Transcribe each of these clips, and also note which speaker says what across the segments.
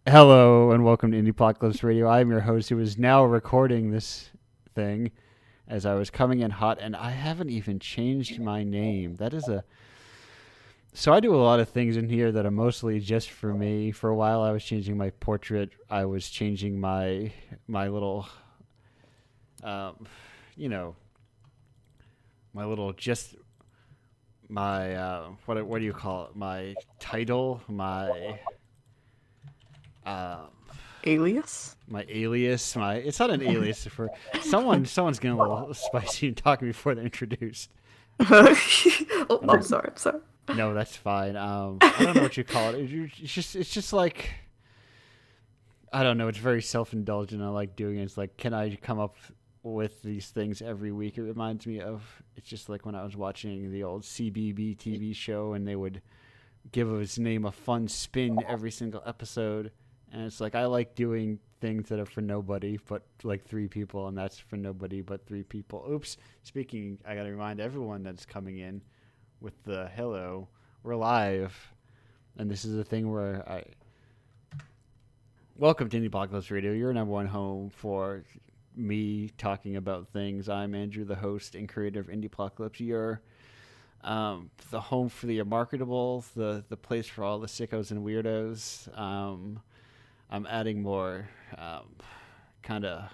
Speaker 1: Hello and welcome to Indiepocalypse Radio. I'm your host who is now recording this thing as I was coming in hot, and I haven't even changed my name. That is a. So I do a lot of things in here that are mostly just for me. For a while, I was changing my portrait. I was changing my little, um, you know, my little just my what do you call it? My title, um,
Speaker 2: Alias?
Speaker 1: my alias, my it's not an alias for someone's getting a little spicy and talking before they're introduced.
Speaker 2: Oh,
Speaker 1: I
Speaker 2: I'm
Speaker 1: don't
Speaker 2: sorry. I'm sorry.
Speaker 1: no, that's fine. I don't know what you call it. It's just like I don't know. It's very self indulgent. I like doing it. It's like, can I come up with these things every week? It reminds me of it's just like when I was watching the old CBB TV show and they would give his name a fun spin every single episode. And it's like I like doing things that are for nobody but like three people, and that's for nobody but three people. Oops. Speaking, I got to remind everyone that's coming in with the hello. We're live, and this is a thing where I welcome to Indiepocalypse Radio, your number one home for me talking about things. I'm Andrew, the host and creator of Indiepocalypse. Your the home for the unmarketable, the place for all the sickos and weirdos. I'm adding more kind of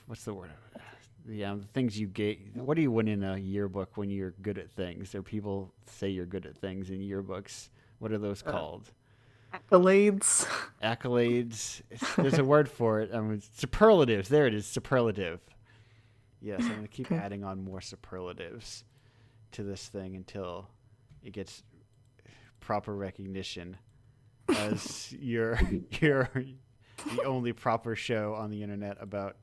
Speaker 1: what's the word? The things you get. What do you win in a yearbook when you're good at things? Or people say you're good at things in yearbooks. What are those
Speaker 2: Uh,
Speaker 1: called?
Speaker 2: Accolades.
Speaker 1: Accolades. There's a word for it. Superlatives. There it is. Superlative. Yes, I'm gonna keep
Speaker 2: Okay.
Speaker 1: adding on more superlatives to this thing until it gets proper recognition as you're the only proper show on the internet about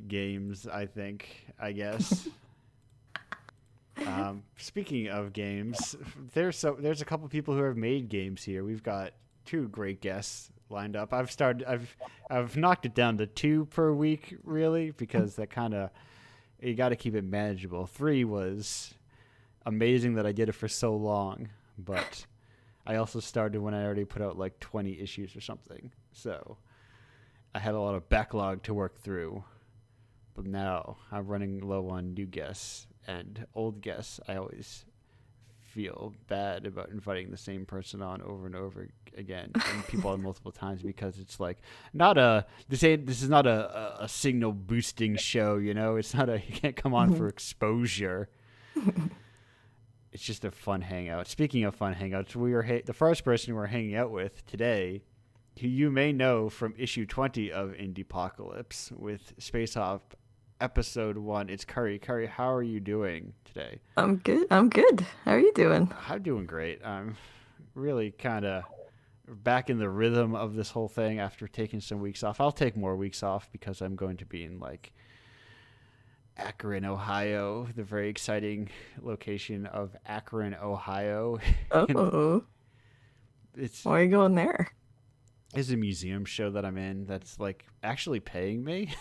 Speaker 1: games. I guess. Speaking of games, there's a couple people who have made games here. We've got two great guests lined up. I've knocked it down to two per week, really, because that kind of you got to keep it manageable. Three was amazing that I did it for so long, but I also started when I already put out like 20 issues or something. So I had a lot of backlog to work through. But now I'm running low on new guests and old guests. I always feel bad about inviting the same person on over and over again and people on multiple times because it's like not a this is not a signal boosting show, you know. It's not a you can't come on for exposure. It's just a fun hangout. Speaking of fun hangouts, the first person we're hanging out with today, who you may know from issue 20 of Indiepocalypse with Space Hop episode 1. It's Curry. Curry, how are you doing today?
Speaker 2: I'm good. I'm good. How are you doing?
Speaker 1: I'm doing great. I'm really kind of back in the rhythm of this whole thing after taking some weeks off. I'll take more weeks off because I'm going to be in like Akron, Ohio, the very exciting location of Akron, Ohio. And
Speaker 2: Oh,
Speaker 1: it's
Speaker 2: why are you going there?
Speaker 1: it's a museum show that I'm in that's like actually paying me.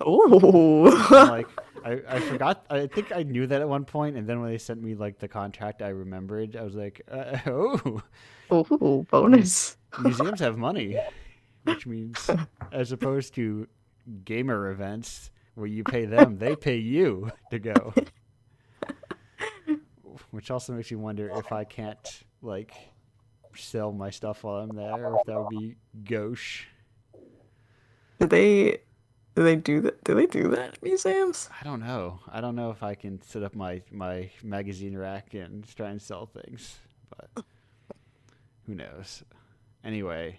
Speaker 1: I'm
Speaker 2: Oh,
Speaker 1: like, I forgot. I think I knew that at one point, and then when they sent me like the contract, I remembered. I was like, oh,
Speaker 2: oh,
Speaker 1: muse-
Speaker 2: bonus.
Speaker 1: museums have money, which means as opposed to gamer events where you pay them, they pay you to go. Which also makes me wonder if I can't like sell my stuff while I'm there, or if that would be gauche.
Speaker 2: Do they do they do that? Do they do that at museums?
Speaker 1: I don't know. I don't know if I can set up my magazine rack and try and sell things, but who knows? Anyway,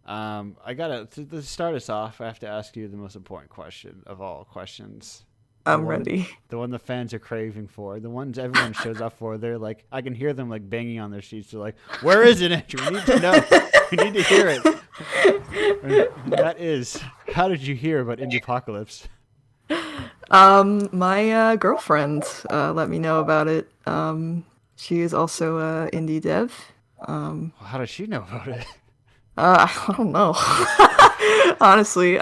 Speaker 1: I gotta to start us off. I have to ask you the most important question of all questions. The
Speaker 2: I'm
Speaker 1: one,
Speaker 2: ready.
Speaker 1: the one the fans are craving for. The ones everyone shows up for. They're like, I can hear them like banging on their seats. They're like, "Where is it, Andrew? We need to know. We need to hear it." And that is, how did you hear about Indie Apocalypse?
Speaker 2: My girlfriend let me know about it. She is also a indie dev. Um,
Speaker 1: Well, how does she know about it?
Speaker 2: I don't know. Honestly,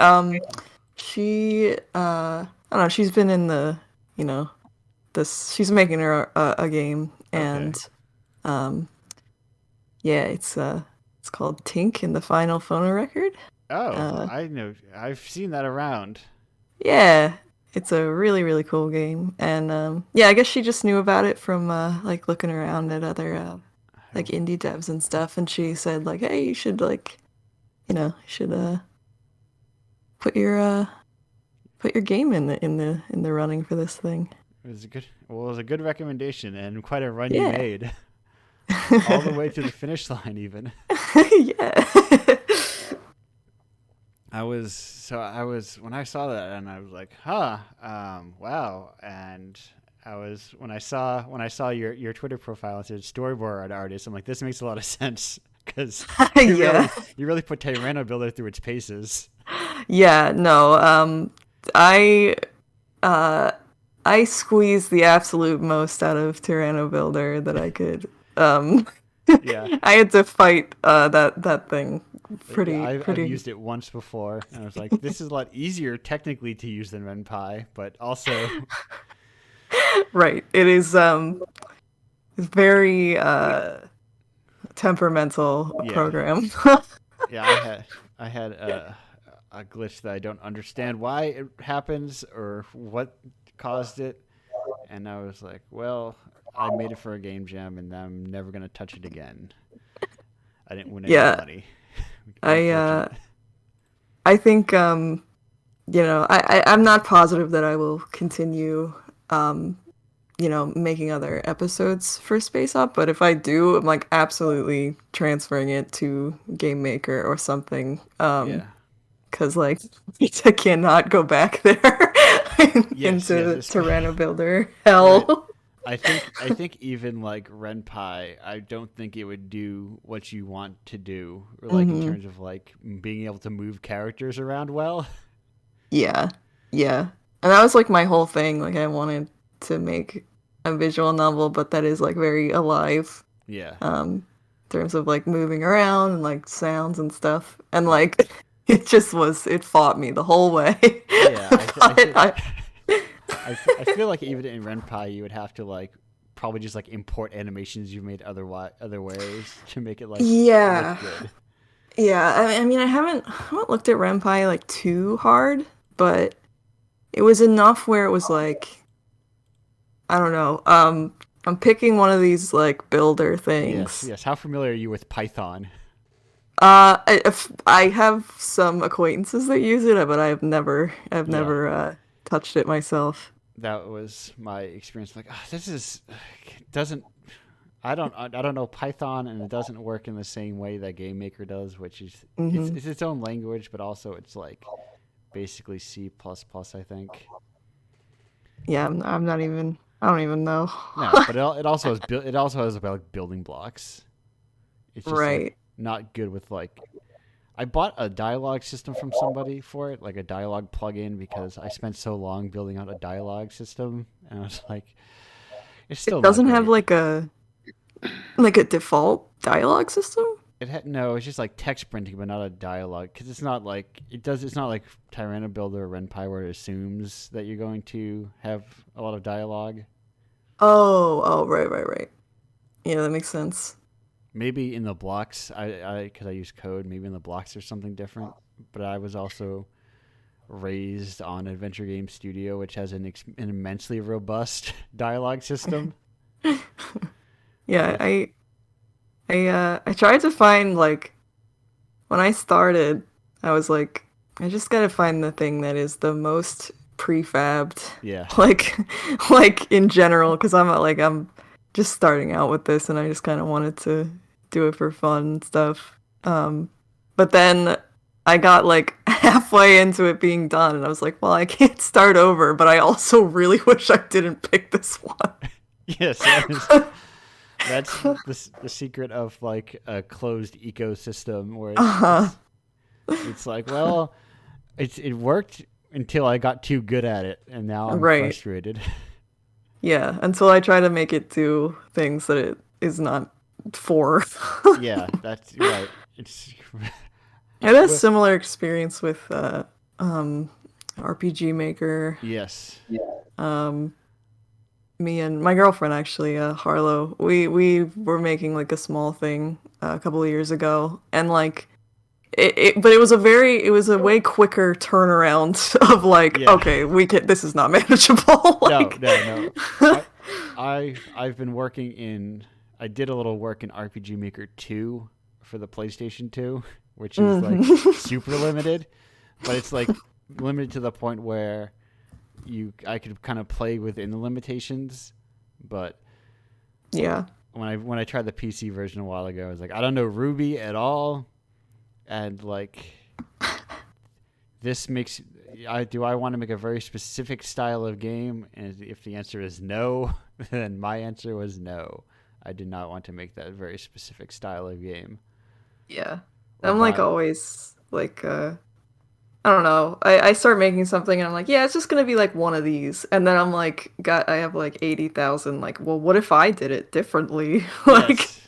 Speaker 2: she I don't know, she's been in the, you know, this she's making her a game,
Speaker 1: Okay.
Speaker 2: and um Yeah, it's called Tink in the Final Phono Record.
Speaker 1: Oh,
Speaker 2: Uh,
Speaker 1: I know. I've seen that around.
Speaker 2: yeah, it's a really really cool game, and yeah, I guess she just knew about it from like looking around at other like indie devs and stuff, and she said like, hey, you should like, you should put your uh put your game in the running for this thing.
Speaker 1: It was a good. Well, it was a good recommendation and quite a run you
Speaker 2: Yeah.
Speaker 1: made, all the way to the finish line. Even
Speaker 2: Yeah.
Speaker 1: I was when I saw that and I was like, huh, wow. And when I saw your Twitter profile, it said storyboard artist. I'm like, this makes a lot of sense because
Speaker 2: Yeah.
Speaker 1: you really put Tyranno Builder through its paces.
Speaker 2: Yeah, no. I uh I squeezed the absolute most out of Tyranno Builder that I could. Um
Speaker 1: Yeah,
Speaker 2: I had to fight that thing
Speaker 1: yeah.
Speaker 2: pretty
Speaker 1: I've
Speaker 2: pretty
Speaker 1: used it once before, and I was like, this is a lot easier technically to use than RenPy, but also
Speaker 2: right. It is very temperamental
Speaker 1: yeah,
Speaker 2: program.
Speaker 1: yeah. I had a glitch that I don't understand why it happens or what caused it, and I was like, well, I made it for a game jam, and I'm never gonna touch it again. I didn't win any
Speaker 2: Yeah.
Speaker 1: money.
Speaker 2: I
Speaker 1: Unfortunate.
Speaker 2: I think I'm not positive that I will continue making other episodes for Space Up, but if I do, I'm like absolutely transferring it to Game Maker or something.
Speaker 1: Yeah.
Speaker 2: Because like I cannot go back there
Speaker 1: Yes. Yes.
Speaker 2: into
Speaker 1: It's,
Speaker 2: Tyranno Builder
Speaker 1: right.
Speaker 2: hell.
Speaker 1: I think even like RenPy, I don't think it would do what you want to do, or like in
Speaker 2: Hmm.
Speaker 1: terms of like being able to move characters around well.
Speaker 2: Yeah, yeah, and that was like my whole thing. Like I wanted to make a visual novel, but that is like very alive.
Speaker 1: Yeah.
Speaker 2: In terms of like moving around and like sounds and stuff. And
Speaker 1: Yeah.
Speaker 2: like it fought me the whole way.
Speaker 1: Yeah.
Speaker 2: But
Speaker 1: I feel like even in RenPy, you would have to like probably just like import animations you've made other ways to make it like look
Speaker 2: yeah.
Speaker 1: good.
Speaker 2: Yeah, I mean I haven't looked at Renpai like too hard, but it was enough where it was like I don't know. I'm picking one of these like builder
Speaker 1: Yes.
Speaker 2: things.
Speaker 1: Yes. How familiar are you with Python?
Speaker 2: If I have some acquaintances that use it, but I've
Speaker 1: Yeah.
Speaker 2: never touched it myself.
Speaker 1: That was my experience. Like, this is doesn't. I don't know Python, and it doesn't work in the same way that GameMaker does, which is
Speaker 2: Hmm.
Speaker 1: it's its own language, but also it's like basically C++, I think.
Speaker 2: Yeah, I'm not even. I don't even know.
Speaker 1: No, but it also has about like building blocks. It's just like
Speaker 2: Right.
Speaker 1: not good with like. I bought a dialogue system from somebody for it, like a dialogue plugin, because I spent so long building out a dialogue system, and I was like, it's
Speaker 2: It
Speaker 1: still not
Speaker 2: doesn't have
Speaker 1: great.
Speaker 2: like a default dialogue system.
Speaker 1: No, it's just like text printing, but not a dialogue, because it's not like it does. It's not like Tyranno Builder or RenPy where it assumes that you're going to have a lot of dialogue.
Speaker 2: Oh, right, right, right. Yeah, that makes sense.
Speaker 1: Maybe in the blocks, because I use code. Maybe in the blocks there's something different. But I was also raised on Adventure Game Studio, which has an immensely robust dialogue system.
Speaker 2: Yeah,
Speaker 1: With
Speaker 2: I tried to find like when I started, I was like, I just gotta find the thing that is the most prefabbed,
Speaker 1: yeah,
Speaker 2: like like in general, because I'm just starting out with this, and I just kind of wanted to do it for fun and stuff. But then I got like halfway into it being done, and I was like, well, I can't start over, but I also really wish I didn't pick this one.
Speaker 1: yes, that's the secret of like a closed ecosystem where
Speaker 2: Uh-huh.
Speaker 1: it's like, well, it worked until I got too good at it, and now I'm
Speaker 2: Right.
Speaker 1: frustrated.
Speaker 2: Yeah, until I try to make it do things that it is not for.
Speaker 1: Yeah, that's right. It's
Speaker 2: I had a
Speaker 1: well,
Speaker 2: similar experience with um RPG Maker.
Speaker 1: yes,
Speaker 2: Um me and my girlfriend actually, Harlow, we were making like a small thing a couple of years ago, and like but it was a way quicker turnaround of like,
Speaker 1: Yeah.
Speaker 2: okay, this is not manageable.
Speaker 1: No,
Speaker 2: Like,
Speaker 1: no, no. I I've been working in I did a little work in RPG Maker 2 for the PlayStation 2, which is like
Speaker 2: mhm.
Speaker 1: super limited, but it's like limited to the point where I could kind of play within the limitations, but
Speaker 2: Yeah.
Speaker 1: when I tried the PC version a while ago, I was like, I don't know Ruby at all, and like this makes do I want to make a very specific style of game? And if the answer is no, then my answer was no. I did not want to make that very specific style of game.
Speaker 2: Yeah.
Speaker 1: Or
Speaker 2: I'm like
Speaker 1: buy
Speaker 2: always like I don't know. I start making something and I'm like, yeah, it's just gonna be like one of these. And then I'm like, I have like 80,000, like, well, what if I did it differently? Like,
Speaker 1: yes.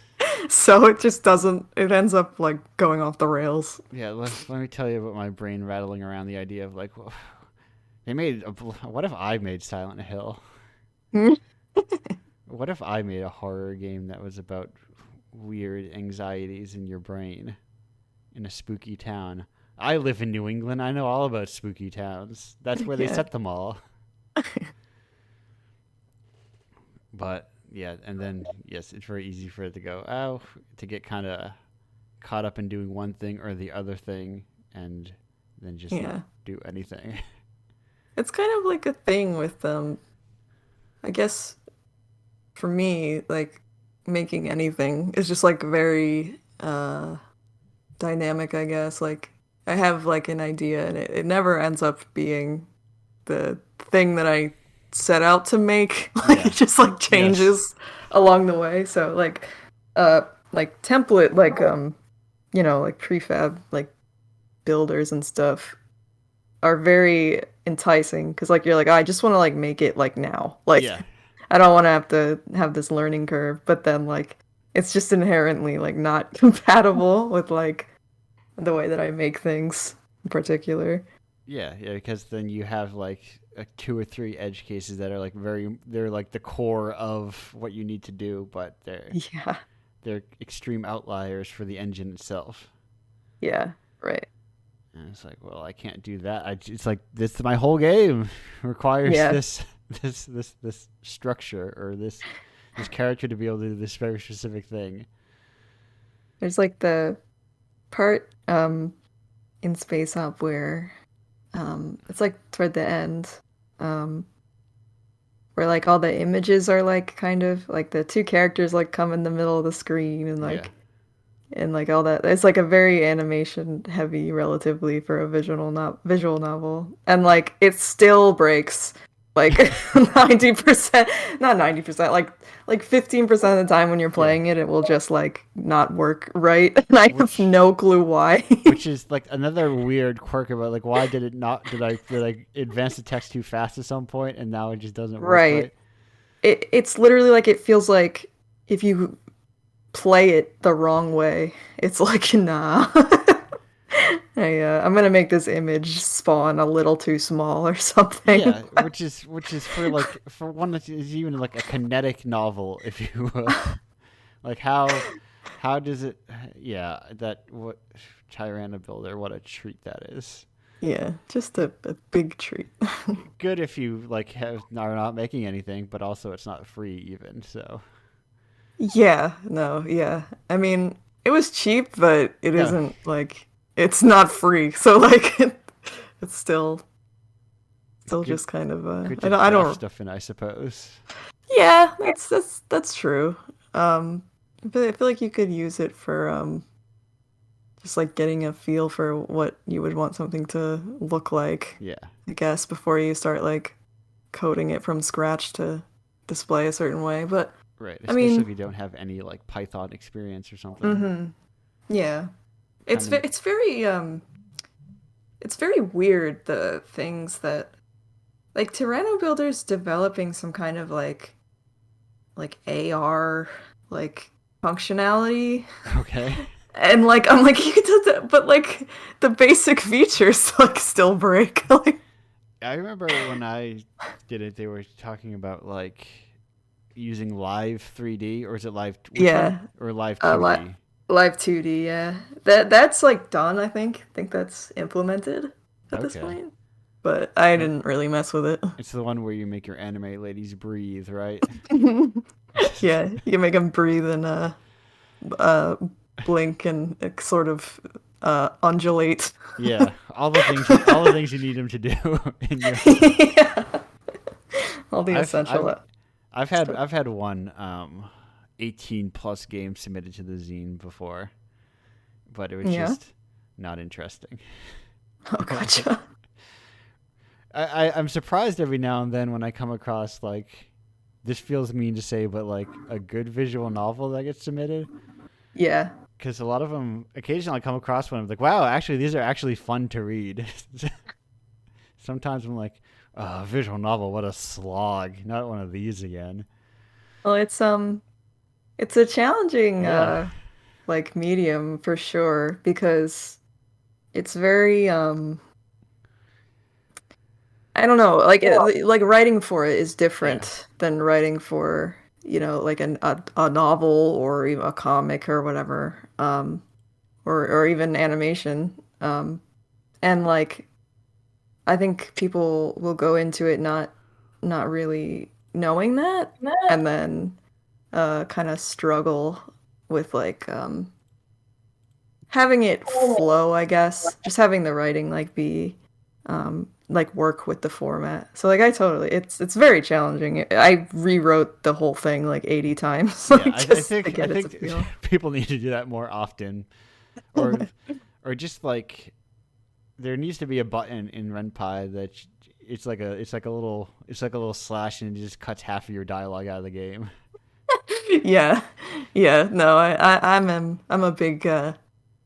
Speaker 2: so it just doesn't, it ends up like going off the rails.
Speaker 1: Yeah, let me tell you about my brain rattling around the idea of like, well, what if I made Silent Hill? What if I made a horror game that was about weird anxieties in your brain in a spooky town? I live in New England. I know all about spooky towns. That's where they
Speaker 2: Yeah.
Speaker 1: set them all. But yeah, and then yes, it's very easy for it to go, to get kind of caught up in doing one thing or the other thing and then just not
Speaker 2: Yeah.
Speaker 1: do anything.
Speaker 2: It's kind of like a thing with I guess for me, like making anything is just like very dynamic, I guess. Like I have like an idea and it never ends up being the thing that I set out to make. Like
Speaker 1: Yeah.
Speaker 2: it just like
Speaker 1: Yes.
Speaker 2: changes along the way. So uh like template like prefab like builders and stuff are very enticing because like you're like, "Oh, I just want to like make it like now. Like
Speaker 1: Yeah.
Speaker 2: I don't want to have this learning curve, but then like it's just inherently like not compatible with like the way that I make things in particular.
Speaker 1: Yeah, yeah, because then you have like two or three edge cases that are like they're like the core of what you need to do, but
Speaker 2: Yeah.
Speaker 1: they're extreme outliers for the engine itself.
Speaker 2: Yeah. Right.
Speaker 1: And it's like, well, I can't do that. It's like this. My whole game requires
Speaker 2: Yeah.
Speaker 1: this structure or this character to be able to do this very specific thing.
Speaker 2: There's like the part in Space Hop where it's like toward the end um where like all the images are like kind of like the two characters like come in the middle of the screen
Speaker 1: Yeah,
Speaker 2: and like all that. It's like a very animation heavy relatively for a visual novel. And like it still breaks like 90%, not 90%, like 15% of the time when you're
Speaker 1: yeah.
Speaker 2: playing it, it will just like not work right. And I have
Speaker 1: Which
Speaker 2: no clue why.
Speaker 1: which is like another weird quirk about like why did it not did I advance the text too fast at some point and now it just doesn't work
Speaker 2: Right.
Speaker 1: right?
Speaker 2: It's literally like it feels like if you play it the wrong way, it's like nah. I'm gonna make this image spawn a little too small or something.
Speaker 1: Yeah, which is for like for one that is even like a kinetic novel, if you will. Like how does it? Yeah, that what Chirana Builder, what a treat that is.
Speaker 2: Yeah, just a big treat.
Speaker 1: Good if you like are not making anything, but also it's not free even. So
Speaker 2: Yeah, no, yeah. I mean, it was cheap, but it
Speaker 1: no,
Speaker 2: isn't like it's not free. So like it's still
Speaker 1: good
Speaker 2: just kind of
Speaker 1: good to
Speaker 2: I
Speaker 1: draft
Speaker 2: don't
Speaker 1: stuff in, I suppose.
Speaker 2: yeah, that's true. But I feel like you could use it for just like getting a feel for what you would want something to look like,
Speaker 1: Yeah,
Speaker 2: I guess, before you start like coding it from scratch to display a certain way. But
Speaker 1: right.
Speaker 2: I
Speaker 1: Especially if
Speaker 2: mean,
Speaker 1: you don't have any like Python experience or something.
Speaker 2: mm-hmm. Yeah.
Speaker 1: Kind of.
Speaker 2: It's very weird the things that like Tyranno Builder's developing some kind of like AR like functionality.
Speaker 1: Okay.
Speaker 2: And like I'm like you could do that, but like the basic features like still break. Like
Speaker 1: I remember when I did it, they were talking about like using live 3D, or is it live? Which one?
Speaker 2: Yeah,
Speaker 1: Or live
Speaker 2: uh, li
Speaker 1: 2D?
Speaker 2: live 2D. Yeah, that's like done. I think. I think that's implemented at this
Speaker 1: Okay.
Speaker 2: point. But I
Speaker 1: It,
Speaker 2: didn't really mess with it.
Speaker 1: it's the one where you make your anime ladies breathe, right?
Speaker 2: Yeah, you make them breathe and uh, blink and sort of undulate.
Speaker 1: Yeah, all the things you need them to do in your.
Speaker 2: Yeah, all the
Speaker 1: I've
Speaker 2: essential
Speaker 1: I've I've had
Speaker 2: stuff.
Speaker 1: I've had one 18 plus game submitted to the zine before, but it was
Speaker 2: Yeah.
Speaker 1: just not interesting.
Speaker 2: Oh, gotcha.
Speaker 1: I'm surprised every now and then when I come across like this feels mean to say, but like a good visual novel that gets submitted.
Speaker 2: Yeah.
Speaker 1: Because a lot of them, occasionally I come across one. I'm like, wow, actually, these are actually fun to read. Sometimes I'm like, oh, visual novel, what a slog. Not one of these again.
Speaker 2: Well, it's a challenging
Speaker 1: Yeah,
Speaker 2: like medium for sure because it's very I don't know, like like writing for it is
Speaker 1: yeah,
Speaker 2: different than writing for, like a novel or even a comic or whatever, or even animation. And like I think people will go into it not really knowing that and then kind of struggle with like having it flow, I guess. Just having the writing like be like work with the format. So like I totally it's very challenging. I rewrote the whole thing like 80 times
Speaker 1: yeah.
Speaker 2: like
Speaker 1: I
Speaker 2: just to
Speaker 1: think I
Speaker 2: get it to
Speaker 1: think
Speaker 2: feel.
Speaker 1: people need to do that more often, or or just like there needs to be a button in RenPy that it's like a little slash and it just cuts half of your dialogue out of the game.
Speaker 2: Yeah. Yeah, no, I'm a big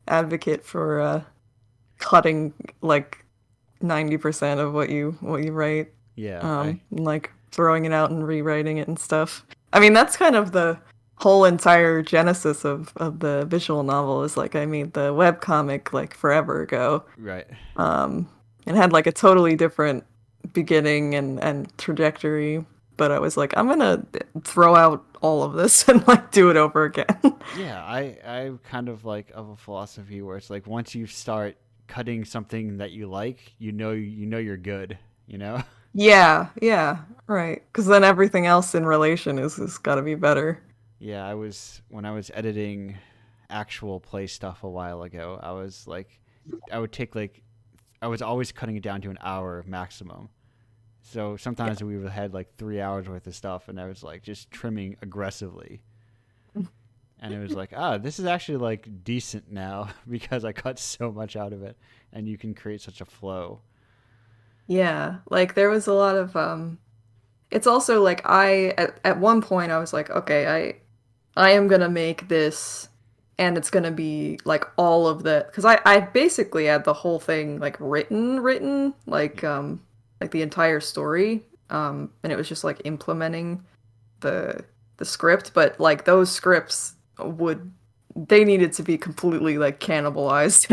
Speaker 2: advocate for cutting like 90% of what you write,
Speaker 1: Yeah, I
Speaker 2: and, like throwing it out and rewriting it and stuff. I mean, that's kind of the whole entire genesis of the visual novel is like I made the webcomic like forever ago.
Speaker 1: right.
Speaker 2: Um, it had like a totally different beginning and trajectory, but I was like, I'm gonna throw out all of this and like do it over again.
Speaker 1: Yeah, I kind of like of a philosophy where it's like once you start cutting something that you like, you know you're good, you know?
Speaker 2: Yeah, yeah, right. Because then everything else in relation is got to be better.
Speaker 1: Yeah, when I was editing actual play stuff a while ago, I was like I would take like I was always cutting it down to an hour maximum. So
Speaker 2: Yeah.
Speaker 1: sometimes we would had like 3 hours worth of stuff, and I was like just trimming aggressively. And it was like, this is actually like decent now because I cut so much out of it, and you can create such a flow.
Speaker 2: Yeah, like there was a lot of it's also like at one point I was like, okay, I am gonna make this and it's gonna be like all of the because I basically had the whole thing like written like the entire story, and it was just like implementing the the script, but like those scripts would they needed to be completely like cannibalized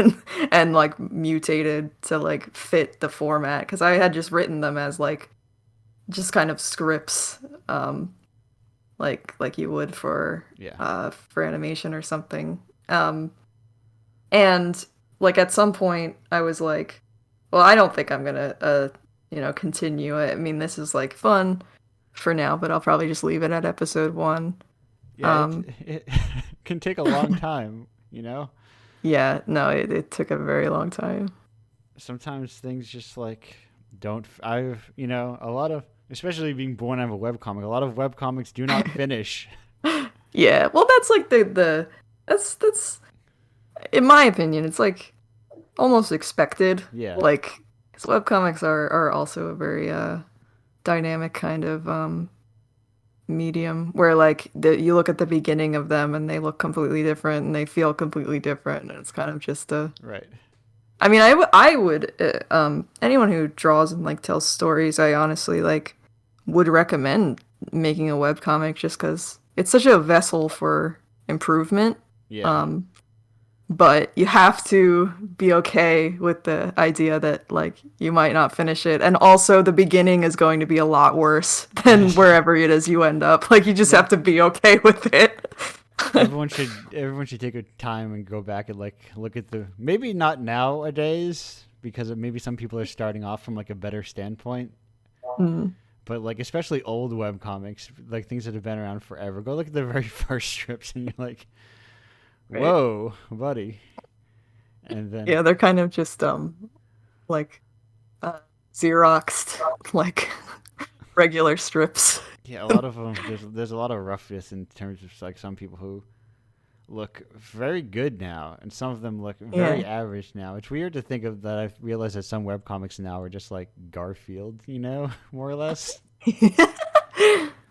Speaker 2: and like mutated to like fit the format because I had just written them as like just kind of scripts, like you would
Speaker 1: Yeah,
Speaker 2: for animation or something. And like at some point I was like, well, I don't think I'm gonna continue it. I mean, this is like fun for now, but I'll probably just leave it at episode one.
Speaker 1: yeah. It
Speaker 2: Um,
Speaker 1: it can take a long time, you know.
Speaker 2: yeah, no, it took a very long time.
Speaker 1: Sometimes things just like don't. I've a lot of especially being born out of a webcomic. A lot of webcomics do not finish.
Speaker 2: Yeah, well, that's like the that's in my opinion, it's like almost expected.
Speaker 1: Yeah,
Speaker 2: Like, 'cause webcomics are also a very dynamic kind of medium where like you look at the beginning of them and they look completely different and they feel completely different and it's kind of just a
Speaker 1: right.
Speaker 2: I mean, I would anyone who draws and like tells stories, I honestly like would recommend making a webcomic just because it's such a vessel for improvement.
Speaker 1: Yeah,
Speaker 2: Um, but you have to be okay with the idea that like you might not finish it, and also the beginning is going to be a lot worse than wherever it is you end up. Like you just
Speaker 1: Yeah.
Speaker 2: have to be okay with it.
Speaker 1: Everyone should take a time and go back and like look at the, maybe not nowadays because maybe some people are starting off from like a better standpoint,
Speaker 2: Mm,
Speaker 1: but like especially old web comics, like things that have been around forever. Go look at the very first strips and you're like,
Speaker 2: right.
Speaker 1: "Whoa, buddy." And then
Speaker 2: Yeah, they're kind of just like uh, Xeroxed like regular strips.
Speaker 1: yeah, a lot of them there's a lot of roughness in terms of like some people who look very good now, and some of them look very
Speaker 2: Yeah.
Speaker 1: average now. It's weird to think of that. I've realized that some webcomics now are just like Garfield, more or less.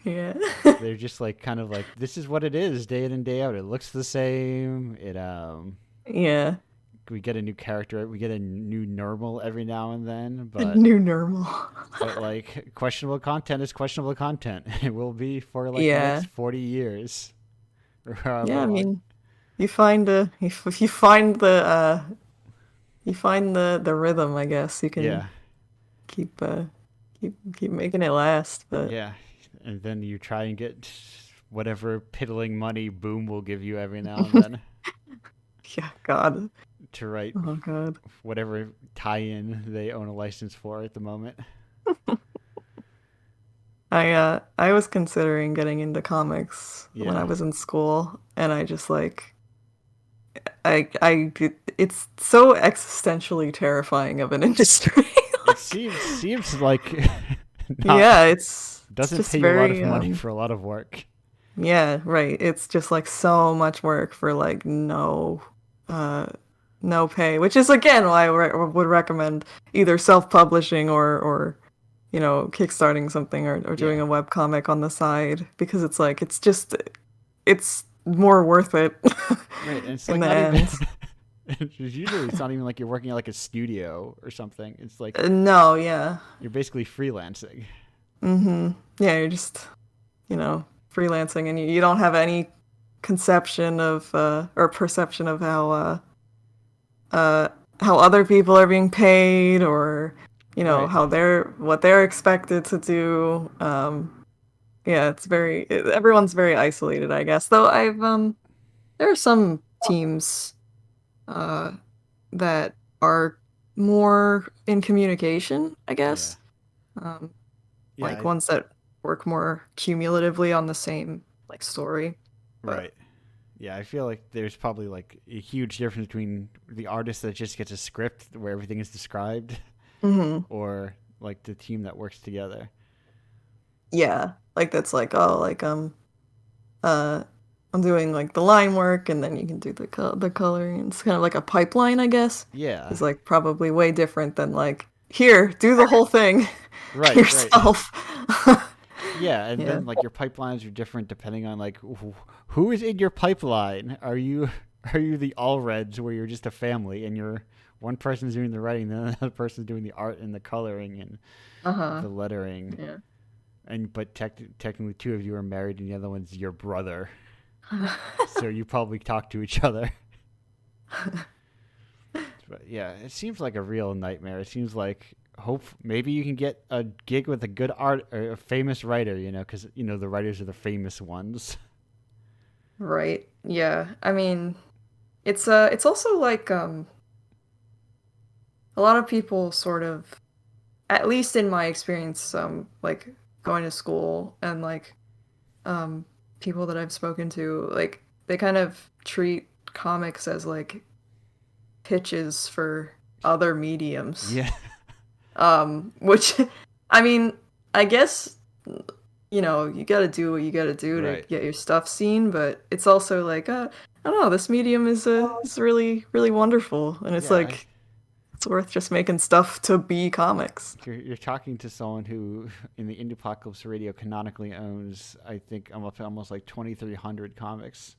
Speaker 2: Yeah.
Speaker 1: They're just like kind of like this is what it is day in and day out. It looks the same.
Speaker 2: Yeah.
Speaker 1: We get a new character, we get a new normal every now and then,
Speaker 2: The
Speaker 1: but
Speaker 2: new normal.
Speaker 1: like questionable content is questionable content. It will be for like the
Speaker 2: Yeah.
Speaker 1: next 40 years or however
Speaker 2: Yeah, I
Speaker 1: long.
Speaker 2: mean, if you find the rhythm, I guess you can
Speaker 1: Yeah.
Speaker 2: keep keep making it last. But
Speaker 1: Yeah, and then you try and get whatever piddling money Boom will give you every now and then
Speaker 2: yeah, God.
Speaker 1: to write
Speaker 2: Oh God.
Speaker 1: whatever tie-in they own a license for at the moment.
Speaker 2: I was considering getting into comics when I
Speaker 1: Yeah,
Speaker 2: was in school, and I just like I it's so existentially terrifying of an industry.
Speaker 1: it
Speaker 2: Like,
Speaker 1: seems like not
Speaker 2: yeah, it's
Speaker 1: doesn't
Speaker 2: just
Speaker 1: pay you a lot of
Speaker 2: very
Speaker 1: money for a lot of work.
Speaker 2: yeah, right. It's just like so much work for like uh no pay, which is again why would recommend either self-publishing or kickstarting something or doing
Speaker 1: Yeah,
Speaker 2: a web comic on the side because it's like it's more worth it
Speaker 1: right. And it's
Speaker 2: in
Speaker 1: like
Speaker 2: the
Speaker 1: not even.
Speaker 2: end.
Speaker 1: Usually, it's not even like you're working at like a studio or something. It's like
Speaker 2: No, yeah.
Speaker 1: you're basically freelancing.
Speaker 2: Yeah, you're just, freelancing and you don't have any conception of or perception of uh how other people are being paid or
Speaker 1: Right.
Speaker 2: how what they're expected to do. Yeah, everyone's very isolated, I guess. Though there are some teams uh that are more in communication, I
Speaker 1: Yeah.
Speaker 2: guess. Um,
Speaker 1: Yeah.
Speaker 2: like ones that work more cumulatively on the same like story. But
Speaker 1: Right. Yeah, I feel like there's probably like a huge difference between the artist that just gets a script where everything is described
Speaker 2: hmm
Speaker 1: or like the team that works together.
Speaker 2: yeah, like that's like oh like uh I'm doing like the line work and then you can do the coloring. It's kind of like a pipeline, I guess.
Speaker 1: Yeah.
Speaker 2: Is like probably way different than like here, do the whole thing
Speaker 1: Right, right.
Speaker 2: yourself.
Speaker 1: Yeah, and
Speaker 2: Yeah.
Speaker 1: then like your pipelines are different depending on like who is in your pipeline. Are you the all reds where you're just a family and you're one person's doing the writing, then another person's doing the art and the coloring and
Speaker 2: Uh-huh.
Speaker 1: the lettering,
Speaker 2: Yeah.
Speaker 1: and but technically two of you are married and the other one's your brother, so you probably talk to each other. But yeah, it seems like a real nightmare. It seems like hope maybe you can get a gig with a good art or a famous writer, because the writers are the famous ones.
Speaker 2: Right. Yeah. I mean, it's also like a lot of people sort of, at least in my experience, like going to school and like um people that I've spoken to, like they kind of treat comics as like pitches for other mediums.
Speaker 1: Yeah,
Speaker 2: Which I mean, I guess you got to do what you got to do to
Speaker 1: right.
Speaker 2: get your stuff seen, but it's also like I don't know, this medium is really really wonderful and it's
Speaker 1: Yeah,
Speaker 2: like it's worth just making stuff to be comics.
Speaker 1: you're talking to someone who, in the Indiepocalypse Radio, canonically owns, I think, almost like 2,300 comics.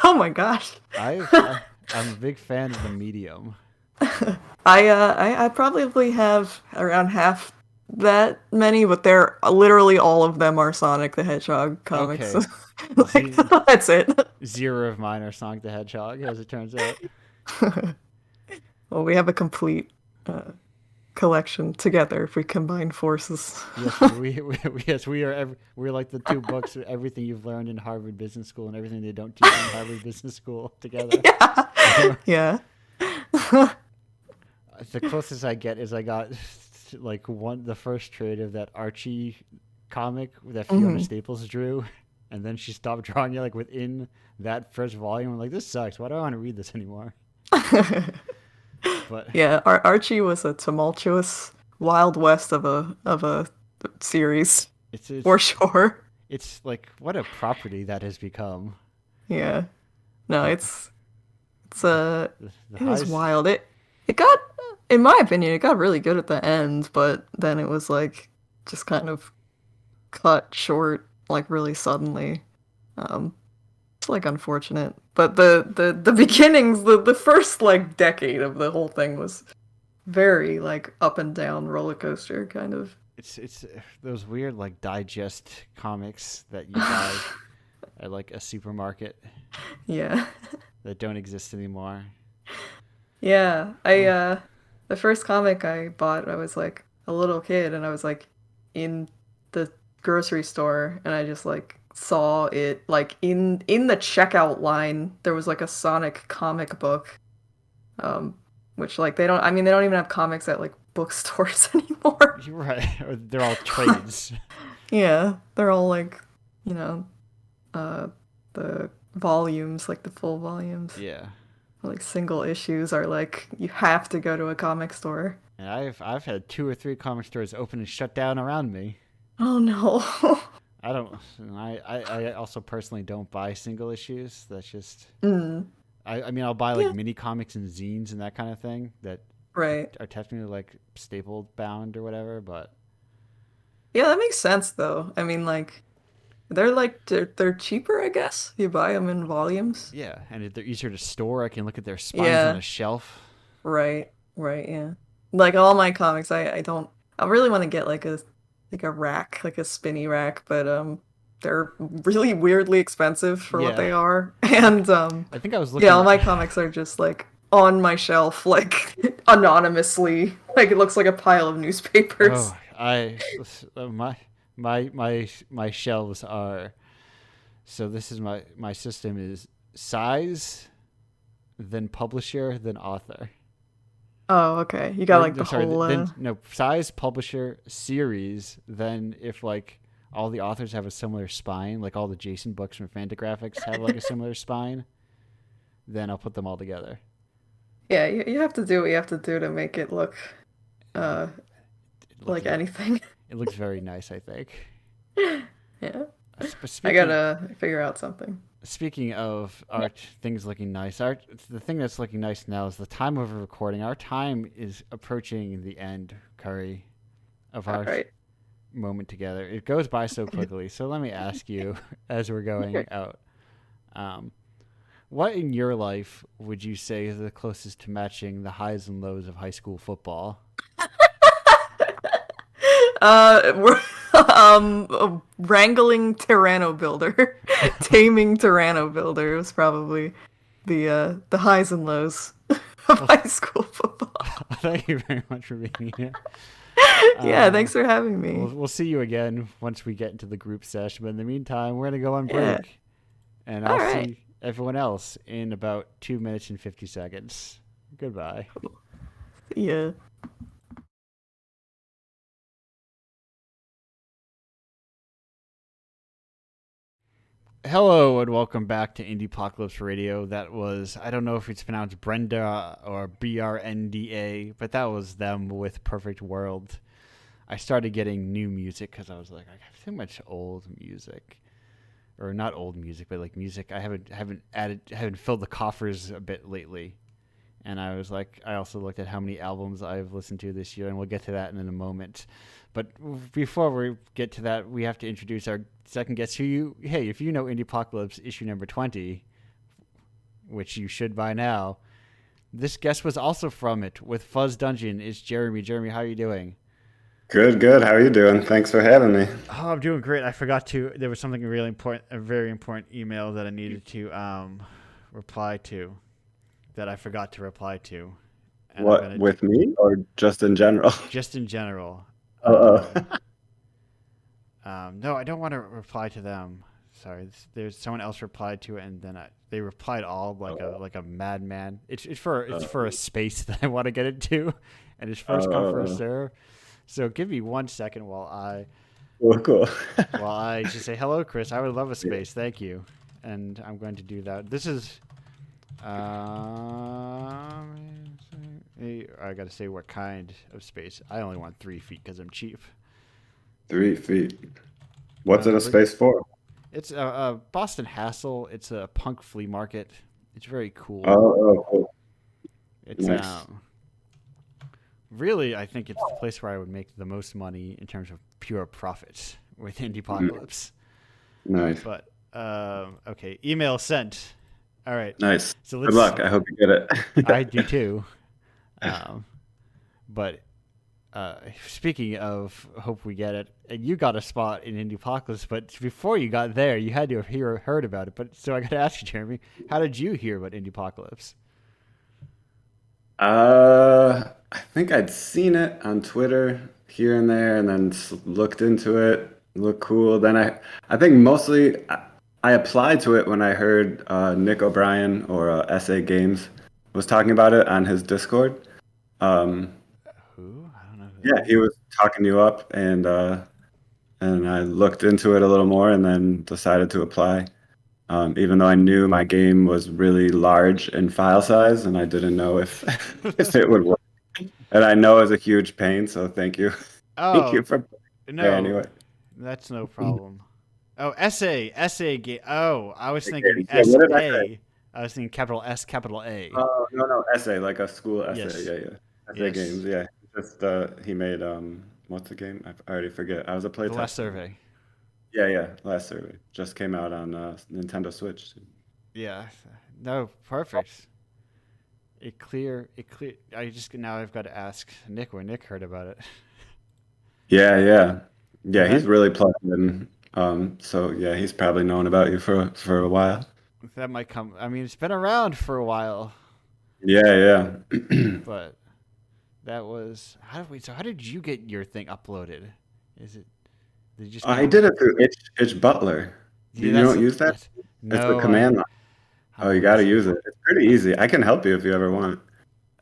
Speaker 2: Oh my gosh.
Speaker 1: I'm a big fan of the medium.
Speaker 2: I probably have around half that many, but they're literally all of them are Sonic the Hedgehog comics.
Speaker 1: Okay.
Speaker 2: Like that's it.
Speaker 1: Zero of mine are Sonic the Hedgehog, as it turns out.
Speaker 2: Well, we have a complete collection together if we combine forces.
Speaker 1: Yes, we're like the two books, everything you've learned in Harvard Business School and everything they don't teach in Harvard Business School together.
Speaker 2: Yeah. Yeah.
Speaker 1: The closest I get is I got like the first trade of that Archie comic that Fiona Staples drew, and then she stopped drawing it like within that first volume. I'm like, this sucks. Why do I want to read this anymore? But
Speaker 2: Yeah, Archie was a tumultuous Wild West of a series
Speaker 1: it's
Speaker 2: for sure.
Speaker 1: it's like what a property that has become.
Speaker 2: Yeah. No,
Speaker 1: But
Speaker 2: it's
Speaker 1: the
Speaker 2: it was
Speaker 1: highs,
Speaker 2: wild. It got, in my opinion, it got really good at the end, but then it was like just kind of cut short like really suddenly. Um, it's like unfortunate. But the beginnings, the first like decade of the whole thing was very like up and down roller coaster kind of.
Speaker 1: it's those weird like digest comics that you buy at like a supermarket
Speaker 2: Yeah.
Speaker 1: that don't exist anymore.
Speaker 2: Yeah. I
Speaker 1: Oh,
Speaker 2: the first comic I bought, I was like a little kid and I was like in the grocery store and I just like saw it like in the checkout line there was like a Sonic comic book. Um which like they don't even have comics at like bookstores anymore.
Speaker 1: you're right. They're all trades.
Speaker 2: Yeah, they're all like, you know, uh the volumes, like the full volumes.
Speaker 1: Yeah.
Speaker 2: Like single issues are like you have to go to a comic store.
Speaker 1: And I've had two or three comic stores open and shut down around me.
Speaker 2: Oh no.
Speaker 1: I don't. I also personally don't buy single issues. That's just.
Speaker 2: Mm,
Speaker 1: I mean, I'll buy like
Speaker 2: yeah,
Speaker 1: mini comics and zines and that kind of thing that
Speaker 2: right.
Speaker 1: are technically like staple bound or whatever. But
Speaker 2: Yeah, that makes sense though. I mean, like they're cheaper, I guess. You buy them in volumes.
Speaker 1: yeah, and they're easier to store. I can look at their spines on a
Speaker 2: Yeah,
Speaker 1: shelf.
Speaker 2: right, right, yeah. Like all my comics, I don't. I really want to get like a rack, like a spinny rack, but they're really weirdly expensive for what
Speaker 1: Yeah,
Speaker 2: they are.
Speaker 1: I,
Speaker 2: And
Speaker 1: I think I was
Speaker 2: yeah,
Speaker 1: looking
Speaker 2: all
Speaker 1: at.
Speaker 2: my comics are just like on my shelf, like anonymously. Like it looks like a pile of newspapers.
Speaker 1: Oh, my shelves are. So this is my system is size, then publisher, then author.
Speaker 2: Oh, okay. You got
Speaker 1: Or
Speaker 2: like
Speaker 1: no,
Speaker 2: the
Speaker 1: sorry,
Speaker 2: whole
Speaker 1: then no size, publisher, series. Then if like all the authors have a similar spine, like all the Jason books from Fantagraphics have like a similar spine, then I'll put them all together.
Speaker 2: yeah, you have to do what you have to do to make it look
Speaker 1: And
Speaker 2: uh
Speaker 1: look,
Speaker 2: like anything.
Speaker 1: it looks very nice, I think.
Speaker 2: Yeah. I
Speaker 1: Speaking
Speaker 2: gotta figure out something.
Speaker 1: speaking of art, things looking nice. Art, the thing that's looking nice now is the time of recording. Our time is approaching the end, Curry, of
Speaker 2: All
Speaker 1: our
Speaker 2: right.
Speaker 1: moment together. It goes by so quickly. So let me ask you, as we're going
Speaker 2: Okay.
Speaker 1: out, um, what in your life would you say is the closest to matching the highs and lows of high school football?
Speaker 2: We're wrangling Tyranno Builder, taming Tyranno Builder was probably the highs and lows of
Speaker 1: Well,
Speaker 2: high school football.
Speaker 1: thank you very much for being here.
Speaker 2: Yeah,
Speaker 1: Uh,
Speaker 2: thanks for having
Speaker 1: we'll,
Speaker 2: me.
Speaker 1: we'll see you again once we get into the group session. But in the meantime, we're going to go on
Speaker 2: Yeah.
Speaker 1: break. And
Speaker 2: All
Speaker 1: I'll
Speaker 2: right.
Speaker 1: see everyone else in about 2 minutes and 50 seconds. Goodbye.
Speaker 2: Yeah.
Speaker 1: Hello and welcome back to Indiepocalypse Radio. That was, I don't know if it's pronounced Brenda or Brnda, but that was them with Perfect World. I started getting new music because I was like, I have too much old music. Or not old music, but like music I haven't filled the coffers a bit lately. And I was like, I also looked at how many albums I've listened to this year, and we'll get to that in a moment. But before we get to that, we have to introduce our second guest. If you know Indiepocalypse issue number 20, which you should by now, this guest was also from it with Fuzz Dungeon. Is Jeremy. Jeremy, how are you doing?
Speaker 3: Good, good. How are you doing? Thanks for having me.
Speaker 1: Oh, I'm doing great. I forgot to. There was something really important, a very important email that I needed to reply to that I forgot to reply to, and I'm
Speaker 3: What,
Speaker 1: gonna do
Speaker 3: with me or just in general?
Speaker 1: just in general.
Speaker 3: Oh,
Speaker 1: Um, no, I don't want to reply to them. Sorry, there's someone else replied to it, and then they replied all like a madman. It's for a space that I want to get into, and it's first come first
Speaker 3: oh,
Speaker 1: serve. So give me 1 second
Speaker 3: cool, cool.
Speaker 1: while I just say hello, Chris. I would love a
Speaker 3: Yeah.
Speaker 1: space, thank you, and I'm going to do that. This is I got to say what kind of space. I only want 3 feet because I'm cheap.
Speaker 3: 3 feet.
Speaker 1: I
Speaker 3: What's
Speaker 1: don't
Speaker 3: it
Speaker 1: know,
Speaker 3: a
Speaker 1: but
Speaker 3: space for?
Speaker 1: it's a Boston Hassle. It's a punk flea market. It's very
Speaker 3: Oh,
Speaker 1: cool.
Speaker 3: oh, cool.
Speaker 1: It's
Speaker 3: Nice,
Speaker 1: really, I think it's the place where I would make the most money in terms of pure profits with
Speaker 3: Mm,
Speaker 1: Indiepocalypse.
Speaker 3: nice,
Speaker 1: But okay, email sent. All right,
Speaker 3: nice.
Speaker 1: so
Speaker 3: Good
Speaker 1: let's.
Speaker 3: luck. I hope you get
Speaker 1: I
Speaker 3: it.
Speaker 1: do too. Um, but speaking of hope we get it, and you got a spot in Indiepocalypse, but before you got there, you had to have heard about it. But so I got to ask you, Jeremy, how did you hear about Indiepocalypse?
Speaker 3: I think I'd seen it on Twitter here and there, and then looked into it. Looked cool. I think mostly I applied to it when I heard Nick O'Brien or SA Games was talking about it on his Discord. Um,
Speaker 1: Who? I don't know who that
Speaker 3: yeah, he
Speaker 1: is.
Speaker 3: was talking you up, and I looked into it a little more, and then decided to apply. Even though I knew my game was really large in file size, and I didn't know if if it would work. And I know it's a huge pain, so thank you. Thank you
Speaker 1: Oh
Speaker 3: for putting it there
Speaker 1: no,
Speaker 3: anyway.
Speaker 1: that's no problem. Oh, essay game. Oh, I was thinking
Speaker 3: Okay, yeah,
Speaker 1: S
Speaker 3: what did I say?
Speaker 1: A. I was thinking capital S, capital A.
Speaker 3: Oh, no, no, essay, like a school essay.
Speaker 1: Yes,
Speaker 3: Yeah, yeah. Essay games,
Speaker 1: yes.
Speaker 3: yeah. Just he made what's the game? I already forget. I was a
Speaker 1: The last
Speaker 3: playtester.
Speaker 1: survey.
Speaker 3: Yeah, yeah. Last survey just came out on Nintendo Switch.
Speaker 1: Yeah. No, perfect. It clear. I just now I've got to ask Nick where Nick heard about it.
Speaker 3: Yeah, yeah. Yeah, he's
Speaker 1: That
Speaker 3: really plugged in. So yeah, he's probably known about you for a while.
Speaker 1: that might come. I mean, it's been around for a while,
Speaker 3: Yeah, yeah.
Speaker 1: but that was how did we? So how did you get your thing uploaded? Is it did you just
Speaker 3: I
Speaker 1: get?
Speaker 3: did it through Itch Butler.
Speaker 1: Yeah,
Speaker 3: You
Speaker 1: that's
Speaker 3: don't use that?
Speaker 1: that's
Speaker 3: It's the
Speaker 1: no.
Speaker 3: command line. Oh,
Speaker 1: I'm
Speaker 3: you got to
Speaker 1: lazy.
Speaker 3: use it. It's pretty easy. I can help you if you ever want.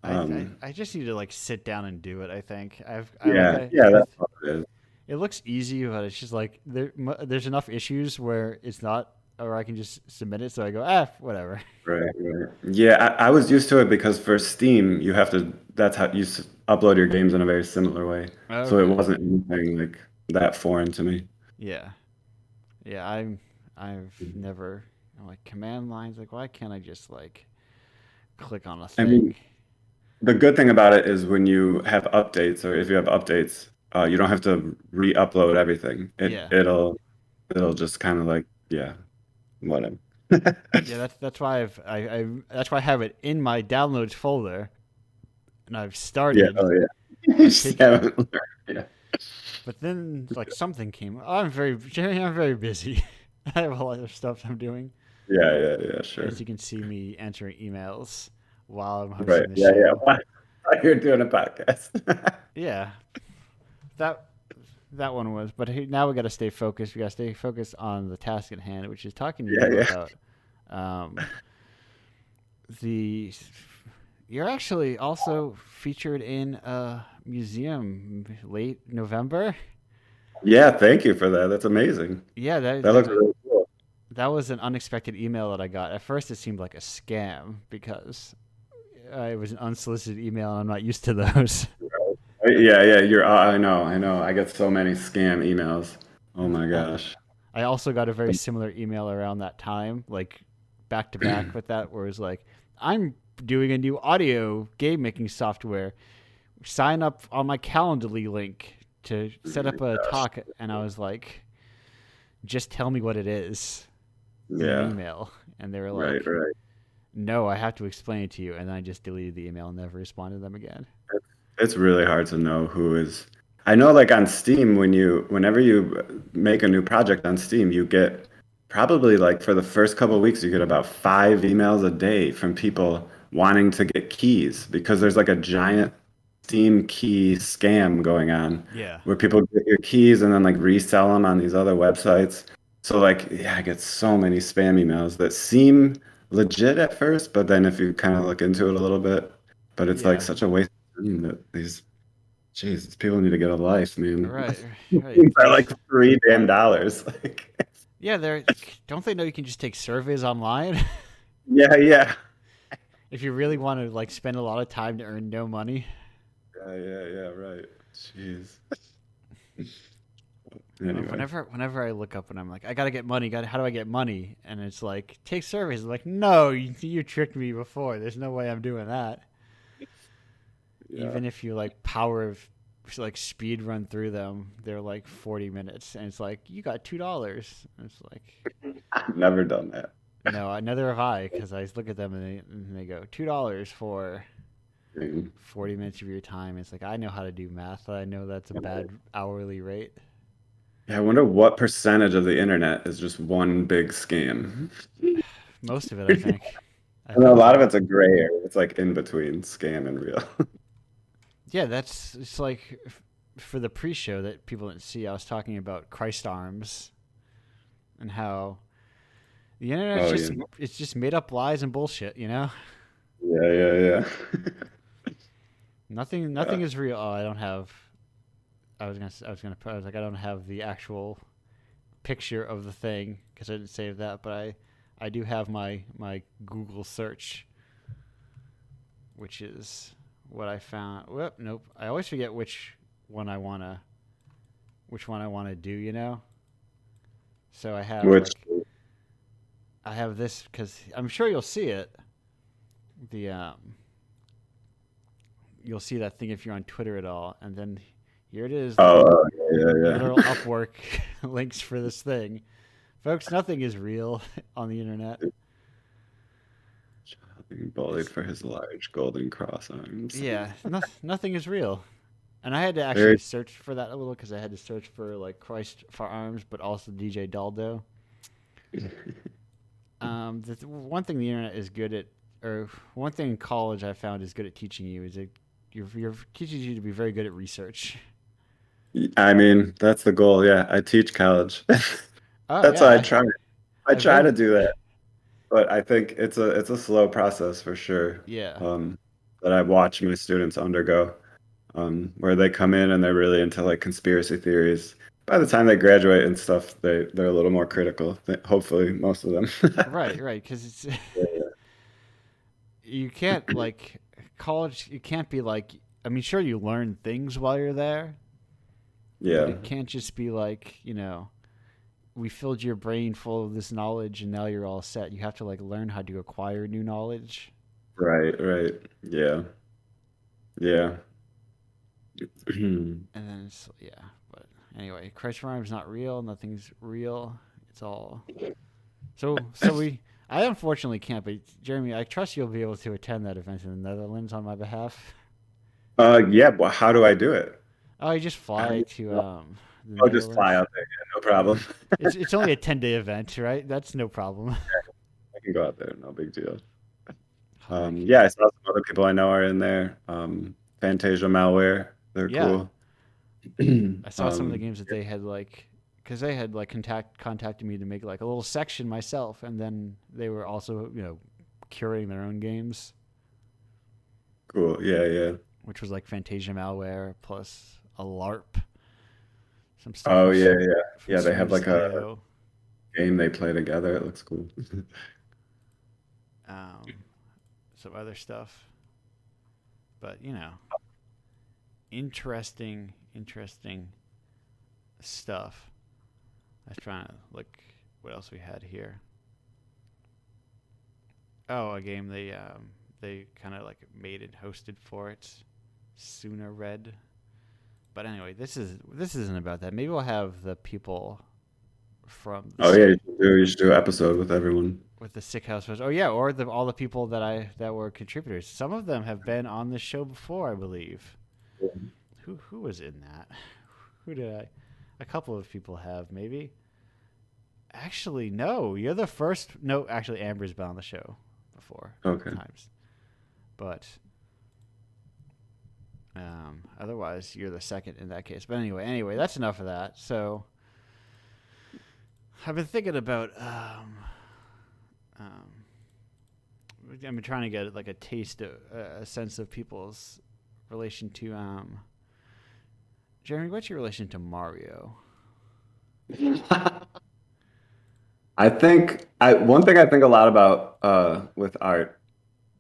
Speaker 1: I, I
Speaker 3: Um,
Speaker 1: I just need to like sit down and do it. I think I like
Speaker 3: yeah, yeah,
Speaker 1: I
Speaker 3: that's what it is.
Speaker 1: it looks easy, but it's just like there's enough issues where it's not, or I can just submit it. So I go, whatever.
Speaker 3: Right, right. Yeah, I was used to it because for Steam, you have to, that's how you upload your games in a very similar way. So it
Speaker 1: Okay.
Speaker 3: wasn't anything like that foreign to me.
Speaker 1: Yeah. Yeah. I've never. I'm like command lines. Like, why can't I just like click on a
Speaker 3: I mean,
Speaker 1: thing?
Speaker 3: the good thing about it is when you have updates or if you have updates, you don't have to re-upload everything.
Speaker 1: Yeah.
Speaker 3: It'll just kind of like, yeah, whatever.
Speaker 1: Yeah. That's why I that's why I have it in my downloads folder, and I've
Speaker 3: Yeah,
Speaker 1: started.
Speaker 3: oh yeah. You
Speaker 1: I've
Speaker 3: just
Speaker 1: taken.
Speaker 3: haven't learned. Yeah.
Speaker 1: But then like something came. I'm very Jerry. I'm very busy. I have a lot of stuff I'm doing.
Speaker 3: Yeah, yeah, yeah,
Speaker 1: As
Speaker 3: sure.
Speaker 1: you can see me answering emails while I'm
Speaker 3: Right.
Speaker 1: hosting the
Speaker 3: Yeah, yeah.
Speaker 1: show.
Speaker 3: Why you're doing a podcast?
Speaker 1: Yeah, that that one was. But hey, now we got to stay focused. We got to stay focused on the task at hand, which is talking to
Speaker 3: Yeah,
Speaker 1: you
Speaker 3: yeah.
Speaker 1: about um, the. You're actually also featured in a museum late November.
Speaker 3: Yeah, thank you for that. That's amazing.
Speaker 1: Yeah,
Speaker 3: That looks really cool.
Speaker 1: that was an unexpected email that I got. At first, it seemed like a scam because it was an unsolicited email, and I'm not used to those.
Speaker 3: Yeah, yeah, I know, I know. I get so many scam emails. Oh my
Speaker 1: Uh,
Speaker 3: gosh.
Speaker 1: I also got a very similar email around that time, like back to back with that, where it was like, I'm doing a new audio game making software. Sign up on my Calendly link to
Speaker 3: Oh
Speaker 1: set
Speaker 3: my
Speaker 1: up a
Speaker 3: gosh.
Speaker 1: talk. And I was like, just tell me what it is in an
Speaker 3: Yeah,
Speaker 1: email. And they were
Speaker 3: right,
Speaker 1: like,
Speaker 3: right.
Speaker 1: no, I have to explain it to you. And then I just deleted the email and never responded to them again.
Speaker 3: It's really hard to know who is. I know like on Steam whenever you make a new project on Steam, you get probably like for the first couple of weeks you get about 5 emails a day from people wanting to get keys because there's like a giant Steam key scam going on
Speaker 1: Yeah.
Speaker 3: where people get your keys and then like resell them on these other websites. So like yeah, I get so many spam emails that seem legit at first, but then if you kind of look into it a little bit, but it's like
Speaker 1: Yeah.
Speaker 3: such a waste of time that these Jesus, people need to get a life, man.
Speaker 1: Right. Right.
Speaker 3: They're like $3 damn. Like,
Speaker 1: Yeah, they're don't they know you can just take surveys online?
Speaker 3: yeah, yeah,
Speaker 1: If you really want to like spend a lot of time to earn no money.
Speaker 3: yeah, right. Jeez.
Speaker 1: Well,
Speaker 3: Anyway,
Speaker 1: whenever I look up and I'm like, I gotta get money, how do I get money? And it's like, take surveys. I'm like, no, you tricked me before. There's no way I'm doing that.
Speaker 3: yeah,
Speaker 1: Even if you like like speed run through them, they're like 40 minutes, and it's like you got $2. And it's like,
Speaker 3: I've never done that.
Speaker 1: no, neither have I, because I look at them and they go $2 for
Speaker 3: Mm.
Speaker 1: 40 minutes of your time. It's like I know how to do math. I know that's a bad hourly rate.
Speaker 3: Yeah, I wonder what percentage of the internet is just one big scam.
Speaker 1: Most of it, I think. I
Speaker 3: And a
Speaker 1: think
Speaker 3: lot of
Speaker 1: so.
Speaker 3: it's a gray area. It's like in between scam and real.
Speaker 1: Yeah, it's like for the pre-show that people didn't see. I was talking about Christ arms and how the internet's
Speaker 3: Oh
Speaker 1: just
Speaker 3: yeah,
Speaker 1: it's just made up lies and bullshit. You know,
Speaker 3: yeah.
Speaker 1: nothing is real. Oh, I don't have. I was like, I don't have the actual picture of the thing because I didn't save that, but I do have my Google search, which is what I found. Whoop, nope. I always forget one I wanna which one I wanna do. You know. So
Speaker 3: Which
Speaker 1: I have this because I'm sure you'll see it. The You'll see that thing if you're on Twitter at all, and then here it is,
Speaker 3: oh yeah.
Speaker 1: little Upwork links for this thing, folks. Nothing is real on the internet.
Speaker 3: Being bullied
Speaker 1: It's
Speaker 3: for his large golden cross arms.
Speaker 1: yeah, nothing is real. And I had to actually
Speaker 3: Very
Speaker 1: search for that a little because I had to search for like Christ for arms, but also DJ Daldo. The one thing the internet is good at, or one thing college I found is good at teaching you is you're teaches you to be very good at research.
Speaker 3: I mean, that's the goal. Yeah, I teach college.
Speaker 1: Oh
Speaker 3: That's why I
Speaker 1: yeah,
Speaker 3: try. I
Speaker 1: I've
Speaker 3: try to
Speaker 1: been
Speaker 3: do that, but I think it's a slow process for sure.
Speaker 1: yeah
Speaker 3: Um, that I watch my students undergo, where they come in and they're really into like conspiracy theories. By the time they graduate and stuff, they're a little more critical. Hopefully, most of them.
Speaker 1: right because it's you can't like college. You can't be like I mean sure you learn things while you're there, but
Speaker 3: Yeah,
Speaker 1: it can't just be like we filled your brain full of this knowledge and now you're all set. You have to like learn how to acquire new knowledge.
Speaker 3: right. Yeah.
Speaker 1: And then it's yeah, but anyway, Christ Rhyme's not real. Nothing's real. It's all we. I unfortunately can't, but Jeremy, I trust you'll be able to attend that event in the Netherlands on my behalf.
Speaker 3: Yeah. Well, how do I do it?
Speaker 1: Oh, you just
Speaker 3: How do
Speaker 1: fly
Speaker 3: you,
Speaker 1: to the
Speaker 3: I'll just fly
Speaker 1: Netherlands.
Speaker 3: out there. Yeah, no problem.
Speaker 1: It's only a 10-day event, right? That's no problem.
Speaker 3: I can go out there. No big deal.
Speaker 1: Oh, heck
Speaker 3: Yeah,
Speaker 1: yeah.
Speaker 3: I saw some other people I know are in there. Fantasia Malware, they're
Speaker 1: Yeah,
Speaker 3: cool.
Speaker 1: I saw some of the
Speaker 3: Um,
Speaker 1: games that they had like, because they had like contacted me to make like a little section myself, and then they were also curating their own games,
Speaker 3: cool. Yeah.
Speaker 1: which was like Fantasia malware plus a LARP, some stuff
Speaker 3: Oh yeah, yeah.
Speaker 1: from
Speaker 3: Yeah, they have like a
Speaker 1: Surges.io,
Speaker 3: game they play together. It looks cool.
Speaker 1: um, some other stuff. But interesting stuff. I was trying to look what else we had here. Oh, a game they kind of like made and hosted for it, Sooner Red. But anyway, this isn't about that. Maybe we'll have the people from the
Speaker 3: Oh yeah, you should do an episode with everyone.
Speaker 1: with the Sick House. Oh yeah, or all the people that were contributors. Some of them have been on the show before, I believe. Who was in that? Who did I? A couple of people have maybe. Actually, no. You're the first. No, actually, Amber's been on the show before a couple
Speaker 3: Okay.
Speaker 1: times, but otherwise, you're the second in that case. But anyway, that's enough of that. So, I've been thinking about. I've been trying to get like a taste, a sense of people's relation to. Jeremy, what's your relation to Mario?
Speaker 3: I think I one thing I think a lot about with art,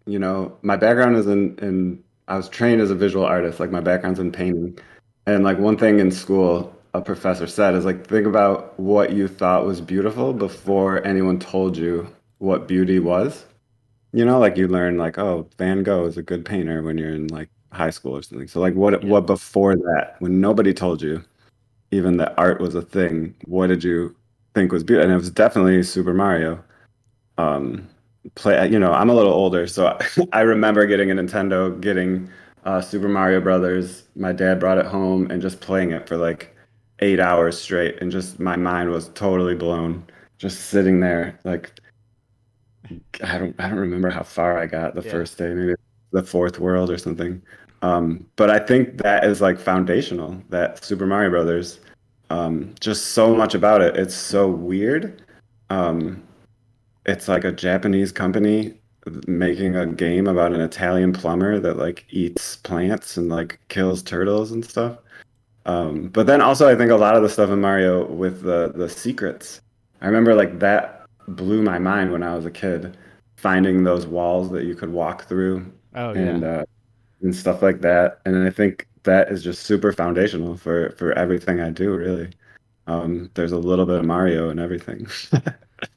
Speaker 3: my background is in I was trained as a visual artist, like my background's in painting. And like one thing in school a professor said is like think about what you thought was beautiful before anyone told you what beauty was. Like you learn like, oh, Van Gogh is a good painter when you're in like high school or something. So like
Speaker 1: Yeah,
Speaker 3: what before that, when nobody told you even that art was a thing, what did you think was beautiful? And it was definitely Super Mario. Um, I'm a little older, so I remember getting a Nintendo, getting Super Mario Brothers. My dad brought it home and just playing it for like 8 hours straight, and just my mind was totally blown. Just sitting there, like I don't remember how far I got the
Speaker 1: yeah,
Speaker 3: first day, maybe the fourth world or something. But I think that is like foundational, that Super Mario Brothers. Just so much about it. It's so weird. Um, it's like a Japanese company making a game about an Italian plumber that like eats plants and like kills turtles and stuff. But then also I think a lot of the stuff in Mario with the secrets. I remember like that blew my mind when I was a kid, finding those walls that you could walk through
Speaker 1: oh yeah.
Speaker 3: and uh, and stuff like that. And I think that is just super foundational for everything I do, really. There's a little bit of Mario and everything.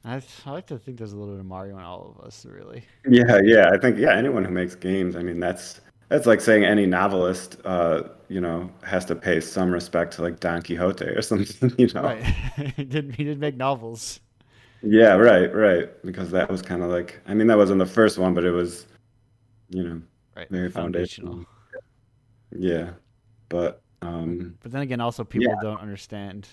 Speaker 1: I like to think there's a little bit of Mario in all of us, really.
Speaker 3: Yeah, yeah. I think anyone who makes games, I mean, that's like saying any novelist, has to pay some respect to like Don Quixote or something.
Speaker 1: Right. He did make novels.
Speaker 3: Yeah, right, right. Because that was kind of like, I mean, that wasn't the first one, but it was, you know,
Speaker 1: Right.
Speaker 3: very
Speaker 1: Foundational.
Speaker 3: foundational. Yeah, but
Speaker 1: But then again, also
Speaker 3: yeah,
Speaker 1: people don't understand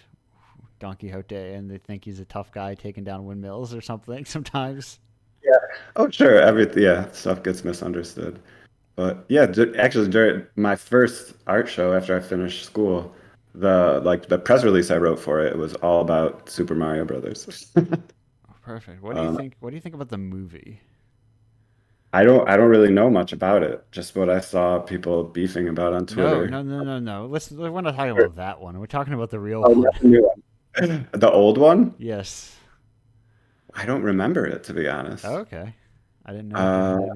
Speaker 1: Don Quixote and they think he's a tough guy taking down windmills or something sometimes.
Speaker 3: yeah. Oh, sure. Yeah, stuff gets misunderstood. But yeah, actually, during my first art show after I finished school, the press release I wrote for it was all about Super Mario Brothers.
Speaker 1: Oh, perfect. What do you
Speaker 3: Um,
Speaker 1: think? What do you think about the movie?
Speaker 3: I don't really know much about it, just what I saw people beefing about on
Speaker 1: No,
Speaker 3: Twitter.
Speaker 1: no, no, no, no. We're not talking about that one. We're talking about the real
Speaker 3: Oh,
Speaker 1: one.
Speaker 3: not the new one. The old one?
Speaker 1: Yes.
Speaker 3: I don't remember it, to be
Speaker 1: Oh,
Speaker 3: honest.
Speaker 1: okay. I didn't know if you
Speaker 3: Uh,
Speaker 1: had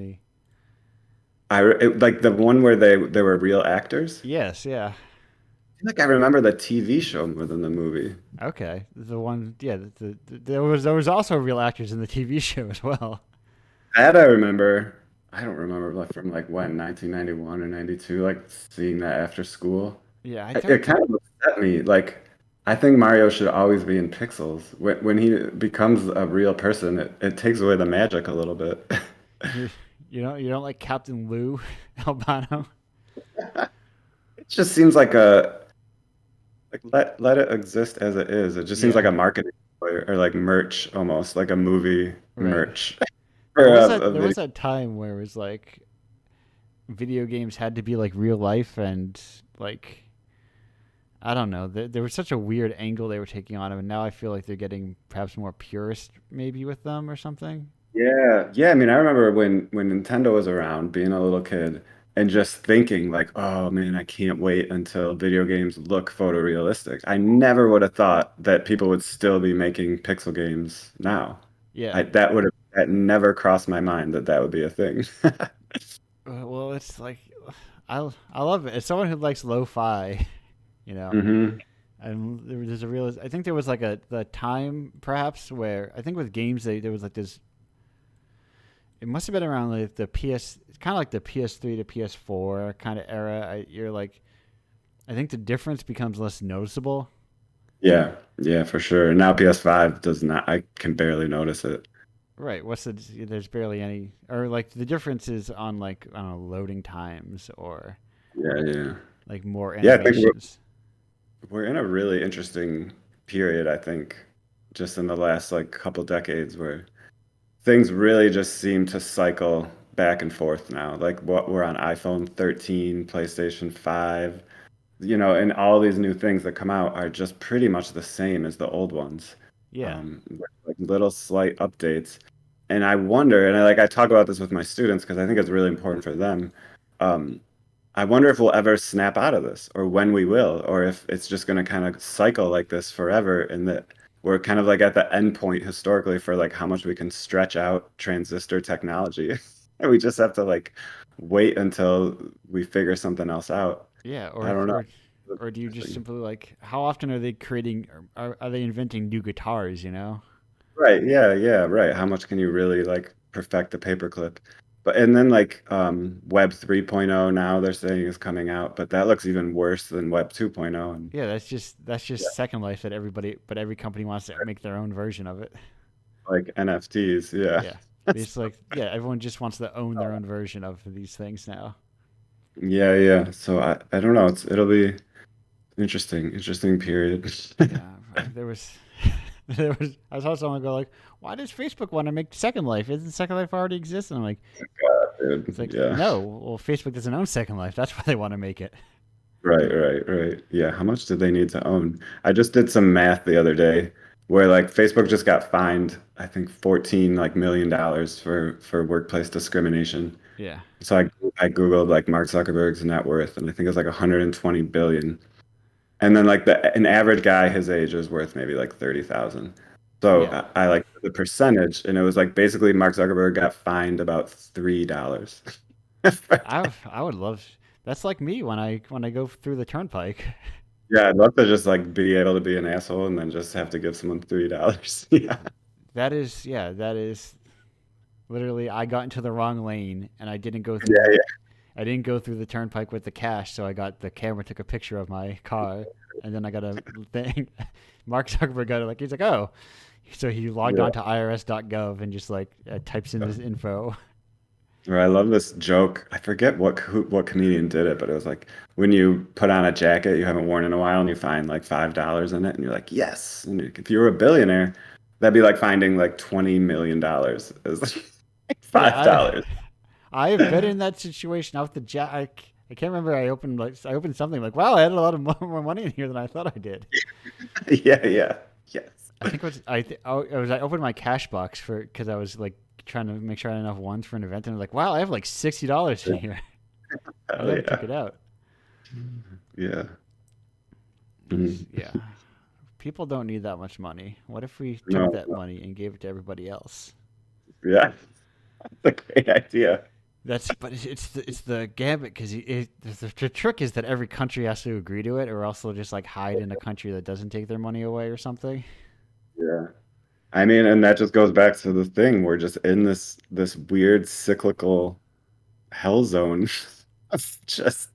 Speaker 1: any.
Speaker 3: like the one where they were real actors.
Speaker 1: Yes, yeah.
Speaker 3: I feel like I remember the TV show more than the movie.
Speaker 1: Okay. The one, yeah. There was also real actors in the TV show as well.
Speaker 3: That I remember. I don't remember like from like when 1991 or 92, like seeing that after school.
Speaker 1: Yeah, I
Speaker 3: It
Speaker 1: don't.
Speaker 3: kind of upset me. Like I think Mario should always be in pixels. When he becomes a real person, it takes away the magic a little bit.
Speaker 1: You, you don't like Captain Lou Albano?
Speaker 3: It just seems like let it exist as it is. It just seems like
Speaker 1: Yeah.
Speaker 3: a marketing ploy or like merch almost, like a movie
Speaker 1: Right.
Speaker 3: merch
Speaker 1: There
Speaker 3: for
Speaker 1: was
Speaker 3: a
Speaker 1: that there
Speaker 3: video.
Speaker 1: was that time where it was like video games had to be like real life and like I don't know. There was such a weird angle they were taking on it, and now I feel like they're getting perhaps more purist maybe with them or something.
Speaker 3: Yeah, yeah. I mean, I remember when Nintendo was around, being a little kid, and just thinking like, "Oh man, I can't wait until video games look photorealistic." I never would have thought that people would still be making pixel games now.
Speaker 1: Yeah.
Speaker 3: That never crossed my mind that that would be a thing.
Speaker 1: Well, it's like I love it. As someone who likes lo-fi, you know,
Speaker 3: Hmm.
Speaker 1: and there's a real. I think there was like the time perhaps where I think with games there was like this. It must have been around like the PS, kind of like the PS3 to PS4 kind of era. You're like, I think the difference becomes less noticeable.
Speaker 3: Yeah, yeah, for sure. Now PS5 does not. I can barely notice it.
Speaker 1: Right. There's barely any, or like the difference is on like, I don't know, loading times or,
Speaker 3: Yeah, yeah.
Speaker 1: like more
Speaker 3: Yeah, I think
Speaker 1: animations.
Speaker 3: we're in a really interesting period, I think, just in the last like couple decades where things really just seem to cycle back and forth now. Like what we're on iPhone 13, PlayStation 5, and all these new things that come out are just pretty much the same as the old ones.
Speaker 1: Yeah,
Speaker 3: With, like little slight updates. And I wonder, and I talk about this with my students because I think it's really important for them. Um, I wonder if we'll ever snap out of this, or when we will, or if it's just going to kind of cycle like this forever, and that we're kind of like at the end point historically for like how much we can stretch out transistor technology. And we just have to like wait until we figure something else out.
Speaker 1: yeah,
Speaker 3: I don't know.
Speaker 1: or do you just
Speaker 3: Interesting.
Speaker 1: simply like how often are they creating? Are they inventing new guitars? You know?
Speaker 3: Right, yeah, yeah, right. How much can you really like perfect the paperclip? But and then like Web 3.0 now they're saying is coming out, but that looks even worse than Web 2.0 and
Speaker 1: Yeah, that's just Second Life that every company wants to make their own version of it.
Speaker 3: like NFTs, yeah.
Speaker 1: Yeah, it's like yeah, everyone just wants to own their own version of these things now.
Speaker 3: Yeah, yeah. So I don't know. It'll be interesting period.
Speaker 1: Yeah, there was there was I saw someone go like, why does Facebook want to make Second Life? Isn't Second Life already exist? And I'm like, it's
Speaker 3: Dude.
Speaker 1: like
Speaker 3: Yeah.
Speaker 1: no, well Facebook doesn't own Second Life. That's why they want to make it.
Speaker 3: Right. Yeah. How much did they need to own? I just did some math the other day where like Facebook just got fined, I think 14 like $1 million for workplace discrimination.
Speaker 1: Yeah,
Speaker 3: So I Googled like Mark Zuckerberg's net worth and I think it's like 120 billion. And then like an average guy his age is worth maybe like 30,000. So
Speaker 1: yeah.
Speaker 3: I like the percentage and it was like basically Mark Zuckerberg got fined about $3.
Speaker 1: I would love. That's like me when I go through the turnpike.
Speaker 3: Yeah, I'd love to just like be able to be an asshole and then just have to give someone $3. Yeah.
Speaker 1: That is yeah, that is literally I got into the wrong lane and
Speaker 3: Yeah,
Speaker 1: I didn't go through the turnpike with the cash, so I got the camera took a picture of my car, and then I got a thing. Mark Zuckerberg got it like he's like, oh, so he logged
Speaker 3: yeah.
Speaker 1: on to irs.gov and just like types in his info.
Speaker 3: Or I love this joke. I forget what comedian did it, but it was like when you put on a jacket you haven't worn in a while and you find like $5 in it, and you're like, yes. And if you were a billionaire, that'd be like finding like $20 million. It's like
Speaker 1: Yeah,
Speaker 3: $5.
Speaker 1: I've been in that situation. Out with the I can't remember. I opened something like, wow, I had a lot of more money in here than I thought I did.
Speaker 3: Yeah. Yes.
Speaker 1: I think it was I opened my cash box for because I was like trying to make sure I had enough ones for an event, and I was like, wow, I have like $60 in here. I
Speaker 3: Hell
Speaker 1: never took
Speaker 3: yeah.
Speaker 1: it out.
Speaker 3: Yeah.
Speaker 1: Because
Speaker 3: Mhm.
Speaker 1: yeah, people don't need that much money. What if we took
Speaker 3: No,
Speaker 1: that
Speaker 3: no.
Speaker 1: money and gave it to everybody else?
Speaker 3: Yeah. That's a great idea.
Speaker 1: It's the gambit because the trick is that every country has to agree to it, or else they'll just like hide in a country that doesn't take their money away or something.
Speaker 3: Yeah. I mean, and that just goes back to the thing. We're just in this weird cyclical hell zone of just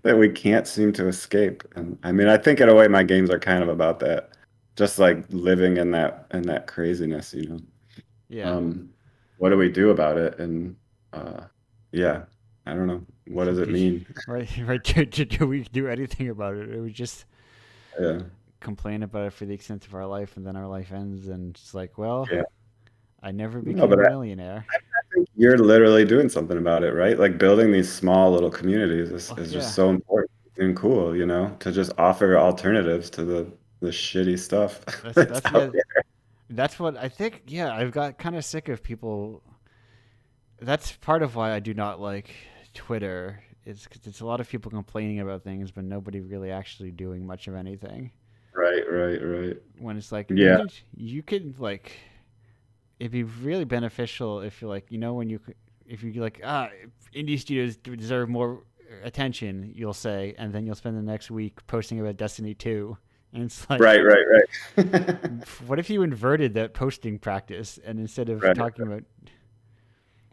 Speaker 3: that we can't seem to escape. And I mean, I think in a way my games are kind of about that. Just like living in that craziness.
Speaker 1: Yeah,
Speaker 3: Um, what do we do about it? And uh yeah, I don't know. What does it mean?
Speaker 1: right, right. Do we do anything about it? Or we just
Speaker 3: Yeah.
Speaker 1: complain about it for the extent of our life, and then our life ends, and it's like, well,
Speaker 3: Yeah.
Speaker 1: I never
Speaker 3: No,
Speaker 1: became
Speaker 3: but
Speaker 1: a
Speaker 3: I
Speaker 1: millionaire.
Speaker 3: think you're literally doing something about it, right? Like building these small little communities is,
Speaker 1: Well,
Speaker 3: is just
Speaker 1: yeah,
Speaker 3: so important and cool, to just offer alternatives to the shitty stuff
Speaker 1: that's
Speaker 3: that's
Speaker 1: that's
Speaker 3: out
Speaker 1: yeah,
Speaker 3: there.
Speaker 1: that's what I think. Yeah, I've got kind of sick of people. That's part of why I do not like Twitter. Is because it's a lot of people complaining about things, but nobody really actually doing much of anything.
Speaker 3: Right.
Speaker 1: When it's like
Speaker 3: Yeah,
Speaker 1: you can like it'd be really beneficial if you're like when if you like indie studios deserve more attention, you'll say, and then you'll spend the next week posting about Destiny 2, and it's like,
Speaker 3: right.
Speaker 1: what if you inverted that posting practice and instead of
Speaker 3: Right.
Speaker 1: talking about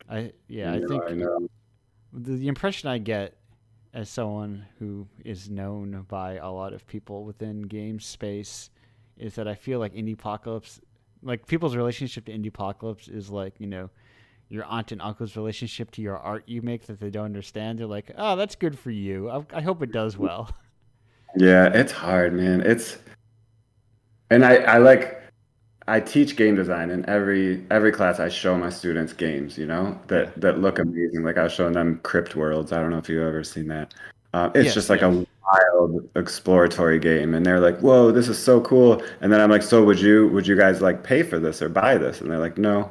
Speaker 1: I
Speaker 3: I
Speaker 1: think
Speaker 3: know.
Speaker 1: the impression I get as someone who is known by a lot of people within game space is that I feel like Indiepocalypse, like people's relationship to Indiepocalypse is like, you're your aunt and uncle's relationship to your art you make that they don't understand. They're like, oh, that's good for you. I hope it does well.
Speaker 3: Yeah, it's hard, man. And I teach game design, and every class I show my students games,
Speaker 1: Yeah.
Speaker 3: that look amazing. Like I was showing them Crypt Worlds. I don't know if you've ever seen that. It's
Speaker 1: Yes,
Speaker 3: just like
Speaker 1: yes.
Speaker 3: a wild exploratory game, and they're like, "Whoa, this is so cool!" And then I'm like, "So would you guys like pay for this or buy this?" And they're like, "No."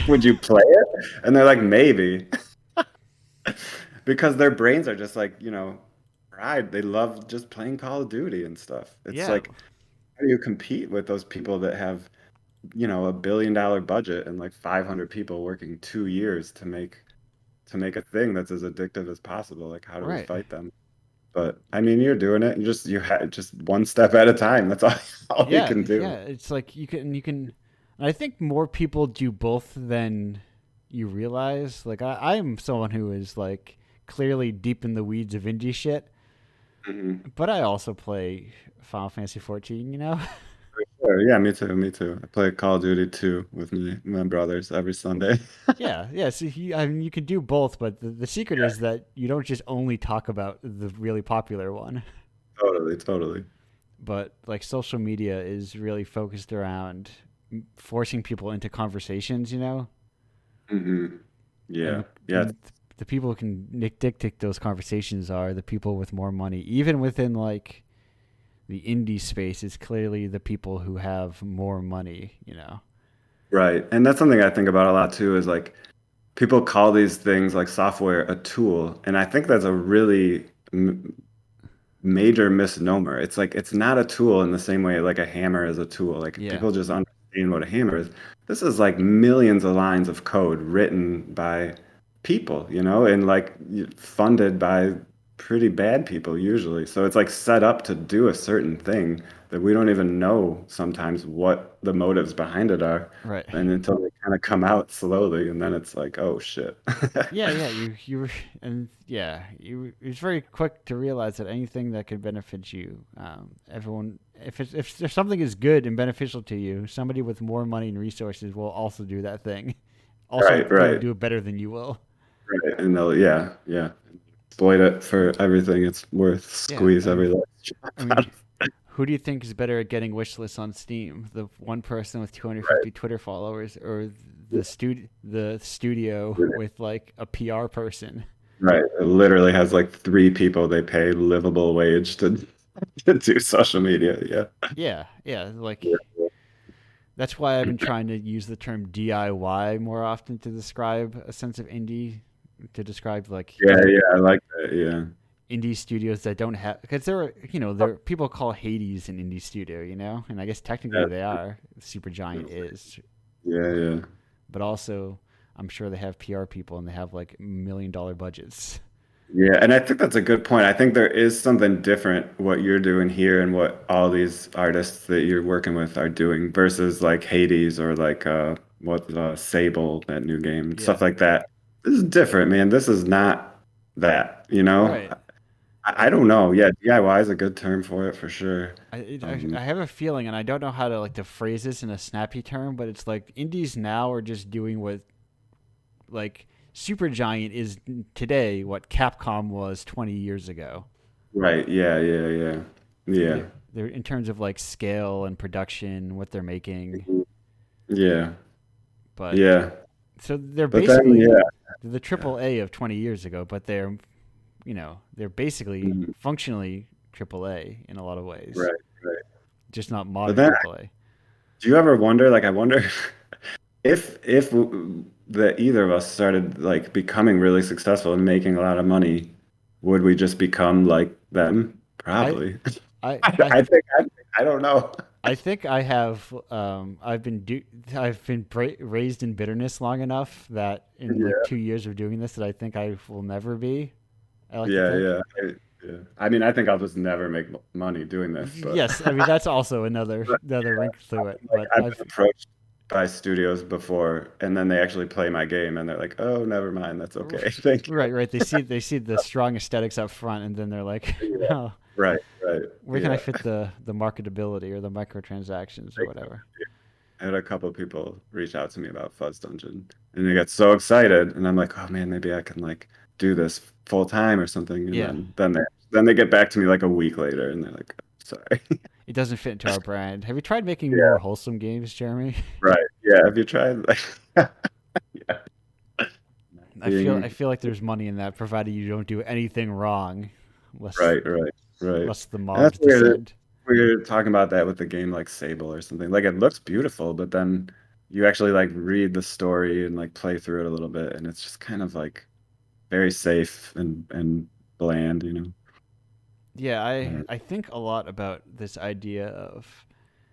Speaker 3: Would you play it? And they're like, "Maybe," because their brains are just like, fried. They love just playing Call of Duty and stuff. It's
Speaker 1: Yeah.
Speaker 3: like, how do you compete with those people that have $1 billion budget and like 500 people working 2 years to make a thing that's as addictive as possible? Like, how do we
Speaker 1: Right.
Speaker 3: fight them? But I mean, you're doing it. You just one step at a time. That's all you
Speaker 1: Yeah,
Speaker 3: can
Speaker 1: yeah.
Speaker 3: do.
Speaker 1: It's like you can. I think more people do both than you realize. Like I'm someone who is like clearly deep in the weeds of indie shit,
Speaker 3: Hmm.
Speaker 1: but I also play Final Fantasy 14. You know.
Speaker 3: Sure. Yeah, me too. Me too. I play Call of Duty 2 with my brothers every Sunday.
Speaker 1: Yeah, yeah. So I mean, you can do both, but the secret is that you don't just only talk about the really popular one.
Speaker 3: Totally, totally.
Speaker 1: But like social media is really focused around forcing people into conversations, you know,
Speaker 3: Hmm.
Speaker 1: and
Speaker 3: Yeah, yeah.
Speaker 1: and the people who can dictate those conversations are the people with more money. Even within like the indie space, it's clearly the people who have more money, you know.
Speaker 3: Right. And that's something I think about a lot too, is like people call these things like software a tool, and I think that's a really major misnomer. It's like it's not a tool in the same way like a hammer is a tool. Like
Speaker 1: Yeah,
Speaker 3: people just understand what a hammer is. This is like millions of lines of code written by people, and like funded by pretty bad people usually. So it's like set up to do a certain thing that we don't even know sometimes what the motives behind it are.
Speaker 1: right.
Speaker 3: And until they kind of come out slowly, and then it's like, oh shit.
Speaker 1: Yeah, yeah, you and yeah, it's very quick to realize that anything that could benefit you, everyone, if something is good and beneficial to you, somebody with more money and resources will also do that thing. Also,
Speaker 3: Right, right.
Speaker 1: do it better than you will.
Speaker 3: Right. And they'll, yeah, yeah. Exploit it for everything it's worth.
Speaker 1: Yeah,
Speaker 3: Squeeze every last
Speaker 1: I
Speaker 3: drop out
Speaker 1: mean,
Speaker 3: of
Speaker 1: who do you think is better at getting wish lists on Steam? The one person with
Speaker 3: right.
Speaker 1: 250 Twitter followers, or the studio with like a PR person?
Speaker 3: Right. It literally has like three people they pay livable wage to do social media. Yeah.
Speaker 1: Yeah, yeah, like
Speaker 3: Yeah.
Speaker 1: that's why I've been trying to use the term DIY more often to describe a sense of indie, to describe like
Speaker 3: Yeah. Yeah. I like that. Yeah.
Speaker 1: indie studios that don't have, because there are people call Hades an indie studio, you know, and I guess technically
Speaker 3: Yeah.
Speaker 1: they are. Supergiant is,
Speaker 3: Yeah. Yeah.
Speaker 1: but also I'm sure they have PR people and they have like $1 million budgets.
Speaker 3: Yeah, and I think that's a good point. I think there is something different what you're doing here and what all these artists that you're working with are doing versus like Hades or like Sable, that new game,
Speaker 1: Yeah,
Speaker 3: stuff like that. This is different, man. This is not that, you know?
Speaker 1: right.
Speaker 3: I
Speaker 1: I
Speaker 3: don't know. Yeah, DIY is a good term for it for sure.
Speaker 1: I have a feeling, and I don't know how to like to phrase this in a snappy term, but it's like indies now are just doing what like Supergiant is today, what Capcom was 20 years ago.
Speaker 3: Right. Yeah, yeah, yeah. Yeah.
Speaker 1: They're in terms of like scale and production, what they're making,
Speaker 3: Yeah.
Speaker 1: but
Speaker 3: Yeah.
Speaker 1: so they're
Speaker 3: But then
Speaker 1: basically
Speaker 3: yeah.
Speaker 1: the triple A of 20 years ago, but they're basically
Speaker 3: Mhm.
Speaker 1: functionally triple A in a lot of ways,
Speaker 3: Right, right.
Speaker 1: just not
Speaker 3: But
Speaker 1: modern
Speaker 3: then
Speaker 1: triple A.
Speaker 3: do you ever wonder, like, I wonder if the either of us started like becoming really successful and making a lot of money, would we just become like them?
Speaker 1: I
Speaker 3: Probably.
Speaker 1: I
Speaker 3: I,
Speaker 1: I
Speaker 3: I think I don't know.
Speaker 1: I think I have I've been raised in bitterness long enough that in like
Speaker 3: Yeah,
Speaker 1: 2 years of doing this that I think I will never be. I like to
Speaker 3: yeah,
Speaker 1: think.
Speaker 3: yeah. Yeah. I mean, I think I'll just never make money doing this, but
Speaker 1: Yes, I mean that's also another wrinkle to it.
Speaker 3: like
Speaker 1: But
Speaker 3: I've
Speaker 1: I've
Speaker 3: been approached by studios before, and then they actually play my game, and they're like, "Oh, never mind, that's okay, thank you."
Speaker 1: right. They see the strong aesthetics up front, and then they're like,
Speaker 3: Yeah.
Speaker 1: oh,
Speaker 3: Right, right.
Speaker 1: where can I
Speaker 3: Yeah.
Speaker 1: fit the marketability or the microtransactions or whatever?
Speaker 3: I had a couple people reach out to me about Fuzz Dungeon, and they get so excited, and I'm like, oh man, maybe I can like do this full time or something. And
Speaker 1: Yeah.
Speaker 3: then they get back to me like a week later, and they're like, sorry.
Speaker 1: It doesn't fit into our brand. Have you tried making more
Speaker 3: Yeah,
Speaker 1: wholesome games, Jeremy?
Speaker 3: right. Yeah. Have you tried like yeah,
Speaker 1: I
Speaker 3: being
Speaker 1: feel like there's money in that, provided you don't do anything wrong, lest
Speaker 3: right, right, right?
Speaker 1: lest the
Speaker 3: And that's
Speaker 1: mobs
Speaker 3: weird.
Speaker 1: descend.
Speaker 3: We're talking about that with the game like Sable or something. Like it looks beautiful, but then you actually like read the story and like play through it a little bit, and it's just kind of like very safe and bland, you know.
Speaker 1: Yeah,
Speaker 3: Uh,
Speaker 1: I think a lot about this idea of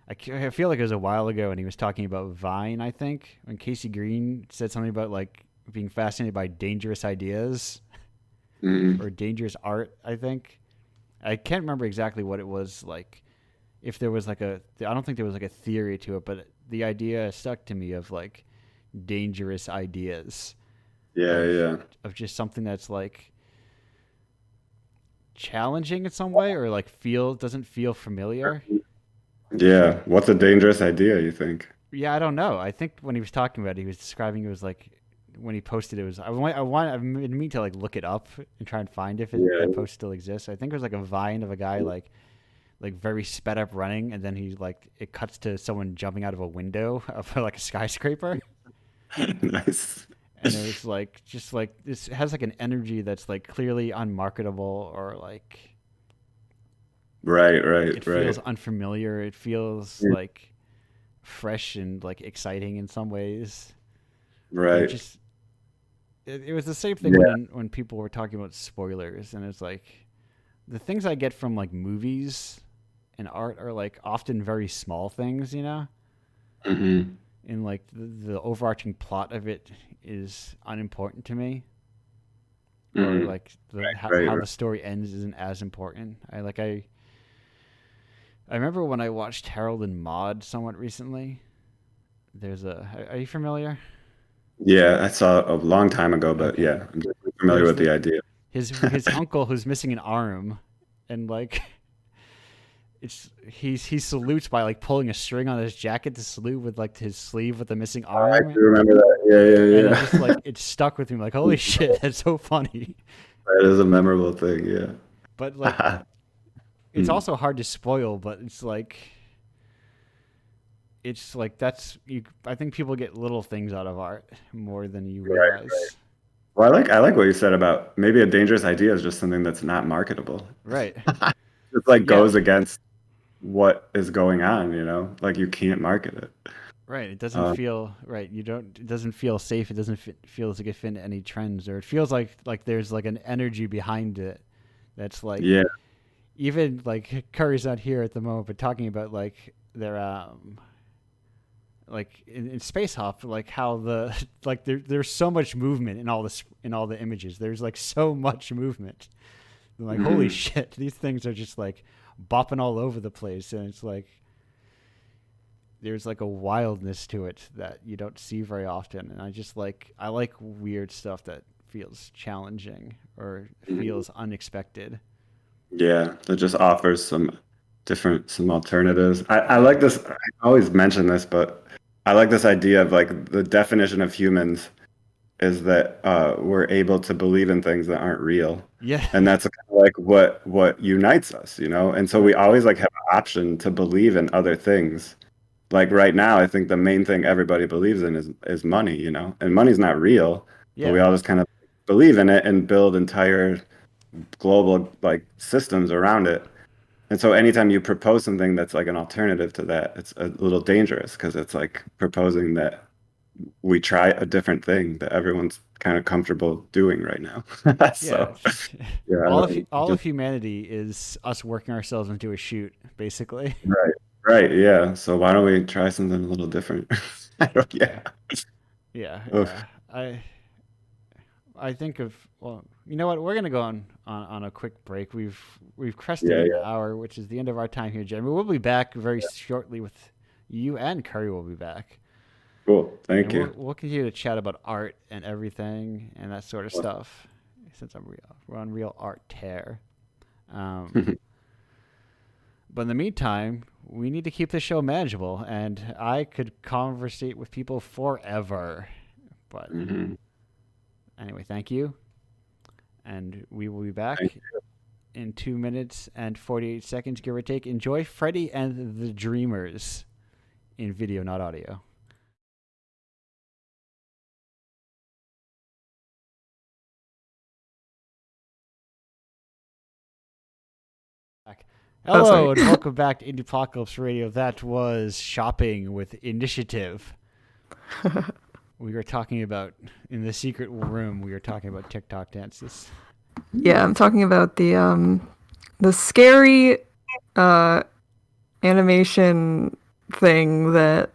Speaker 1: I feel like it was a while ago when he was talking about Vine. I think when Casey Green said something about like being fascinated by dangerous ideas
Speaker 3: mm,
Speaker 1: or dangerous art. I think I can't remember exactly what it was like. If there was like I don't think there was like a theory to it, but the idea stuck to me of like dangerous ideas
Speaker 3: yeah,
Speaker 1: of
Speaker 3: yeah,
Speaker 1: just something that's like challenging in some way or like feel doesn't feel familiar.
Speaker 3: yeah. What's a dangerous idea, you think?
Speaker 1: Yeah, I don't know. I think when he was talking about it, he was describing it was like when he posted it was I've been meaning to like look it up and try and find if that
Speaker 3: Yeah,
Speaker 1: post still exists. I think it was like a vine of a guy like very sped up running, and then he like it cuts to someone jumping out of a window of like a skyscraper,
Speaker 3: nice.
Speaker 1: and it was like just like this has like an energy that's like clearly unmarketable or like
Speaker 3: Right,
Speaker 1: it
Speaker 3: right,
Speaker 1: feels
Speaker 3: right,
Speaker 1: unfamiliar. It feels
Speaker 3: mm,
Speaker 1: like fresh and like exciting in some ways, but
Speaker 3: right.
Speaker 1: it was the same thing
Speaker 3: Yeah,
Speaker 1: when people were talking about spoilers, and it's like the things I get from like movies and art are like often very small things, you know,
Speaker 3: hmm,
Speaker 1: and like the overarching plot of it is unimportant to me, or
Speaker 3: hmm,
Speaker 1: like the
Speaker 3: right,
Speaker 1: how
Speaker 3: right.
Speaker 1: the story ends isn't as important. I remember when I watched Harold and Maude somewhat recently. There's a are you familiar?
Speaker 3: Yeah, I saw a long time ago, but
Speaker 1: Okay.
Speaker 3: yeah, I'm definitely familiar
Speaker 1: There's
Speaker 3: with the idea.
Speaker 1: his uncle who's missing an arm, and like he salutes by like pulling a string on his jacket to salute with like his sleeve with the missing
Speaker 3: I
Speaker 1: arm,
Speaker 3: do remember that.
Speaker 1: and
Speaker 3: Yeah,
Speaker 1: it
Speaker 3: yeah,
Speaker 1: just like
Speaker 3: yeah.
Speaker 1: it stuck with me like holy shit, that's so funny.
Speaker 3: That is a memorable thing.
Speaker 1: But like
Speaker 3: Yeah.
Speaker 1: it's
Speaker 3: Hmm.
Speaker 1: also hard to spoil, but it's like that's you. I think people get little things out of art more than you
Speaker 3: Right.
Speaker 1: realize.
Speaker 3: Well, I like what you said about maybe a dangerous idea is just something that's not marketable.
Speaker 1: Right.
Speaker 3: It's like
Speaker 1: Yeah.
Speaker 3: goes against what is going on, you know? Like you can't market it.
Speaker 1: Right. It doesn't
Speaker 3: Um,
Speaker 1: feel right. You don't. It doesn't feel safe. It doesn't feel like it fit into any trends, or it feels like there's like an energy behind it that's like
Speaker 3: yeah.
Speaker 1: even like Curry's not here at the moment, but talking about like their like in Space Hop, like how the like there's so much movement in all the images. There's like so much movement. I'm like holy
Speaker 3: Mhm.
Speaker 1: shit, these things are just like bopping all over the place, and it's like there's like a wildness to it that you don't see very often. And I like weird stuff that feels challenging or
Speaker 3: Mhm.
Speaker 1: feels unexpected.
Speaker 3: Yeah, that just offers some alternatives. I
Speaker 1: Yeah.
Speaker 3: like this. I always mention this, but I like this idea of like the definition of humans is that we're able to believe in things that aren't real,
Speaker 1: Yeah.
Speaker 3: and that's kind of like what unites us, you know. And so we
Speaker 1: Right.
Speaker 3: always like have an option to believe in other things. Like right now, I think the main thing everybody believes in is money, you know, and money's not real, but we
Speaker 1: Yeah.
Speaker 3: all just kind of believe in it and build entire global like systems around it. And so anytime you propose something that's like an alternative to that, it's a little dangerous because it's like proposing that we try a different thing that everyone's kind of comfortable doing right now.
Speaker 1: Yeah.
Speaker 3: So yeah, I don't
Speaker 1: All of
Speaker 3: just
Speaker 1: humanity is us working ourselves into a shoot, basically.
Speaker 3: right, right, yeah. So why don't we try something a little different? I don't,
Speaker 1: Yeah.
Speaker 3: yeah.
Speaker 1: Yeah.
Speaker 3: Oof.
Speaker 1: Yeah. I think of well, you know what? We're gonna go on a quick break. We've crested
Speaker 3: Yeah,
Speaker 1: an
Speaker 3: yeah.
Speaker 1: hour, which is the end of our time here, Jeremy. We'll be back very shortly with you and Curry will be back,
Speaker 3: Cool.
Speaker 1: and
Speaker 3: Thank you.
Speaker 1: we'll continue to chat about art and everything and that sort of stuff. Since we're on real art tear. Um, but in the meantime, we need to keep the show manageable, and I could conversate with people forever. But anyway, thank you. And we will be back in 2 minutes and 48 seconds, give or take. Enjoy Freddy and the Dreamers in video, not audio. Hello and welcome back to Indiepocalypse Radio. That was Shopping with Initiative. We were talking about, in the secret room, we were talking about TikTok dances.
Speaker 2: Yeah, I'm talking about the scary animation thing that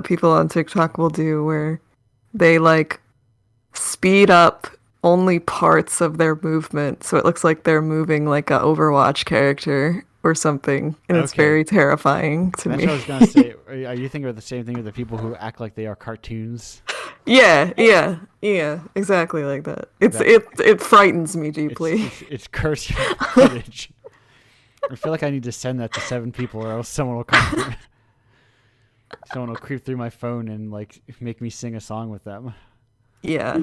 Speaker 2: people on TikTok will do where they like speed up only parts of their movement so it looks like they're moving like a Overwatch character or something, and it's very terrifying to me.
Speaker 1: That's what I was gonna say. Are you thinking about the same thing with the people who act like they are cartoons?
Speaker 2: Yeah, exactly like that. It frightens me deeply.
Speaker 1: It's cursed footage. I feel like I need to send that to 7 people, or else someone will come. Someone will creep through my phone and like make me sing a song with them.
Speaker 2: Yeah.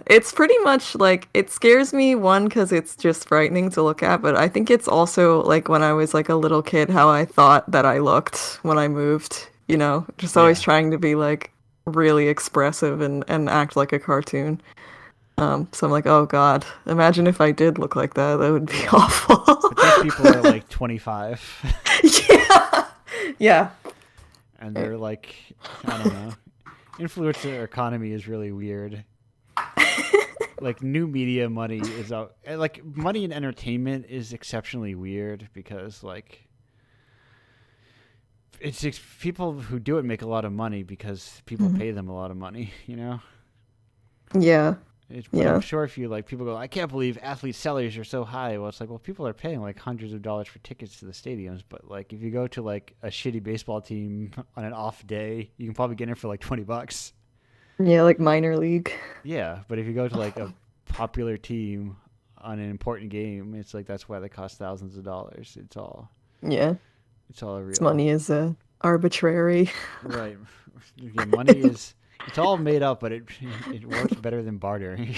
Speaker 2: It's pretty much like, it scares me, one, because it's just frightening to look at, but I think it's also like when I was like a little kid, how I thought that I looked when I moved, just always trying to be like really expressive and act like a cartoon. So I'm like, oh God, imagine if I did look like that. That would be awful.
Speaker 1: But these people are like 25.
Speaker 2: Yeah.
Speaker 1: And they're like, I don't know. Influencer economy is really weird. Like new media money is out. Like money in entertainment is exceptionally weird because like it's people who do it make a lot of money because people pay them a lot of money.
Speaker 2: Yeah.
Speaker 1: I'm sure if you like people go, I can't believe athlete salaries are so high. Well, it's like, well, people are paying like hundreds of dollars for tickets to the stadiums, but like if you go to like a shitty baseball team on an off day, you can probably get in for like $20.
Speaker 2: Yeah, like minor league.
Speaker 1: Yeah, but if you go to like a popular team on an important game, it's like that's why they cost thousands of dollars. It's all real.
Speaker 2: Money is arbitrary.
Speaker 1: Right. Yeah, money is. It's all made up, but it works better than bartering.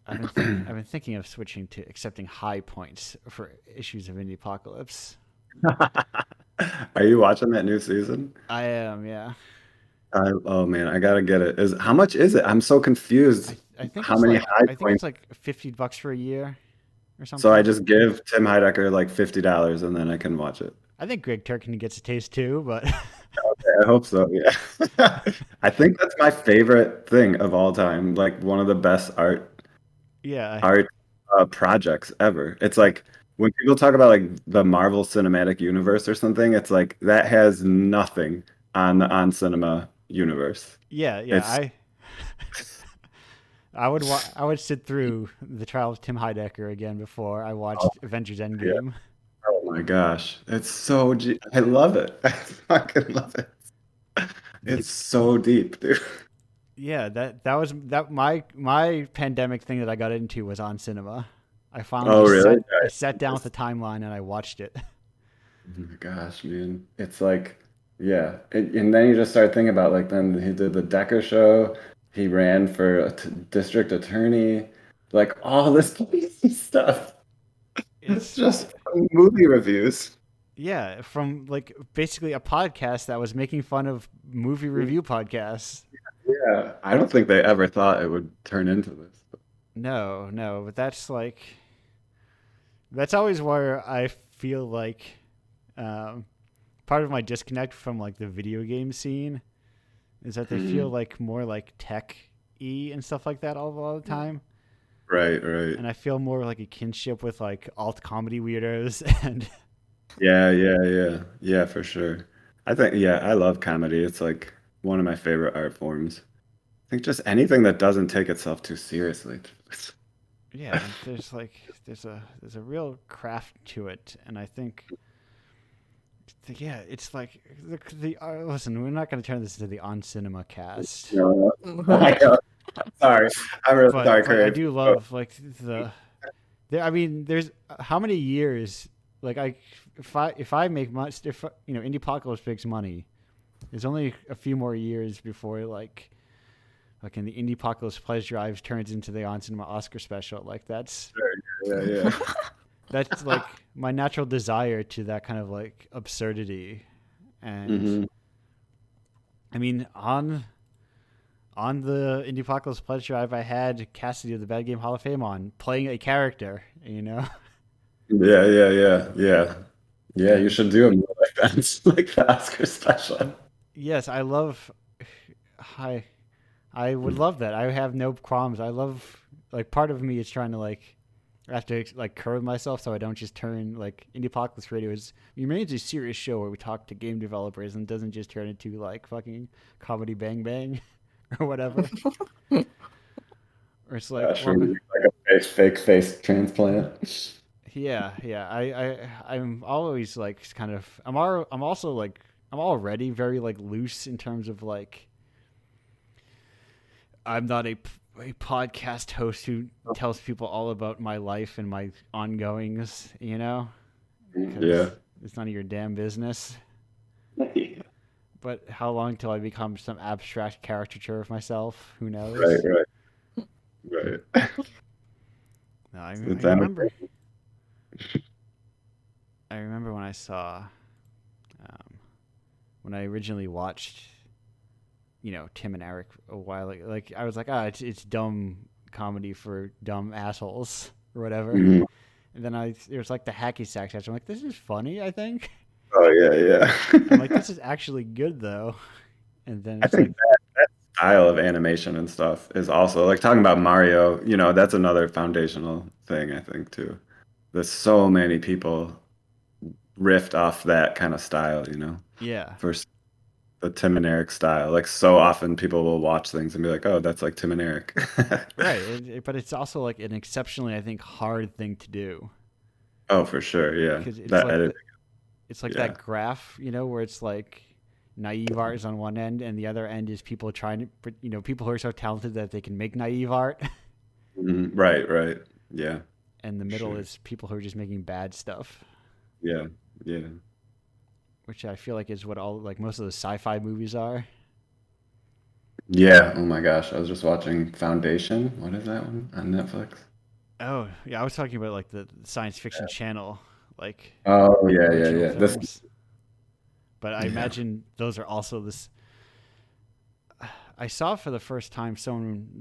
Speaker 1: I've been thinking of switching to accepting high points for issues of Indiepocalypse.
Speaker 3: Are you watching that new season?
Speaker 1: I am, yeah.
Speaker 3: Oh man, I gotta get it. How much is it? I'm so confused.
Speaker 1: I think
Speaker 3: how many high
Speaker 1: I think
Speaker 3: points?
Speaker 1: it's like $50 for a year or something.
Speaker 3: So I just give Tim Heidecker like $50 and then I can watch it.
Speaker 1: I think Greg Turkin gets a taste too, but
Speaker 3: Okay, I hope so. Yeah. I think that's my favorite thing of all time. Like one of the best art projects ever. It's like when people talk about like the Marvel Cinematic Universe or something, it's like that has nothing on the on cinema universe.
Speaker 1: Yeah. I would sit through the trial of Tim Heidecker again before I watched Avengers Endgame.
Speaker 3: Yeah. Oh my gosh, it's so I love it. I fucking love it. It's so deep, dude.
Speaker 1: Yeah, that was my pandemic thing that I got into was on cinema. I finally I sat down with the timeline and I watched it.
Speaker 3: Oh my gosh, man. It's like, yeah. And then you just start thinking about like then he did the Decker show. He ran for a district attorney. Like all this crazy stuff. It's just movie reviews.
Speaker 1: Yeah, from like basically a podcast that was making fun of movie review podcasts.
Speaker 3: Yeah, I don't think they ever thought it would turn into this.
Speaker 1: No, but that's always where I feel like part of my disconnect from like the video game scene is that they feel like more like tech-y and stuff like that all the time.
Speaker 3: Right.
Speaker 1: And I feel more like a kinship with like alt comedy weirdos and
Speaker 3: Yeah, for sure. I think I love comedy. It's like one of my favorite art forms. I think just anything that doesn't take itself too seriously.
Speaker 1: Yeah, there's a real craft to it, and I think it's like listen, we're not going to turn this into the On Cinema cast.
Speaker 3: No. Sorry, I'm really sorry,
Speaker 1: but I do love like I mean, there's how many years like if I make much, if Indiepocalypse makes money, there's only a few more years before like in the Indiepocalypse pledge drive turns into the On Cinema Oscar special. Like that's
Speaker 3: Yeah.
Speaker 1: that's like my natural desire to that kind of like absurdity. And
Speaker 3: Hmm.
Speaker 1: I mean, on the Indiepocalypse pledge drive, I had Cassidy of the Bad Game Hall of Fame on playing a character.
Speaker 3: Yeah. Yeah, you
Speaker 1: And
Speaker 3: should do a more like that, like the Oscar special.
Speaker 1: yes, I love. I would love that. I have no qualms. I love like part of me is trying to like I have to like curb myself so I don't just turn like Indiepocalypse Radio is remains a serious show where we talk to game developers and doesn't just turn into like fucking comedy bang bang or whatever. Or it's like
Speaker 3: Gosh,
Speaker 1: welcome.
Speaker 3: like a fake face transplant.
Speaker 1: Yeah. I'm always like kind of I'm also like I'm already very like loose in terms of like I'm not a podcast host who tells people all about my life and my ongoings,
Speaker 3: Yeah.
Speaker 1: because it's none of your damn business. But how long till I become some abstract caricature of myself? Who knows?
Speaker 3: Right.
Speaker 1: No, I
Speaker 3: It's
Speaker 1: remember. I remember when I saw, when I originally watched, Tim and Eric a while ago. Like I was like, it's dumb comedy for dumb assholes or whatever.
Speaker 3: Mhm.
Speaker 1: And then it was like the hacky sack section. I'm like, this is funny. I think.
Speaker 3: Oh yeah.
Speaker 1: I'm like, this is actually good though. And then
Speaker 3: I
Speaker 1: it's
Speaker 3: think
Speaker 1: like,
Speaker 3: that style of animation and stuff is also like talking about Mario, that's another foundational thing I think too. There's so many people riffed off that kind of style,
Speaker 1: yeah,
Speaker 3: for the Tim and Eric style. Like so often people will watch things and be like, "Oh, that's like Tim and Eric."
Speaker 1: right. But it's also like an exceptionally, I think, hard thing to do
Speaker 3: Oh, for sure, yeah.
Speaker 1: because it's
Speaker 3: That
Speaker 1: like
Speaker 3: edit,
Speaker 1: it's like
Speaker 3: yeah.
Speaker 1: that graph, where it's like naive art is on one end and the other end is people trying to, people who are so talented that they can make naive art.
Speaker 3: Mhm. Right. Yeah,
Speaker 1: And the
Speaker 3: for
Speaker 1: middle
Speaker 3: sure.
Speaker 1: is people who are just making bad stuff,
Speaker 3: Yeah, yeah.
Speaker 1: which I feel like is what all like most of the sci-fi movies are.
Speaker 3: Yeah, oh my gosh, I was just watching Foundation. What is that one on Netflix?
Speaker 1: Oh, yeah, I was talking about like the science fiction channel, like
Speaker 3: Oh,
Speaker 1: original
Speaker 3: yeah. This,
Speaker 1: films. But I
Speaker 3: yeah.
Speaker 1: imagine those are also this. I saw for the first time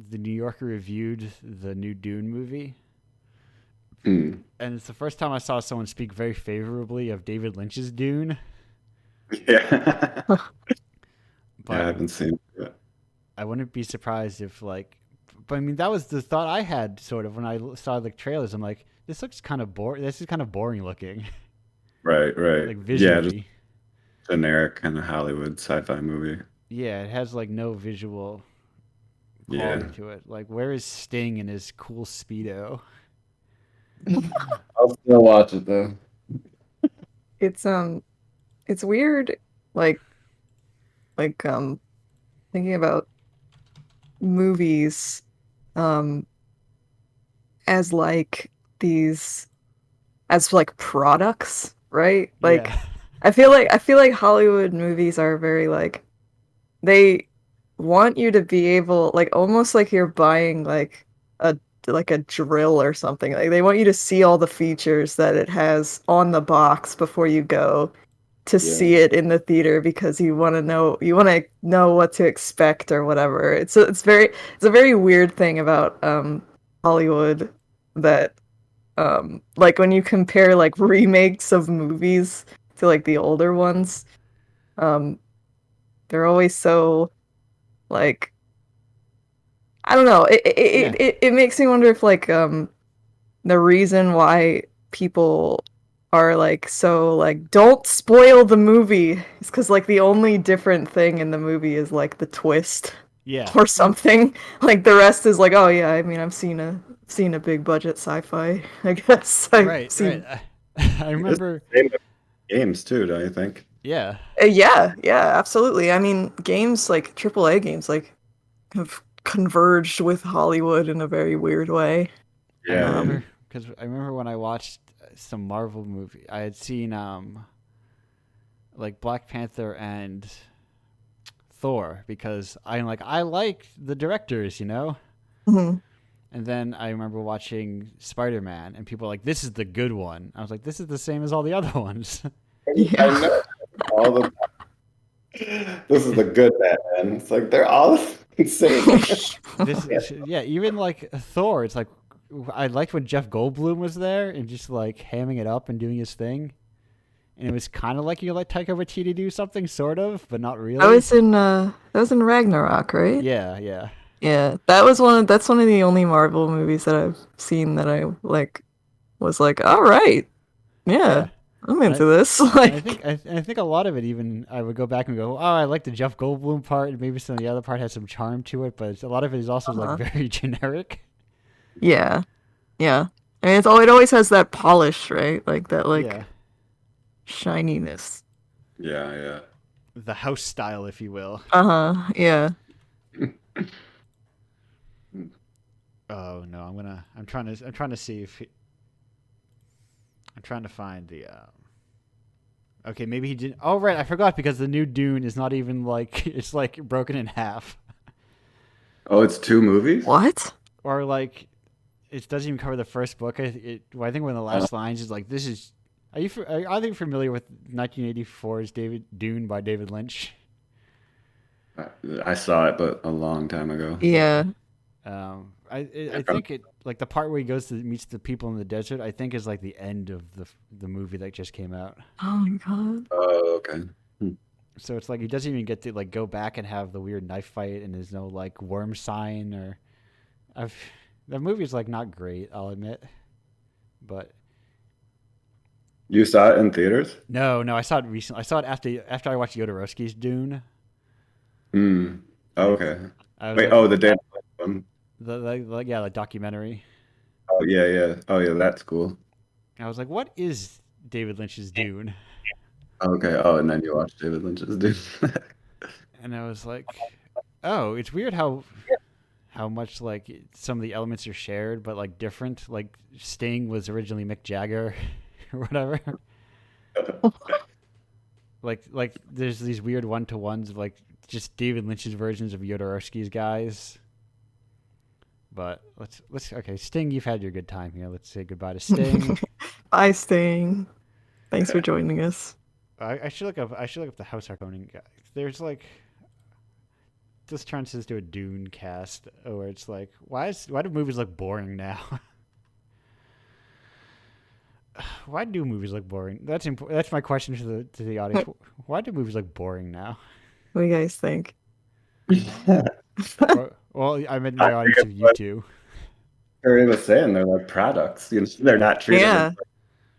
Speaker 1: the New Yorker reviewed the new Dune movie,
Speaker 3: Mm.
Speaker 1: and it's the first time I saw someone speak very favorably of David Lynch's Dune.
Speaker 3: Yeah. Yeah, I
Speaker 1: But
Speaker 3: haven't seen it yet.
Speaker 1: I wouldn't be surprised if like, but I mean that was the thought I had sort of when I saw the trailers. I'm like, this looks kind of boring. This is kind of boring looking,
Speaker 3: Right.
Speaker 1: like
Speaker 3: Yeah, just
Speaker 1: visually.
Speaker 3: generic kind of Hollywood sci-fi movie.
Speaker 1: Yeah, it has like no visual quality
Speaker 3: Yeah.
Speaker 1: to it. Like, where is Sting in his cool speedo?
Speaker 3: I'll still watch it though.
Speaker 2: It's it's weird, like like thinking about movies um as like these as like products, right?
Speaker 1: Yeah,
Speaker 2: Like I feel like Hollywood movies are very like they want you to be able like almost like you're buying a like a drill or something. Like they want you to see all the features that it has on the box before you go to
Speaker 3: Yeah.
Speaker 2: see it in the theater because you want to know what to expect or whatever. It's a very weird thing about Hollywood that like when you compare like remakes of movies to like the older ones, um they're always so like I don't know.
Speaker 1: yeah,
Speaker 2: It makes me wonder if like the reason why people are like so like don't spoil the movie is because like the only different thing in the movie is like the twist
Speaker 1: yeah.
Speaker 2: or something. Like the rest is like, oh yeah, I mean seen a big budget sci-fi. I guess I've
Speaker 1: Right.
Speaker 2: seen.
Speaker 1: I
Speaker 3: It's
Speaker 1: remember.
Speaker 3: the same with games too, don't you think?
Speaker 1: Yeah,
Speaker 2: Yeah, absolutely. I mean, games like AAA games like have converged with Hollywood in a very weird way.
Speaker 1: I
Speaker 3: Yeah,
Speaker 1: remember
Speaker 2: Um,
Speaker 1: because I remember when I watched some Marvel movie. I had seen like Black Panther and Thor because I like the directors,
Speaker 2: Mhm.
Speaker 1: And then I remember watching Spider-Man, and people were like, "This is the good one." I was like, "This is the same as all the other ones."
Speaker 3: I
Speaker 2: Yeah.
Speaker 3: know all the. This is the good Batman. It's like they're all insane.
Speaker 1: This is, yeah, even like Thor. It's like I liked when Jeff Goldblum was there and just like hamming it up and doing his thing, and it was kind of like you let Taika Waititi do something, sort of, but not really.
Speaker 2: That was in Ragnarok, right?
Speaker 1: Yeah, yeah,
Speaker 2: Yeah, that's one of the only Marvel movies that I've seen that I like was like, all right, yeah,
Speaker 1: yeah.
Speaker 2: I'm
Speaker 1: And
Speaker 2: into
Speaker 1: I,
Speaker 2: this.
Speaker 1: and I
Speaker 2: Like,
Speaker 1: think I think a lot of it, even I would go back and go, "Oh, I like the Jeff Goldblum part, and maybe some of the other part has some charm to it," but a lot of it is also like
Speaker 2: uh
Speaker 1: very generic.
Speaker 2: yeah, yeah. I mean, it always has that polish, right? Like that,
Speaker 1: Yeah,
Speaker 2: like shininess.
Speaker 3: Yeah, yeah.
Speaker 1: the house style, if you will.
Speaker 2: Uh-huh. Yeah.
Speaker 1: Oh no, I'm trying to see if I'm trying to find the. Okay, maybe he didn't. Oh right, I forgot because the new Dune is not even like it's like broken in half,
Speaker 3: Oh, it's two movies?
Speaker 2: What?
Speaker 1: or like it doesn't even cover the first book. I think one of the
Speaker 3: Uh,
Speaker 1: last lines is like, "This is." Are either familiar with 1984's David Dune by David Lynch?
Speaker 3: I saw it, but a long time ago.
Speaker 2: Yeah.
Speaker 1: I think it like the part where he goes to meets the people in the desert. I think is like the end of the movie that just came out.
Speaker 2: Oh my God.
Speaker 3: Oh, okay. Hmm.
Speaker 1: So it's like he doesn't even get to like go back and have the weird knife fight, and there's no like worm sign or. I've the movie's like not great, I'll admit, but
Speaker 3: You saw it in theaters?
Speaker 1: no, I saw it recently. I saw it after I watched Jodorowsky's Dune.
Speaker 3: Hmm.
Speaker 1: Like
Speaker 3: Okay.
Speaker 1: I was
Speaker 3: Wait,
Speaker 1: like
Speaker 3: oh, the Dan one.
Speaker 1: the documentary.
Speaker 3: Oh, yeah, yeah. Oh, yeah, that's cool.
Speaker 1: I was like, what is David Lynch's Dune?
Speaker 3: Okay. Oh, and then you watched David Lynch's dude.
Speaker 1: And I was like, oh, it's weird how much like some of the elements are shared but like different. Like Sting was originally Mick Jagger or whatever. Like there's these weird one-to-ones of like just David Lynch's versions of Jodorowsky's guys. But let's okay, Sting, you've had your good time here. Let's say goodbye to Sting.
Speaker 2: Bye, Sting. Thanks for joining us.
Speaker 1: I should look up the House Harkonnen guy. There's like this turns into a Dune cast where it's like why do movies look boring now? Why do movies look boring? That's my question to the audience.
Speaker 2: What
Speaker 1: Why do movies look boring now?
Speaker 2: do you guys think?
Speaker 1: Or, well, I meant
Speaker 3: I
Speaker 1: my
Speaker 3: think
Speaker 1: audience of
Speaker 3: it's
Speaker 1: you
Speaker 3: what
Speaker 1: two.
Speaker 3: Terry was saying. They're like products. They're not treated as
Speaker 2: Yeah.
Speaker 3: like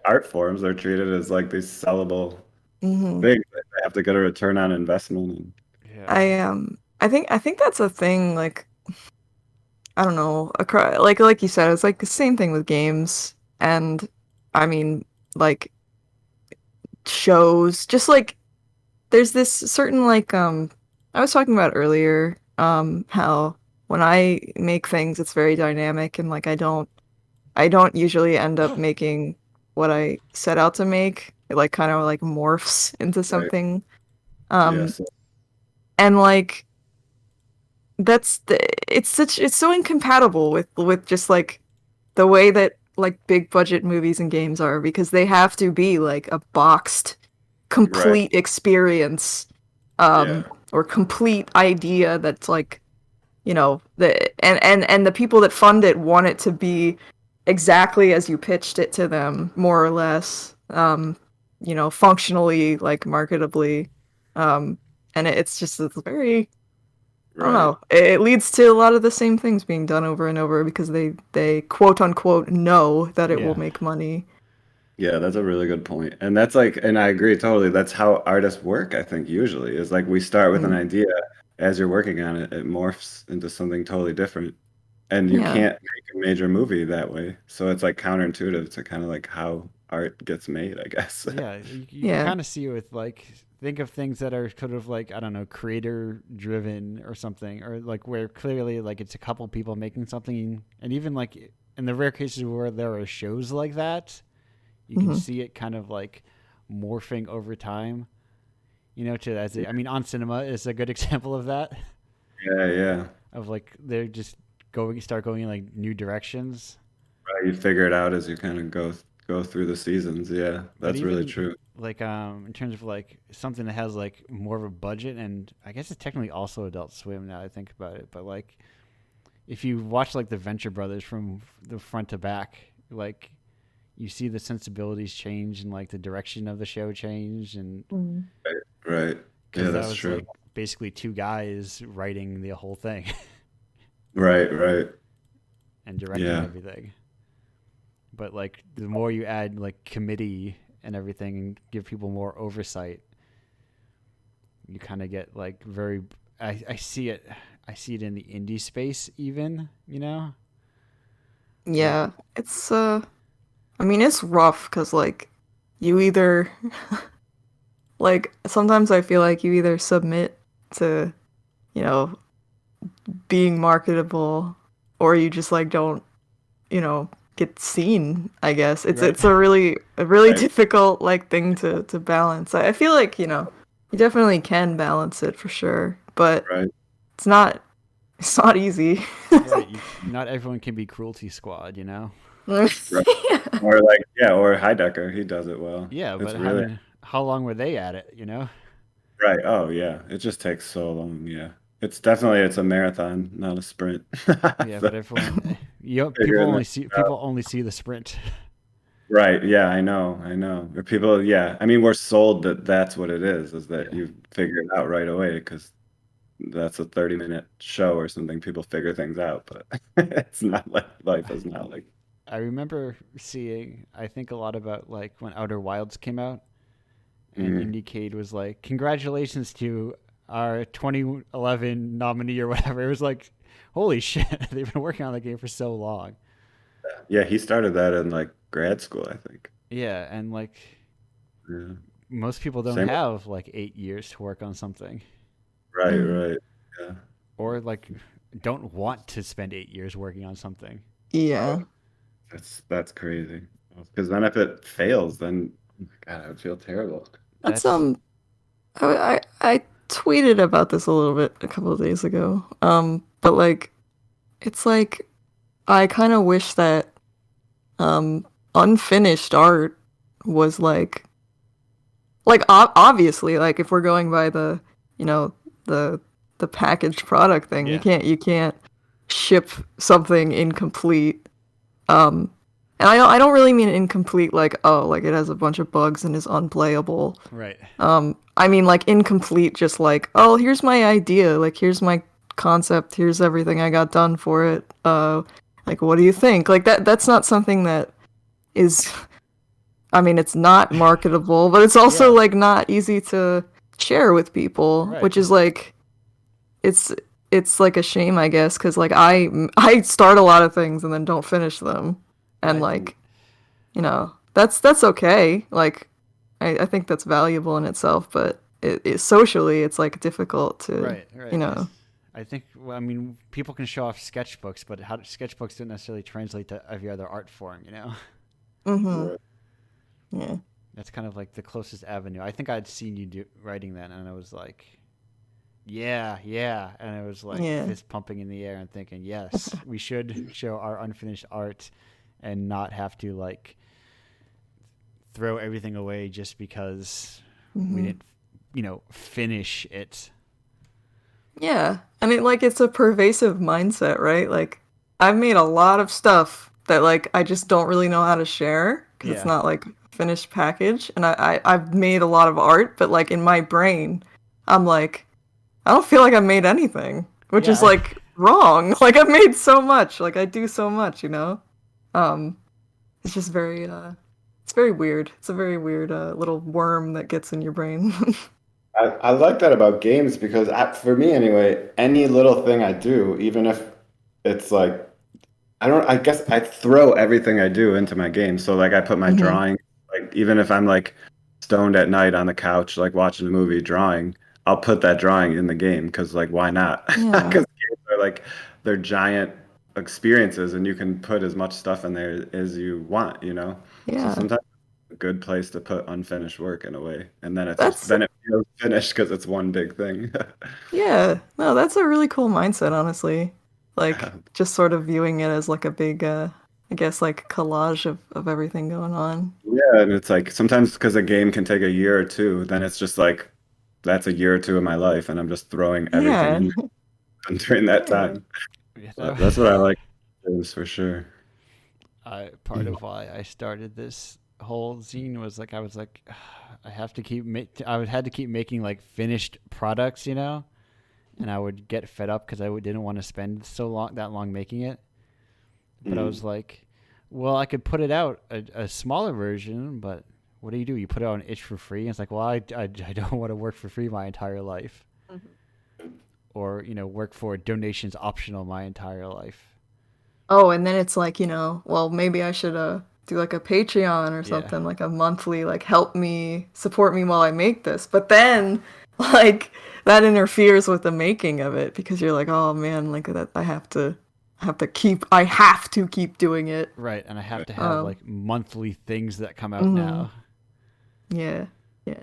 Speaker 3: art forms. They're treated as like these sellable
Speaker 2: Hmm.
Speaker 3: things that they have to get a return on investment. And
Speaker 1: Yeah,
Speaker 2: I think that's a thing. Like, I don't know. Like you said, it's like the same thing with games, and I mean, like shows. Just like there's this certain like I was talking about earlier how when I make things, it's very dynamic, and like I don't usually end up making what I set out to make. It like kind of like morphs into
Speaker 3: right.
Speaker 2: something. Um,
Speaker 3: Yes.
Speaker 2: and like it's so incompatible with just like the way that like big budget movies and games are because they have to be like a boxed
Speaker 3: Right.
Speaker 2: complete experience
Speaker 3: Yeah.
Speaker 2: or complete idea that's like and the people that fund it want it to be exactly as you pitched it to them, more or less, functionally, like marketably. And it's very, I don't
Speaker 3: Right.
Speaker 2: know. It leads to a lot of the same things being done over and over because they quote unquote know that it will
Speaker 1: yeah,
Speaker 2: make money.
Speaker 3: Yeah, that's a really good point. And that's like, and I agree totally. That's how artists work, I think, usually, is like we start with an
Speaker 2: Mm,
Speaker 3: idea. As you're working on it, it morphs into something totally different. And you
Speaker 2: yeah,
Speaker 3: can't make a major movie that way. So it's like counterintuitive to kind of like how art gets made, I guess.
Speaker 1: yeah. You can
Speaker 2: yeah,
Speaker 1: kind of see it with like think of things that are sort of like I don't know, creator driven or something, or like where clearly like it's a couple people making something, and even like in the rare cases where there are shows like that, you can see it kind of like morphing over time. I mean, On Cinema is a good example of that.
Speaker 3: Yeah.
Speaker 1: Of like they're just start going in like new directions.
Speaker 3: Right, you figure it out as you kind of go through the seasons. Yeah,
Speaker 1: But
Speaker 3: that's really
Speaker 1: even
Speaker 3: true.
Speaker 1: like in terms of like something that has like more of a budget, and I guess it's technically also Adult Swim now I think about it, but like if you watch like the Venture Brothers from the front to back, like you see the sensibilities change and like the direction of the show change, and
Speaker 3: Right. Yeah,
Speaker 1: because that
Speaker 3: that's
Speaker 1: was
Speaker 3: true.
Speaker 1: like basically two guys writing the whole thing
Speaker 3: Right.
Speaker 1: and directing
Speaker 3: Yeah.
Speaker 1: everything. But like the more you add like committee and everything and give people more oversight, you kind of get like very. I see it. I see it in the indie space, even. Where
Speaker 2: Yeah, it's I mean it's rough because like you either like sometimes I feel like you either submit to, you know, being marketable or you just like don't, get seen, I guess. It's
Speaker 1: right,
Speaker 2: it's a really
Speaker 3: Right.
Speaker 2: difficult like thing to balance. I feel like, you definitely can balance it for sure, but
Speaker 3: Right.
Speaker 2: it's not easy.
Speaker 1: right. Not everyone can be Cruelty Squad.
Speaker 3: Right.
Speaker 2: Yeah.
Speaker 3: Or like, yeah, or Heidecker, he does it well.
Speaker 1: Yeah,
Speaker 3: It's
Speaker 1: but I
Speaker 3: really
Speaker 1: mean, how long were they at it?
Speaker 3: right. Oh yeah, it just takes so long. Yeah, it's a marathon, not a sprint.
Speaker 1: Yeah,
Speaker 3: So
Speaker 1: but everyone,
Speaker 3: figuring that out.
Speaker 1: people only see the sprint.
Speaker 3: Right. Yeah, I know. Or people, yeah. I mean, we're sold that that's what it is that
Speaker 1: Yeah.
Speaker 3: you figure it out right away because that's a 30-minute show or something. People figure things out, but it's not like life is not like.
Speaker 1: I remember seeing, I think a lot about like when Outer Wilds came out, and
Speaker 3: Mhm.
Speaker 1: Indiecade was like, "Congratulations to our 2011 nominee or whatever." It was like, holy shit, they've been working on the game for so long.
Speaker 3: Yeah, he started that in like grad school, I think.
Speaker 1: Yeah, and like
Speaker 3: Yeah.
Speaker 1: most people don't
Speaker 3: Same.
Speaker 1: have like 8 years to work on something,
Speaker 2: Mm.
Speaker 3: Right. Yeah.
Speaker 1: or like don't want to spend 8 years working on something.
Speaker 2: Yeah.
Speaker 3: That's crazy. Because then if it fails, then God, I would feel terrible.
Speaker 2: That's
Speaker 1: That's
Speaker 2: I tweeted about this a little bit a couple of days ago. But like it's like I kind of wish that unfinished art was like obviously like if we're going by the, you know, the the packaged product thing, you
Speaker 1: yeah,
Speaker 2: can't ship something incomplete. Um and I don't really mean incomplete like, oh, like it has a bunch of bugs and is unplayable.
Speaker 1: right.
Speaker 2: I mean like incomplete just like, oh, here's my idea, like here's my concept, here's everything I got done for it. Like what do you think? Like that's not something that is I mean it's not marketable, but it's also
Speaker 1: Yeah,
Speaker 2: like not easy to share with people,
Speaker 1: right.
Speaker 2: which is like it's it's like a shame, I guess, cuz like I start a lot of things and then don't finish them. And
Speaker 1: I
Speaker 2: like, that's okay. Like I think that's valuable in itself, but socially, it's like difficult to,
Speaker 1: Right,
Speaker 2: you
Speaker 1: right.
Speaker 2: know.
Speaker 1: I think. Well, I mean, people can show off sketchbooks, but how sketchbooks don't necessarily translate to every other art form.
Speaker 2: Mm-hmm.
Speaker 3: Right.
Speaker 2: Yeah.
Speaker 1: That's kind of like the closest avenue. I think I'd seen you writing that, and I was like, yeah, and I was like
Speaker 2: Yeah.
Speaker 1: fist pumping in the air and thinking, yes, we should show our unfinished art, and not have to like throw everything away just because we
Speaker 2: Mm-hmm.
Speaker 1: didn't, finish it.
Speaker 2: Yeah. And it's a pervasive mindset, right? Like I've made a lot of stuff that like I just don't really know how to share because it's
Speaker 1: Yeah,
Speaker 2: not like finished package. And I've made a lot of art, but like in my brain, I'm like, I don't feel like I've made anything, which
Speaker 1: yeah.
Speaker 2: is like wrong. Like I've made so much. Like I do so much, you know? Um, it's just it's very weird. It's a very weird little worm that gets in your brain.
Speaker 3: I like that about games because for me anyway, any little thing I do, even if it's like I guess I throw everything I do into my game. So like I put my
Speaker 2: Hmm.
Speaker 3: drawing, like even if I'm like stoned at night on the couch, like watching a movie drawing, I'll put that drawing in the game because like why not?
Speaker 2: Yeah.
Speaker 3: Because games are like they're giant experiences and you can put as much stuff in there as you want. So
Speaker 2: Yeah.
Speaker 3: sometimes. good place to put unfinished work in a way, and then
Speaker 2: That's
Speaker 3: then it feels finished because it's one big thing.
Speaker 2: Yeah, no, that's a really cool mindset, honestly. Like just sort of viewing it as like a big I guess like collage of everything going on.
Speaker 3: Yeah, and it's like sometimes because a game can take a year or two, then it's just like that's a year or two of my life, and I'm just throwing everything
Speaker 2: Yeah.
Speaker 3: in during that
Speaker 2: Yeah.
Speaker 3: time.
Speaker 1: Yeah,
Speaker 3: But that's what I like games for sure.
Speaker 1: part of why I started this whole zine was like I was like I have to I would had to keep making like finished products, and I would get fed up because didn't want to spend that long making it. But I
Speaker 3: Mm.
Speaker 1: was like, well, I could put it out a smaller version, but what do? You put it on itch for free? And it's like, well, I don't want to work for free my entire life, or work for donations optional my entire life.
Speaker 2: Oh, and then it's like, well, maybe I should do like a Patreon or
Speaker 1: Yeah,
Speaker 2: something, like a monthly, like help me, support me while I make this. But then like that interferes with the making of it because you're like, oh man, like that I have to keep doing it.
Speaker 1: right. And I have to have
Speaker 2: Um,
Speaker 1: like monthly things that come out
Speaker 2: mhm.
Speaker 1: now.
Speaker 2: Yeah. Yeah.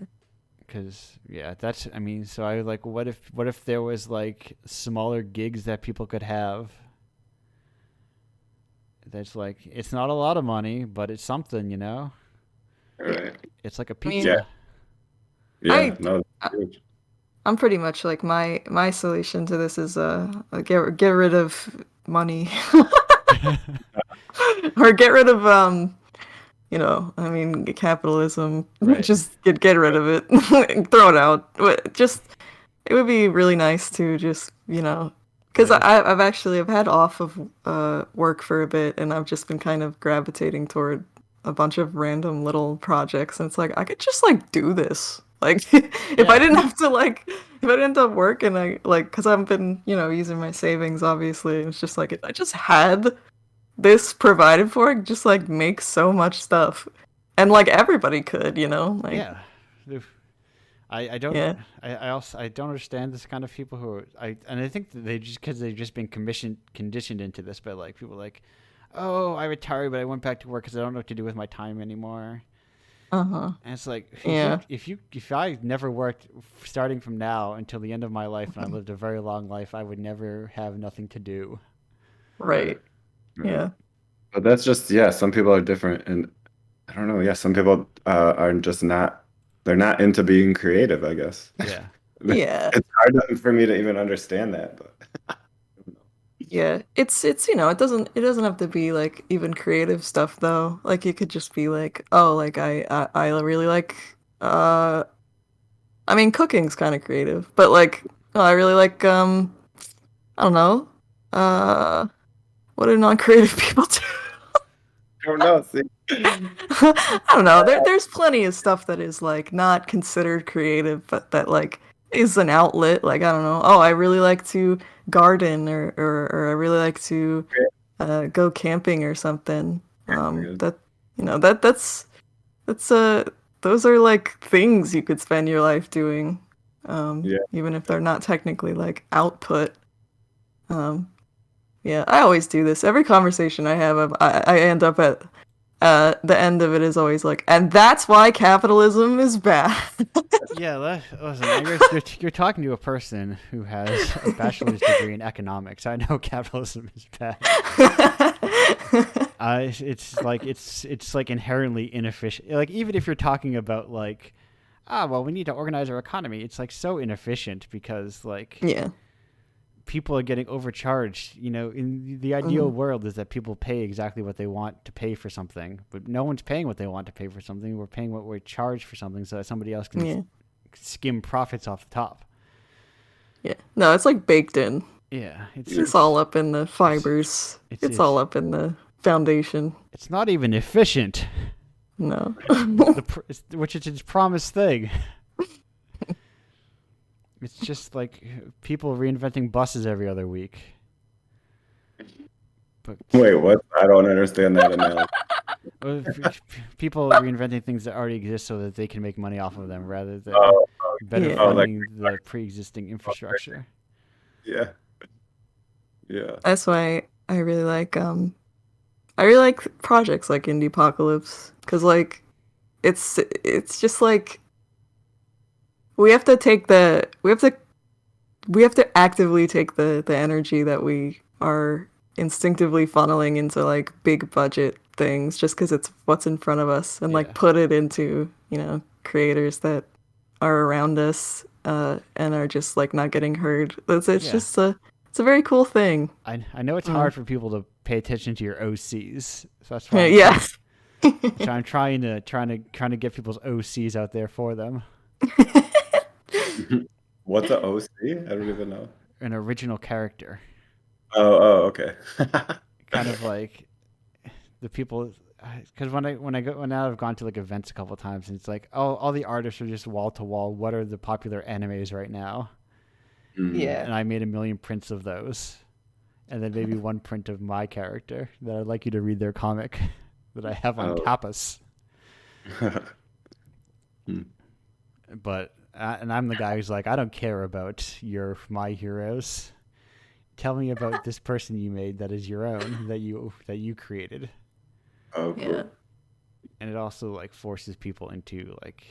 Speaker 1: Because that's I mean, so I was like, what if there was like smaller gigs that people could have? That's like it's not a lot of money, but it's something.
Speaker 3: Right.
Speaker 1: It's like a
Speaker 2: I mean,
Speaker 3: Yeah,
Speaker 1: pizza.
Speaker 3: yeah,
Speaker 2: I
Speaker 3: no,
Speaker 2: I-
Speaker 3: that's huge.
Speaker 2: I'm pretty much like my solution to this is get rid of money or get rid of I mean capitalism.
Speaker 1: Right.
Speaker 2: Just get rid of it. Throw it out. Just it would be really nice to just, because
Speaker 1: Like,
Speaker 2: I've had off of work for a bit, and I've just been kind of gravitating toward a bunch of random little projects, and it's like I could just like do this. Like if I
Speaker 1: yeah.
Speaker 2: didn't have to if I didn't have work and I like because I've been using my savings obviously, and it's just like if I just had this provided for, I could just like make so much stuff, and like everybody could, like
Speaker 1: Yeah. I don't
Speaker 2: yeah.
Speaker 1: I also I don't understand this kind of people who I think that they just because they've just been conditioned into this, but like people like, oh, I retired, but I went back to work because I don't know what to do with my time anymore.
Speaker 2: Uh-huh.
Speaker 1: And it's like
Speaker 2: Yeah.
Speaker 1: if I never worked starting from now until the end of my life and I lived a very long life, I would never have nothing to do.
Speaker 2: Right.
Speaker 3: Right.
Speaker 2: Yeah.
Speaker 3: But that's just, yeah, some people are different, and I don't know. Yeah, some people are just not. They're not into being creative, I guess.
Speaker 1: Yeah.
Speaker 2: Yeah.
Speaker 3: It's hard for me to even understand that, but
Speaker 2: Yeah. It's it doesn't have to be like even creative stuff though. Like it could just be like, oh, like I really like uh I mean cooking's kind of creative, but like oh, I really like I don't know. Uh what do non-creative people do?
Speaker 3: I don't know. See,
Speaker 2: I don't know. There's plenty of stuff that is like not considered creative, but that like is an outlet. Like I don't know. Oh, I really like to garden, or I really like to go camping or something. That that's those are like things you could spend your life doing,
Speaker 3: yeah,
Speaker 2: even if they're not technically like output. Um, yeah, I always do this. Every conversation I have, I end up at the end of it is always like, and that's why capitalism is bad.
Speaker 1: Yeah, listen, you're talking to a person who has a bachelor's degree in economics. I know capitalism is bad. It's like inherently inefficient. Like even if you're talking about like, well, we need to organize our economy. It's like so inefficient because like
Speaker 2: Yeah.
Speaker 1: people are getting overcharged. In the ideal
Speaker 2: Mhm.
Speaker 1: world is that people pay exactly what they want to pay for something, but no one's paying what they want to pay for something. We're paying what we're charged for something so that somebody else can
Speaker 2: Yeah.
Speaker 1: skim profits off the top.
Speaker 2: Yeah. No, it's like baked in.
Speaker 1: Yeah,
Speaker 2: It's all up in the fibers. It's all up in the foundation.
Speaker 1: it's not even efficient,
Speaker 2: No.
Speaker 1: which is its promised thing. It's just like people reinventing buses every other week. But
Speaker 3: wait, what? I don't understand that analogy.
Speaker 1: people reinventing things that already exist so that they can make money off of them rather than
Speaker 3: Oh,
Speaker 1: better
Speaker 2: Yeah.
Speaker 3: like,
Speaker 1: funding the pre-existing infrastructure.
Speaker 3: yeah, yeah,
Speaker 2: That's why I really like projects like Indiepocalypse, because like it's just like we have to actively take the energy that we are instinctively funneling into like big budget things just because it's what's in front of us and
Speaker 1: Yeah.
Speaker 2: like put it into, creators that are around us and are just like not getting heard. It's
Speaker 1: Yeah.
Speaker 2: just it's a very cool thing.
Speaker 1: I know it's hard for people to pay attention to your OCs, so that's why
Speaker 2: Yeah.
Speaker 1: I'm trying to get people's OCs out there for them.
Speaker 3: What's an OC? I don't even know.
Speaker 1: An original character,
Speaker 3: Oh, okay.
Speaker 1: kind of like the people. Because when I've gone to like events a couple of times, and it's like, oh, all the artists are just wall to wall. What are the popular animes right now?
Speaker 2: Yeah.
Speaker 1: And I made 1 million prints of those, and then maybe one print of my character that I'd like you to read their comic that I have on tapas. But and I'm the guy who's like, I don't care about my heroes. Tell me about this person you made that is your own that you created.
Speaker 3: Oh, cool.
Speaker 2: Yeah.
Speaker 1: And it also like forces people into like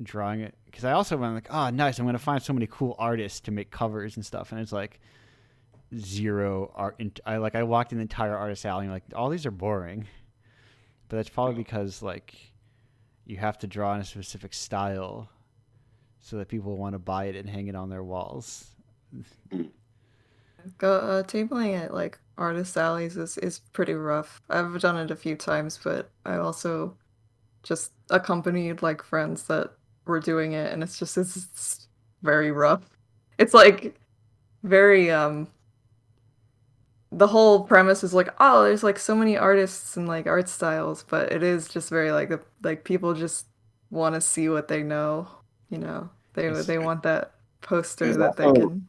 Speaker 1: drawing it, because I also went like, oh nice, I'm gonna find so many cool artists to make covers and stuff, and it's like zero art. I walked in the entire artist alley and like all these are boring, but that's probably because like you have to draw in a specific style so that people want to buy it and hang it on their walls.
Speaker 2: Tabling at like artist alleys is pretty rough. I've done it a few times, but I also just accompanied like friends that were doing it, and it's very rough. It's like very the whole premise is like, oh, there's like so many artists and like art styles, but it is just very like people just want to see what they know, they want that poster that they can.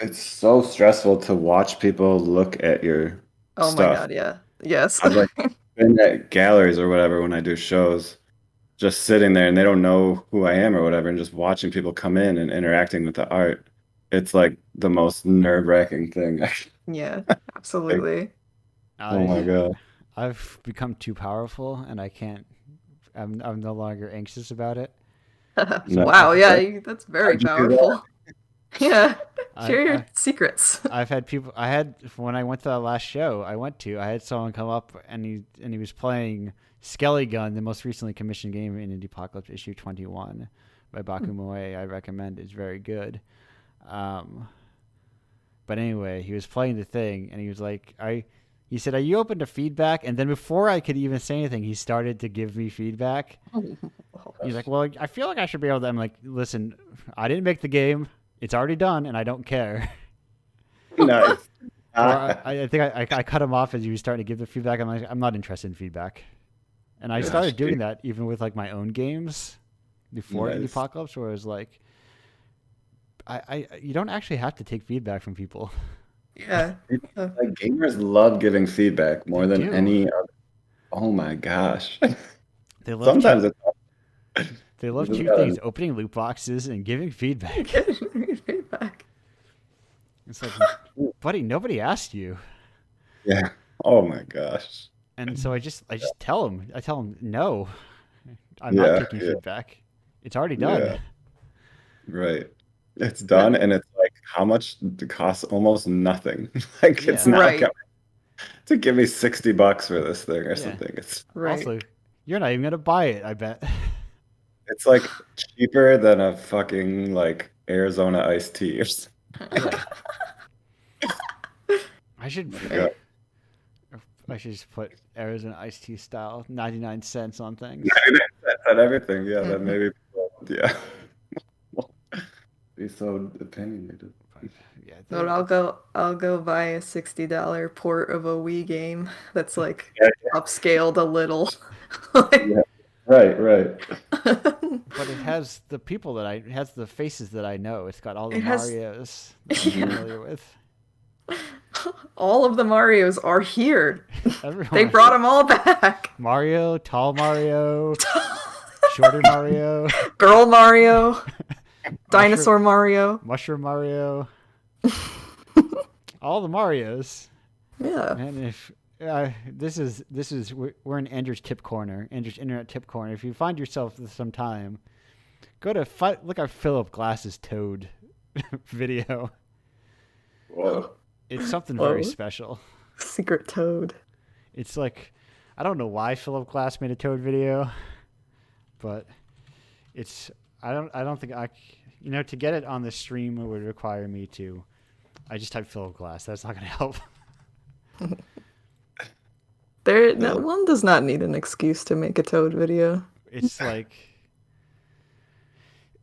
Speaker 3: It's so stressful to watch people look at your
Speaker 2: Oh
Speaker 3: stuff.
Speaker 2: my god, yeah. Yes.
Speaker 3: I've like been at galleries or whatever when I do shows, just sitting there and they don't know who I am or whatever, and just watching people come in and interacting with the art. It's like the most nerve-wracking thing.
Speaker 2: Yeah, absolutely.
Speaker 3: Oh my god.
Speaker 1: I've become too powerful, and I can't. I'm no longer anxious about it.
Speaker 2: Wow, yeah, that's very powerful. Yeah, share your secrets.
Speaker 1: I've had people. When I went to the last show I went to, I had someone come up and he was playing Skelly Gun, the most recently commissioned game in Indiepocalypse issue 21 by Baku Moe. I recommend. It's very good. But anyway, he was playing the thing, and he was like, he said, "Are you open to feedback?" And then before I could even say anything, he started to give me feedback. He's like, "Well, I feel like I should be able to." I'm like, "Listen, I didn't make the game. It's already done, and I don't care."
Speaker 3: Nice.
Speaker 1: I think I cut him off as he was starting to give the feedback. I'm like, I'm not interested in feedback. And I started doing that even with like my own games before Indiepocalypse, where I was like, you don't actually have to take feedback from people.
Speaker 2: Yeah.
Speaker 3: Like gamers love giving feedback more than any other. Oh my gosh.
Speaker 1: They love
Speaker 3: Sometimes
Speaker 1: they love two things: opening loot boxes and giving feedback. It's like, buddy, nobody asked you.
Speaker 3: Yeah. Oh my gosh.
Speaker 1: And so I just tell him. I tell him, no, I'm not taking feedback. It's already done.
Speaker 3: Yeah. Right. It's done, and it's like how much it costs? Almost nothing. Like it's not
Speaker 2: right.
Speaker 3: To give me $60 for this thing or something. It's
Speaker 1: also, you're not even gonna buy it, I bet.
Speaker 3: It's like cheaper than a fucking like Arizona iced tea or something.
Speaker 1: Yeah. I should just put Arizona iced tea style 99 cents on things.
Speaker 3: 99 cents on everything. Yeah, that maybe. Yeah. Be so opinionated.
Speaker 1: Yeah,
Speaker 2: but I'll go buy a $60 port of a Wii game that's like upscaled a little.
Speaker 3: Yeah. Right.
Speaker 1: But it has the people it has the faces that I know. It's got all the Marios that I'm familiar with.
Speaker 2: All of the Marios are here.
Speaker 1: Everyone.
Speaker 2: They brought them all back.
Speaker 1: Mario, tall Mario, shorter Mario,
Speaker 2: girl Mario, dinosaur Mario,
Speaker 1: mushroom Mario. All the Marios.
Speaker 2: Yeah.
Speaker 1: And we're in Andrew's tip corner, Andrew's internet tip corner. If you find yourself with some time, go to look at Philip Glass's Toad video.
Speaker 3: Whoa.
Speaker 1: It's something
Speaker 2: Whoa.
Speaker 1: very special.
Speaker 2: Secret Toad.
Speaker 1: It's like, I don't know why Philip Glass made a Toad video, but I don't think to get it on the stream it would require me to. I just type Philip Glass. That's not going to help.
Speaker 2: One does not need an excuse to make a Toad video.
Speaker 1: It's like,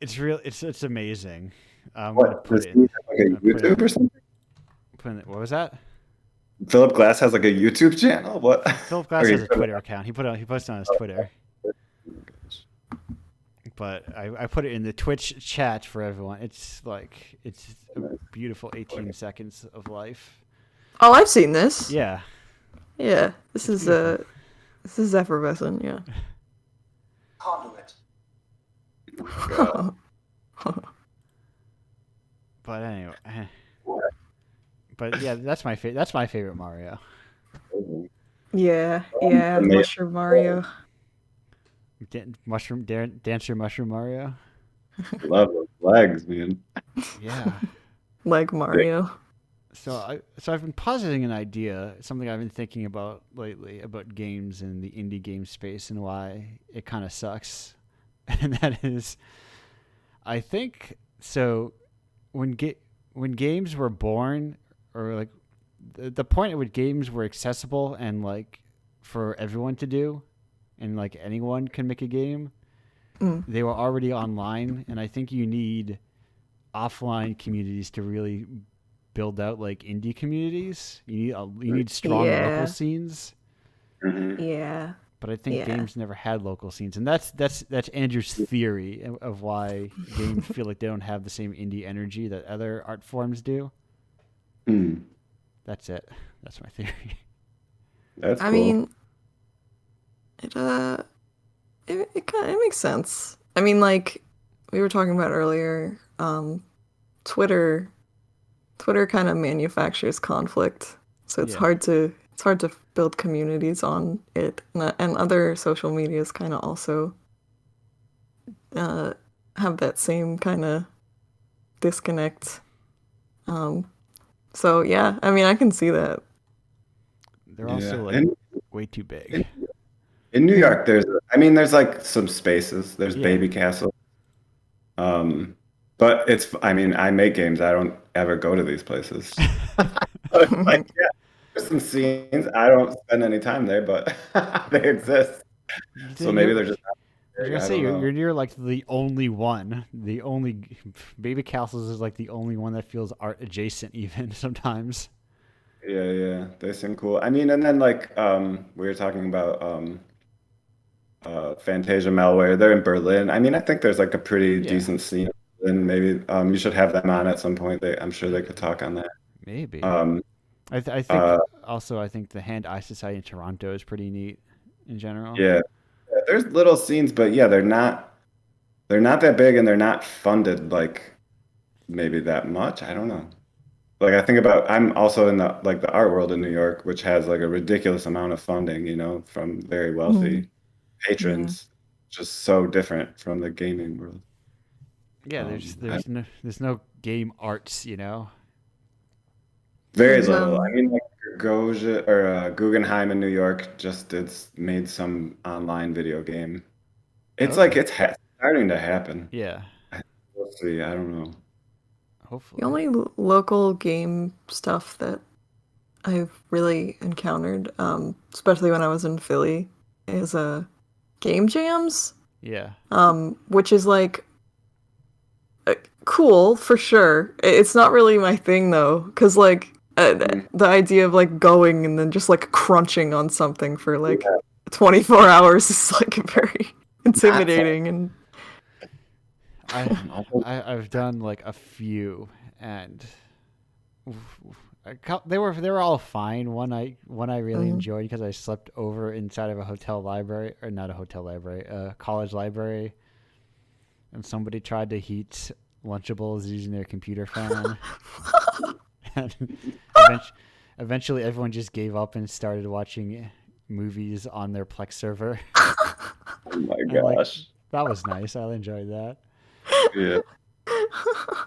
Speaker 1: it's real. It's amazing. I'm
Speaker 3: What?
Speaker 1: gonna put
Speaker 3: Does
Speaker 1: it.
Speaker 3: he have like a YouTube or something?
Speaker 1: What was that?
Speaker 3: Philip Glass has like a YouTube channel. What?
Speaker 1: Philip Glass
Speaker 3: Okay,
Speaker 1: has a Twitter account. He posted on his Twitter. But I put it in the Twitch chat for everyone. It's a beautiful 18 seconds of life.
Speaker 2: Oh, I've seen this.
Speaker 1: Yeah.
Speaker 2: Yeah. This is effervescent, yeah.
Speaker 4: Conduit.
Speaker 1: But anyway. But yeah, that's my favorite Mario.
Speaker 2: Yeah,
Speaker 3: Amazing.
Speaker 2: Mushroom Mario.
Speaker 1: Dancer Mushroom Mario.
Speaker 3: Love those legs, man.
Speaker 1: Yeah.
Speaker 2: Like Mario.
Speaker 1: So I've been positing an idea, something I've been thinking about lately about games in the indie game space and why it kind of sucks, and that is, I think so. When games were born, or like the point at which games were accessible and like for everyone to do, and like anyone can make a game, they were already online, and I think you need offline communities to really build out like indie communities. You need strong local scenes.
Speaker 3: Mm-hmm.
Speaker 2: Yeah.
Speaker 1: But I think games never had local scenes, and that's Andrew's theory of why games feel like they don't have the same indie energy that other art forms do.
Speaker 3: Mm.
Speaker 1: That's it. That's my theory.
Speaker 3: That's cool.
Speaker 2: I mean, it makes sense. I mean, like we were talking about earlier, Twitter kind of manufactures conflict, so it's hard to build communities on it, and other social medias kind of also have that same kind of disconnect. So yeah, I mean, I can see that.
Speaker 1: They're also way too big.
Speaker 3: In New York, there's like some spaces. There's Baby Castle. But I make games. I don't ever go to these places. Like, yeah, there's some scenes. I don't spend any time there, but they exist. So maybe they're just not
Speaker 1: I was gonna say you're near like the only one. The only Baby Castles is like the only one that feels art adjacent even sometimes.
Speaker 3: Yeah, they seem cool. I mean, and then like we were talking about Fantasia Malware. They're in Berlin. I mean, I think there's like a pretty decent scene. And maybe you should have them on at some point. I'm sure they could talk on that.
Speaker 1: Maybe. I think also I think the Hand-Eye Society in Toronto is pretty neat in general.
Speaker 3: Yeah, there's little scenes, but yeah, they're not that big, and they're not funded like maybe that much. I don't know. Like I think about, I'm also in the art world in New York, which has like a ridiculous amount of funding, from very wealthy patrons. Just so different from the gaming world.
Speaker 1: Yeah, there's no game arts,
Speaker 3: Very little. I mean, like Guggenheim in New York just made some online video game. It's like it's starting to happen.
Speaker 1: Yeah.
Speaker 3: We'll see. I don't know.
Speaker 1: Hopefully.
Speaker 2: The only local game stuff that I've really encountered, especially when I was in Philly, is game jams.
Speaker 1: Yeah.
Speaker 2: Which is like cool for sure. It's not really my thing though, because like the idea of like going and then just like crunching on something for like 24 hours is like very intimidating. And
Speaker 1: I've done like a few, and they were all fine. One I really enjoyed because I slept over inside of a hotel library, or not a hotel library, a college library, and somebody tried to heat Lunchables using their computer fan. And eventually everyone just gave up and started watching movies on their Plex server.
Speaker 3: Oh my
Speaker 1: And like
Speaker 3: gosh.
Speaker 1: that was nice. I enjoyed that.
Speaker 3: Yeah.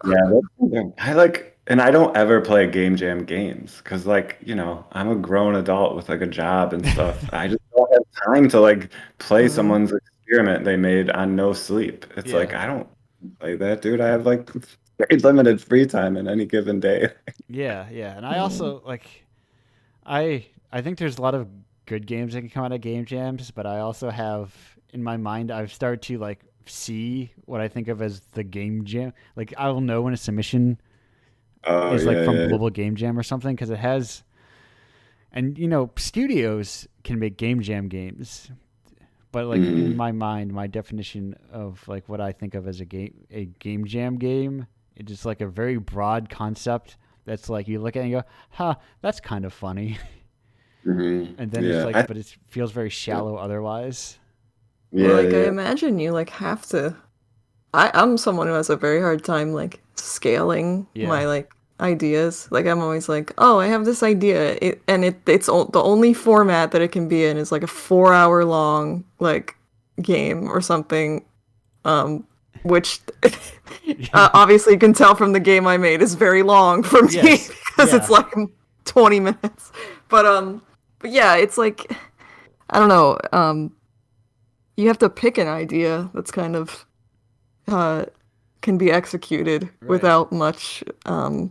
Speaker 3: Yeah, I like, and I don't ever play game jam games because, like, I'm a grown adult with like a job and stuff. I just don't have time to like play
Speaker 2: Mm.
Speaker 3: someone's experiment they made on no sleep. It's like
Speaker 1: Yeah.
Speaker 3: I don't play that, dude. I have like very limited free time in any given day.
Speaker 1: Yeah, yeah. And I
Speaker 2: Mm.
Speaker 1: also like I think there's a lot of good games that can come out of game jams, but I also have in my mind I've started to like see what I think of as the game jam. Like I will know when a submission
Speaker 3: Oh
Speaker 1: is like
Speaker 3: yeah,
Speaker 1: from
Speaker 3: yeah.
Speaker 1: Global Game Jam or something because it has and studios can make game jam games, but like in
Speaker 3: Mm,
Speaker 1: my mind my definition of like what I think of as a game jam game, it's just like a very broad concept that's like you look at it and you go, huh, that's kind of funny. And then it's
Speaker 3: yeah,
Speaker 1: like, but it feels very shallow otherwise.
Speaker 2: Well,
Speaker 3: yeah,
Speaker 2: like I
Speaker 3: yeah.
Speaker 2: imagine you like have to. I'm someone who has a very hard time like scaling
Speaker 1: Yeah.
Speaker 2: my like ideas. Like I'm always like, oh, I have this idea, the only format that it can be in is like a 4 hour long like game or something. Which obviously you can tell from the game I made is very long for me
Speaker 1: Yes.
Speaker 2: because it's
Speaker 1: Yeah.
Speaker 2: like 20 minutes. But yeah, it's like I don't know. You have to pick an idea that's kind of uh can be executed
Speaker 1: Right.
Speaker 2: without much uh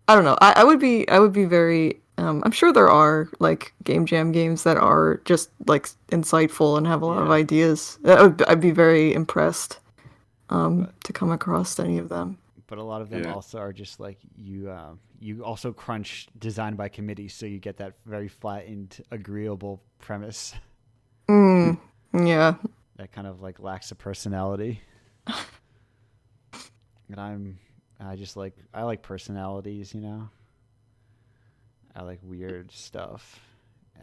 Speaker 2: I don't know. I would be very I'm sure there are like game jam games that are just like insightful and have a lot of
Speaker 1: Yeah.
Speaker 2: ideas. I'd be very impressed
Speaker 1: But
Speaker 2: to come across any of them.
Speaker 1: a lot of them
Speaker 3: Yeah.
Speaker 1: also are just like you also crunch design by committee, so you get that very flattened, agreeable premise
Speaker 2: Mm, yeah.
Speaker 1: that kind of like lacks a personality. And I like personalities. I like weird stuff,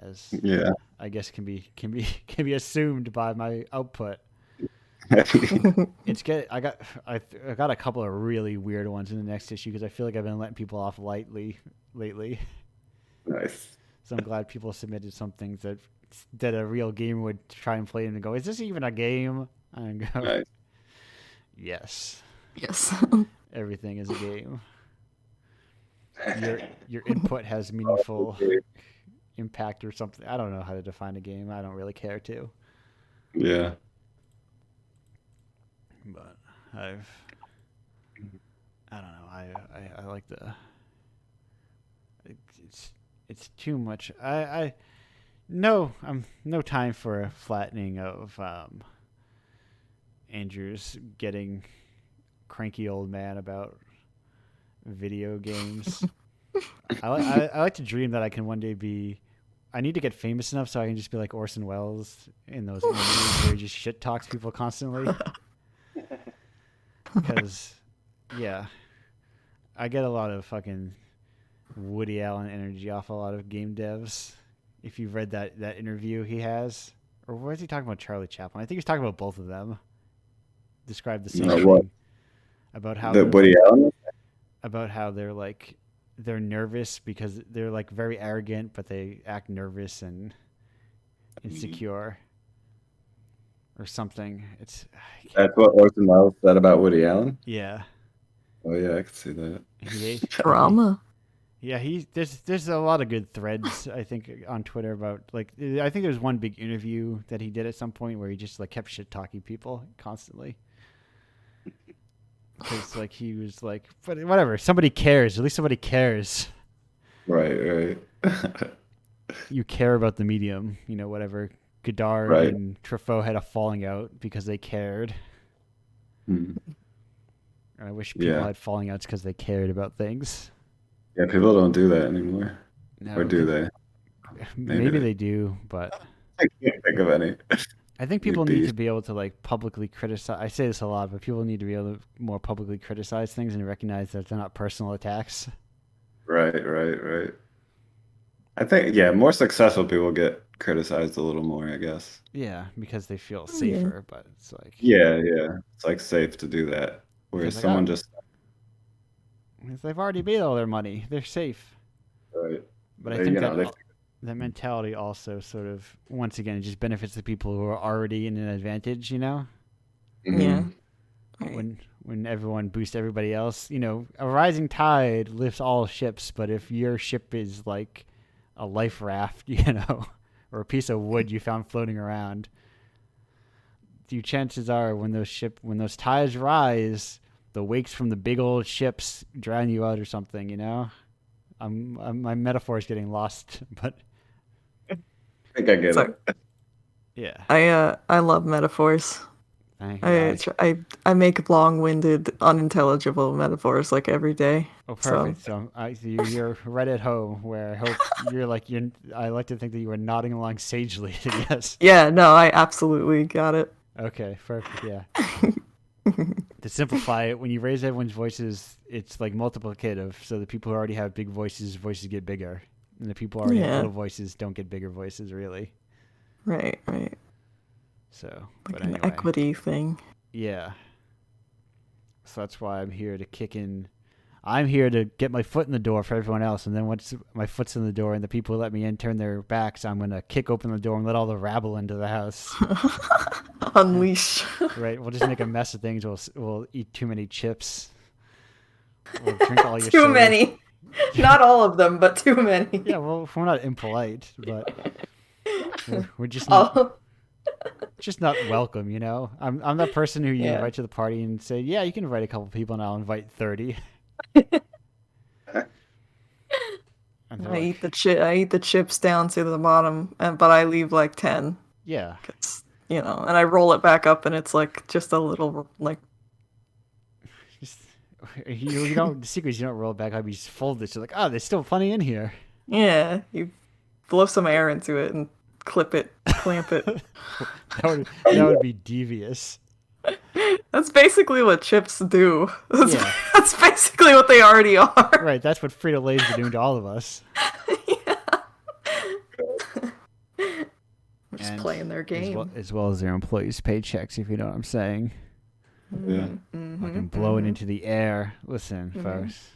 Speaker 1: as
Speaker 3: Yeah.
Speaker 1: I guess can be assumed by my output. I got a couple of really weird ones in the next issue because I feel like I've been letting people off lightly lately.
Speaker 3: Nice.
Speaker 1: So I'm glad people submitted some things that a real gamer would try and play and go, "Is this even a game?" And go,
Speaker 3: Nice.
Speaker 1: "Yes,
Speaker 2: Yes.
Speaker 1: everything is a game. Your input has meaningful impact or something. I don't know how to define a game. I don't really care to,
Speaker 3: Yeah.
Speaker 1: but I don't know. I like it's too much. I no I'm no time for a flattening of Andrew's getting cranky old man about video games. I like to dream that I can one day be. I need to get famous enough so I can just be like Orson Welles in those interviews where he just shit talks people constantly. Because, yeah, I get a lot of fucking Woody Allen energy off a lot of game devs. If you've read that interview he has, or was he talking about Charlie Chaplin? I think he's talking about both of them. Describe the same
Speaker 3: No,
Speaker 1: thing
Speaker 3: what?
Speaker 1: about how
Speaker 3: The
Speaker 1: they're
Speaker 3: Woody
Speaker 1: like
Speaker 3: Allen?
Speaker 1: about how they're nervous because they're like very arrogant, but they act nervous and insecure or something.
Speaker 3: That's what Orson Welles said about Woody Allen?
Speaker 1: Yeah.
Speaker 3: Oh yeah, I can see that.
Speaker 2: Drama.
Speaker 1: Yeah, there's a lot of good threads I think on Twitter about like I think there's one big interview that he did at some point where he just like kept shit talking people constantly. Because like he was like, but whatever, somebody cares. At least somebody cares.
Speaker 3: Right.
Speaker 1: You care about the medium, whatever. Godard
Speaker 3: Right.
Speaker 1: and Truffaut had a falling out because they cared.
Speaker 3: Hmm.
Speaker 1: And I wish people
Speaker 3: Yeah.
Speaker 1: had falling outs because they cared about things.
Speaker 3: Yeah, people don't do that anymore.
Speaker 1: No,
Speaker 3: Or do they?
Speaker 1: maybe
Speaker 3: they-
Speaker 1: they do, but
Speaker 3: I can't think of any.
Speaker 1: I think
Speaker 3: New
Speaker 1: people need
Speaker 3: beef.
Speaker 1: to be able to like publicly criticize. I say this a lot, but people need to be able to more publicly criticize things and recognize that they're not personal attacks.
Speaker 3: Right. I think, yeah, more successful people get criticized a little more, I guess.
Speaker 1: Yeah, because they feel
Speaker 2: yeah.
Speaker 1: safer, but it's like
Speaker 3: Yeah. It's like safe to do that. Whereas
Speaker 1: because like
Speaker 3: someone just
Speaker 1: They've already made all their money. They're safe.
Speaker 3: Right.
Speaker 1: But I
Speaker 3: They-
Speaker 1: think
Speaker 3: you know, they-
Speaker 1: that mentality also sort of, once again, it just benefits the people who are already in an advantage, you know?
Speaker 2: Yeah.
Speaker 3: Mhm.
Speaker 2: Right.
Speaker 1: When everyone boosts everybody else, you know, a rising tide lifts all ships, but if your ship is like a life raft, you know, or a piece of wood you found floating around, the chances are when those tides rise, the wakes from the big old ships drown you out or something, you know? My metaphor is getting lost, but
Speaker 3: I think I get
Speaker 2: So
Speaker 3: it.
Speaker 1: yeah.
Speaker 2: I love metaphors.
Speaker 1: Thank
Speaker 2: I
Speaker 1: God.
Speaker 2: I make long-winded, unintelligible metaphors like every day.
Speaker 1: Oh,
Speaker 2: So
Speaker 1: perfect. So you're right at home. Where I hope you're. I like to think that you were nodding along sagely. Yes.
Speaker 2: yeah, no, I absolutely got it.
Speaker 1: Okay. Perfect. Yeah. To simplify it, when you raise everyone's voices, it's like multiplicative. So the people who already have big voices get bigger, and the people who already have
Speaker 2: Yeah.
Speaker 1: little voices don't get bigger voices, really.
Speaker 2: Right, right.
Speaker 1: So,
Speaker 2: Like
Speaker 1: but
Speaker 2: an
Speaker 1: anyway,
Speaker 2: equity thing.
Speaker 1: yeah. So that's why I'm here to kick in. I'm here to get my foot in the door for everyone else, and then once my foot's in the door and the people who let me in turn their backs, I'm gonna kick open the door and let all the rabble into the house.
Speaker 2: Unleash.
Speaker 1: Right? We'll just make a mess of things. We'll eat too many chips. We'll drink all your
Speaker 2: Too
Speaker 1: sodas.
Speaker 2: many. Not all of them, but too many.
Speaker 1: Yeah, well, we're not impolite, but we're just not
Speaker 2: Oh,
Speaker 1: welcome. You know, I'm that person who you
Speaker 2: Yeah.
Speaker 1: invite to the party and say, yeah, you can invite a couple people, and I'll invite 30. And they're
Speaker 2: I
Speaker 1: like,
Speaker 2: eat the chips down to the bottom, but I leave like 10.
Speaker 1: yeah.
Speaker 2: 'Cause, and I roll it back up, and it's like just a little like.
Speaker 1: Just, you don't. The secret is you don't roll it back up. You just fold it. You're like, oh, there's still plenty in here.
Speaker 2: Yeah, you blow some air into it and clamp it.
Speaker 1: That would be devious.
Speaker 2: That's basically what chips do. That's,
Speaker 1: Yeah.
Speaker 2: that's basically what they already are.
Speaker 1: Right. That's what Frito Lay's been doing to all of us.
Speaker 2: Just
Speaker 1: And
Speaker 2: playing their game.
Speaker 1: as well as their employees' paychecks, if you know what I'm saying.
Speaker 3: Yeah.
Speaker 1: Fucking blow it into the air. Listen, folks.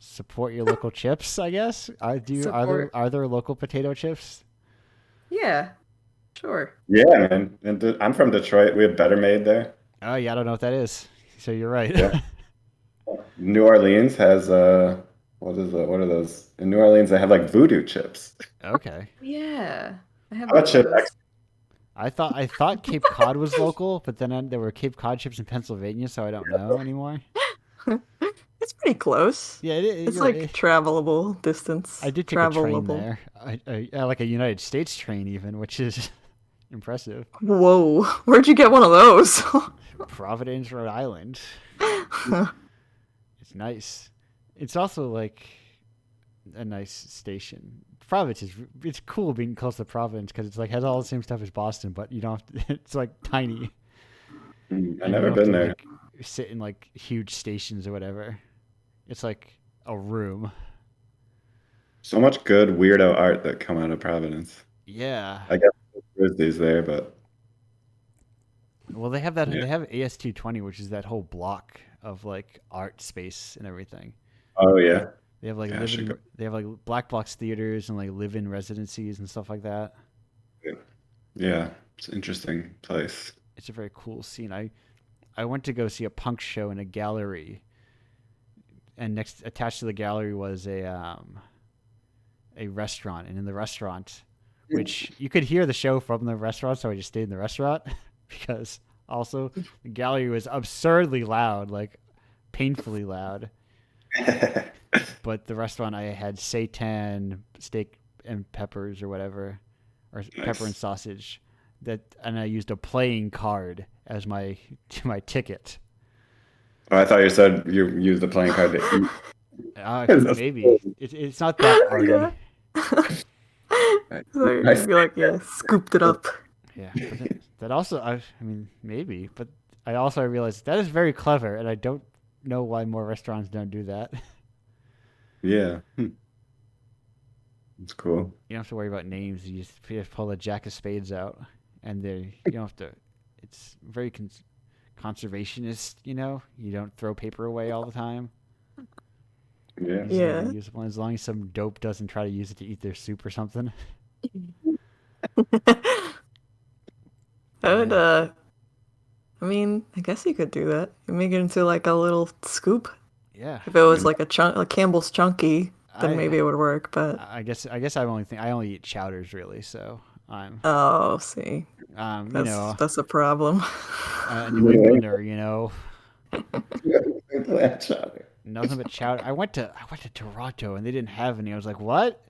Speaker 1: Support your local chips, I guess. Are there local potato chips?
Speaker 2: Yeah, sure.
Speaker 3: Yeah, man. And I'm from Detroit. We have Better Made there.
Speaker 1: Oh yeah, I don't know what that is. So you're right.
Speaker 3: Yeah. New Orleans has what are those? In New Orleans, they have like voodoo chips.
Speaker 1: Okay.
Speaker 2: Yeah, I have
Speaker 3: I'm a
Speaker 2: one of
Speaker 3: chip
Speaker 2: those.
Speaker 3: expert.
Speaker 1: I thought Cape Cod was local, but then there were Cape Cod chips in Pennsylvania, so I don't know anymore.
Speaker 2: It's pretty close.
Speaker 1: Yeah,
Speaker 2: It's
Speaker 1: you're
Speaker 2: like
Speaker 1: right.
Speaker 2: travelable distance.
Speaker 1: I did take a train
Speaker 2: Travelable.
Speaker 1: there. I like a United States train even, which is impressive.
Speaker 2: Whoa, where'd you get one of those?
Speaker 1: Providence, Rhode Island. It's nice. It's also like a nice station. Providence it's cool being close to Providence because it's like has all the same stuff as Boston, but you don't have to, it's like tiny.
Speaker 3: I've
Speaker 1: And you
Speaker 3: never
Speaker 1: don't have
Speaker 3: been
Speaker 1: to,
Speaker 3: there.
Speaker 1: like, sit in like huge stations or whatever. It's like a room.
Speaker 3: So much good weirdo art that come out of Providence.
Speaker 1: Yeah.
Speaker 3: I guess Grizzlies there, but
Speaker 1: Well, they have that.
Speaker 3: Yeah.
Speaker 1: They have AS220, which is that whole block of like art space and everything.
Speaker 3: oh yeah.
Speaker 1: They have like
Speaker 3: Yeah, I should go.
Speaker 1: they have like black box theaters and like live-in residencies and stuff like that.
Speaker 3: Yeah, it's an interesting place.
Speaker 1: It's a very cool scene. I went to go see a punk show in a gallery, and attached to the gallery was a restaurant, and in the restaurant, which you could hear the show from the restaurant, so I just stayed in the restaurant because also the gallery was absurdly loud, like painfully loud. But the restaurant I had seitan, steak and peppers or whatever, or pepper and sausage. And I used a playing card as my ticket.
Speaker 3: Oh, I thought you said you used the playing card to eat.
Speaker 1: Maybe it's not that arty.
Speaker 2: Yeah. So you're gonna be like, yeah, scooped it up.
Speaker 1: Yeah, but that also I mean maybe, but I also realized that is very clever, and I don't know why more restaurants don't do that.
Speaker 3: Yeah. It's cool.
Speaker 1: You don't have to worry about names. You just pull a jack of spades out, and you don't have to. It's very conservationist. You know, you don't throw paper away all the time.
Speaker 3: Yeah.
Speaker 1: Easily
Speaker 2: Yeah.
Speaker 1: reusable, as long as some dope doesn't try to use it to eat their soup or something.
Speaker 2: I would,
Speaker 1: Yeah.
Speaker 2: I mean, I guess you could do that. You make it into like a little scoop.
Speaker 1: Yeah.
Speaker 2: If it was like a chunk, like Campbell's Chunky, then
Speaker 1: I
Speaker 2: maybe it would work. But
Speaker 1: I guess I only eat chowders really, so I'm
Speaker 2: oh, see,
Speaker 1: you know,
Speaker 2: that's a problem.
Speaker 1: a New Englander, you know.
Speaker 3: Clam chowder.
Speaker 1: Nothing but chowder. I went to Toronto and they didn't have any. I was like, "What?"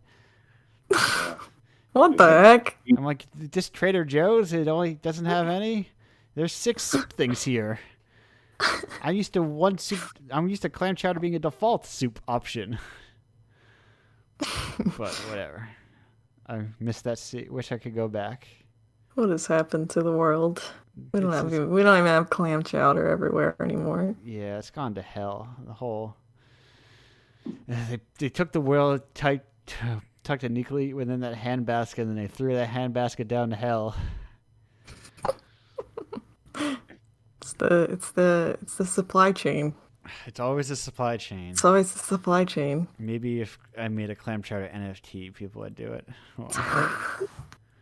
Speaker 2: What the heck?
Speaker 1: I'm like, "This Trader Joe's, it only doesn't have any? There's 6 soup things here." I'm used to clam chowder being a default soup option. But whatever. I missed that wish I could go back.
Speaker 2: What has happened to the world? We don't
Speaker 1: It's just-
Speaker 2: we don't even have clam chowder everywhere anymore.
Speaker 1: Yeah, it's gone to hell. The whole they took the world tucked it neatly within that handbasket, and then they threw that handbasket down to hell.
Speaker 2: It's the supply chain.
Speaker 1: It's always a supply chain.
Speaker 2: It's always the supply chain.
Speaker 1: Maybe if I made a clam chowder NFT, people would do it. Well,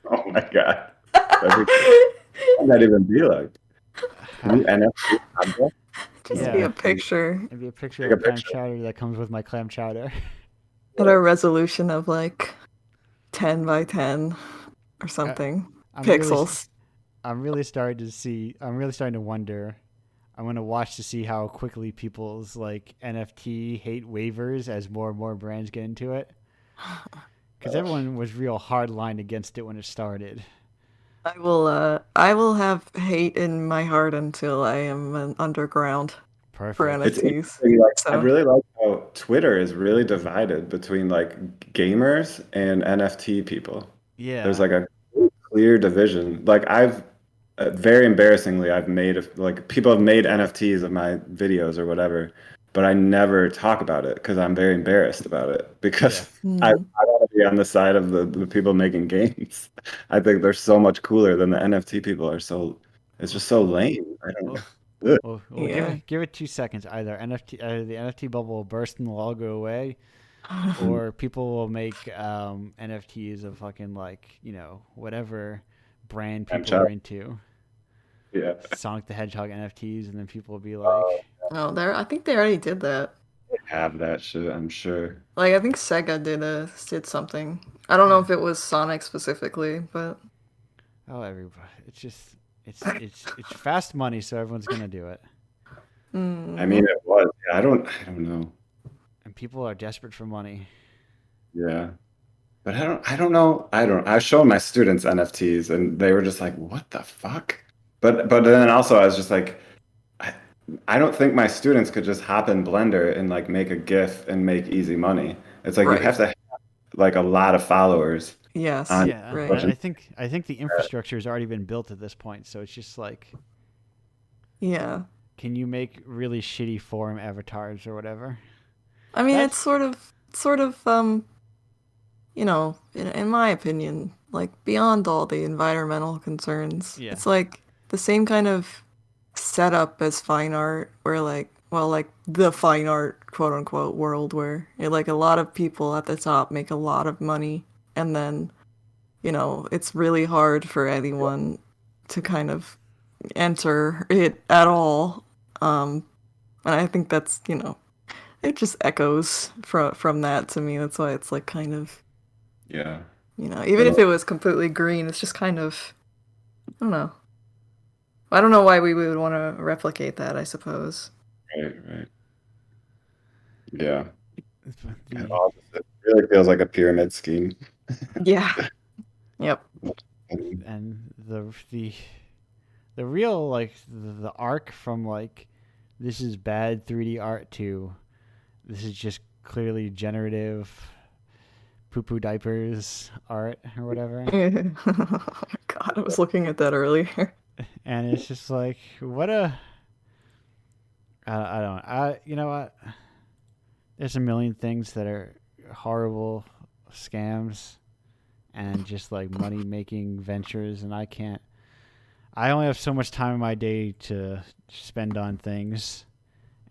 Speaker 3: Oh my god. That'd not even be like. Can you NFT combo?
Speaker 2: Just
Speaker 1: Yeah.
Speaker 2: be a picture
Speaker 1: maybe a picture
Speaker 3: Take
Speaker 1: of
Speaker 3: a
Speaker 1: clam
Speaker 3: picture.
Speaker 1: chowder that comes with my clam chowder.
Speaker 2: at a resolution of like 10 by 10 or something
Speaker 1: I'm really-
Speaker 2: pixels.
Speaker 1: I'm really starting to wonder. I'm gonna watch to see how quickly people's like NFT hate waivers as more and more brands get into it. Because everyone was real hardline against it when it started.
Speaker 2: I will have hate in my heart until I am an underground for
Speaker 1: Perfect.
Speaker 3: It's
Speaker 2: NFTs.
Speaker 3: interesting, like, I
Speaker 2: So
Speaker 3: really like how Twitter is really divided between like gamers and NFT people.
Speaker 1: Yeah.
Speaker 3: There's like a clear division. Like very embarrassingly, like people have made NFTs of my videos or whatever, but I never talk about it because I'm very embarrassed about it because I want to be on the side of the people making games. I think they're so much cooler than the NFT people are. It's just so lame. I don't know. Ugh.
Speaker 1: Well,
Speaker 2: Yeah.
Speaker 1: give it 2 seconds. Either the NFT bubble will burst and they'll all go away, or people will make NFTs of fucking like whatever brand
Speaker 3: I'm
Speaker 1: people are
Speaker 3: sorry.
Speaker 1: into.
Speaker 3: Yeah.
Speaker 1: Sonic the Hedgehog NFTs, and then people will be like,
Speaker 2: Oh, I think they already did that.
Speaker 3: Have that shit, I'm sure.
Speaker 2: Like I think Sega did something. I don't know if it was Sonic specifically, but
Speaker 1: "Oh, everybody!" It's just it's fast money, so everyone's gonna do it,
Speaker 3: I mean, it was. Yeah, I don't know.
Speaker 1: and people are desperate for money.
Speaker 3: Yeah. But I don't know. I was showing my students NFTs and they were just like, what the fuck? But then also I was just like, I don't think my students could just hop in Blender and like make a GIF and make easy money. It's like you
Speaker 2: Right.
Speaker 3: have to have like a lot of followers.
Speaker 2: yes.
Speaker 1: Yeah,
Speaker 2: right.
Speaker 1: I think the infrastructure has already been built at this point, so it's just like,
Speaker 2: Yeah.
Speaker 1: can you make really shitty forum avatars or whatever?
Speaker 2: I mean,
Speaker 1: That's-
Speaker 2: it's sort of in my opinion, like beyond all the environmental concerns,
Speaker 1: Yeah.
Speaker 2: it's like the same kind of setup as fine art, where like the fine art quote unquote world where like a lot of people at the top make a lot of money, and then it's really hard for anyone to kind of enter it at all. And I think that's it just echoes from that to me. That's why it's like kind of
Speaker 3: Yeah.
Speaker 2: even if it was completely green, it's just kind of I don't know. I don't know why we would want to replicate that, I suppose.
Speaker 3: Right. Yeah.
Speaker 1: The-
Speaker 3: It really feels like a pyramid scheme.
Speaker 2: Yeah. Yep.
Speaker 1: and the real like the arc from like this is bad 3D art to this is just clearly generative poo-poo diapers art or whatever,
Speaker 2: God, I was looking at that earlier.
Speaker 1: and it's just like what a you know what, there's a million things that are horrible scams and just like money making ventures, and I only have so much time in my day to spend on things,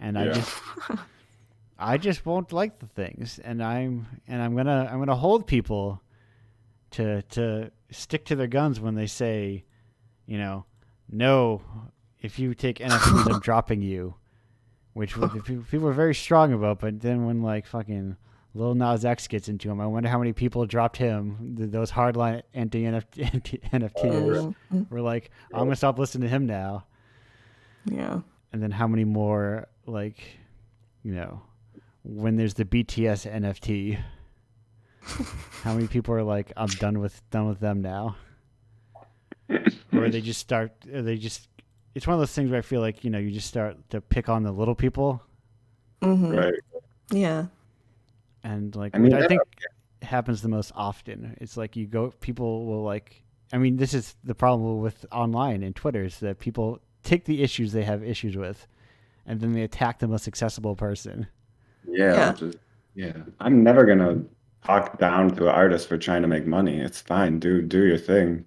Speaker 1: and
Speaker 3: Yeah.
Speaker 1: I just won't like the things, and I'm gonna hold people to stick to their guns when they say, no, if you take NFTs, I'm dropping you, which people are very strong about. But then when like fucking Lil Nas X gets into him, I wonder how many people dropped him. Those hardline anti-NFTers were like, I'm gonna stop listening to him now.
Speaker 2: Yeah.
Speaker 1: And then how many more like, when there's the BTS NFT, how many people are like, I'm done with them now? Or they just it's one of those things where I feel like, you just start to pick on the little people.
Speaker 3: Right.
Speaker 2: Yeah.
Speaker 1: And like,
Speaker 3: I mean,
Speaker 1: which I think happens the most often. It's like people will like, this is the problem with online and Twitter is that people take the issues they have issues with and then they attack the most accessible person.
Speaker 3: Yeah. I'm never gonna talk down to an artist for trying to make money. It's fine. Do your thing.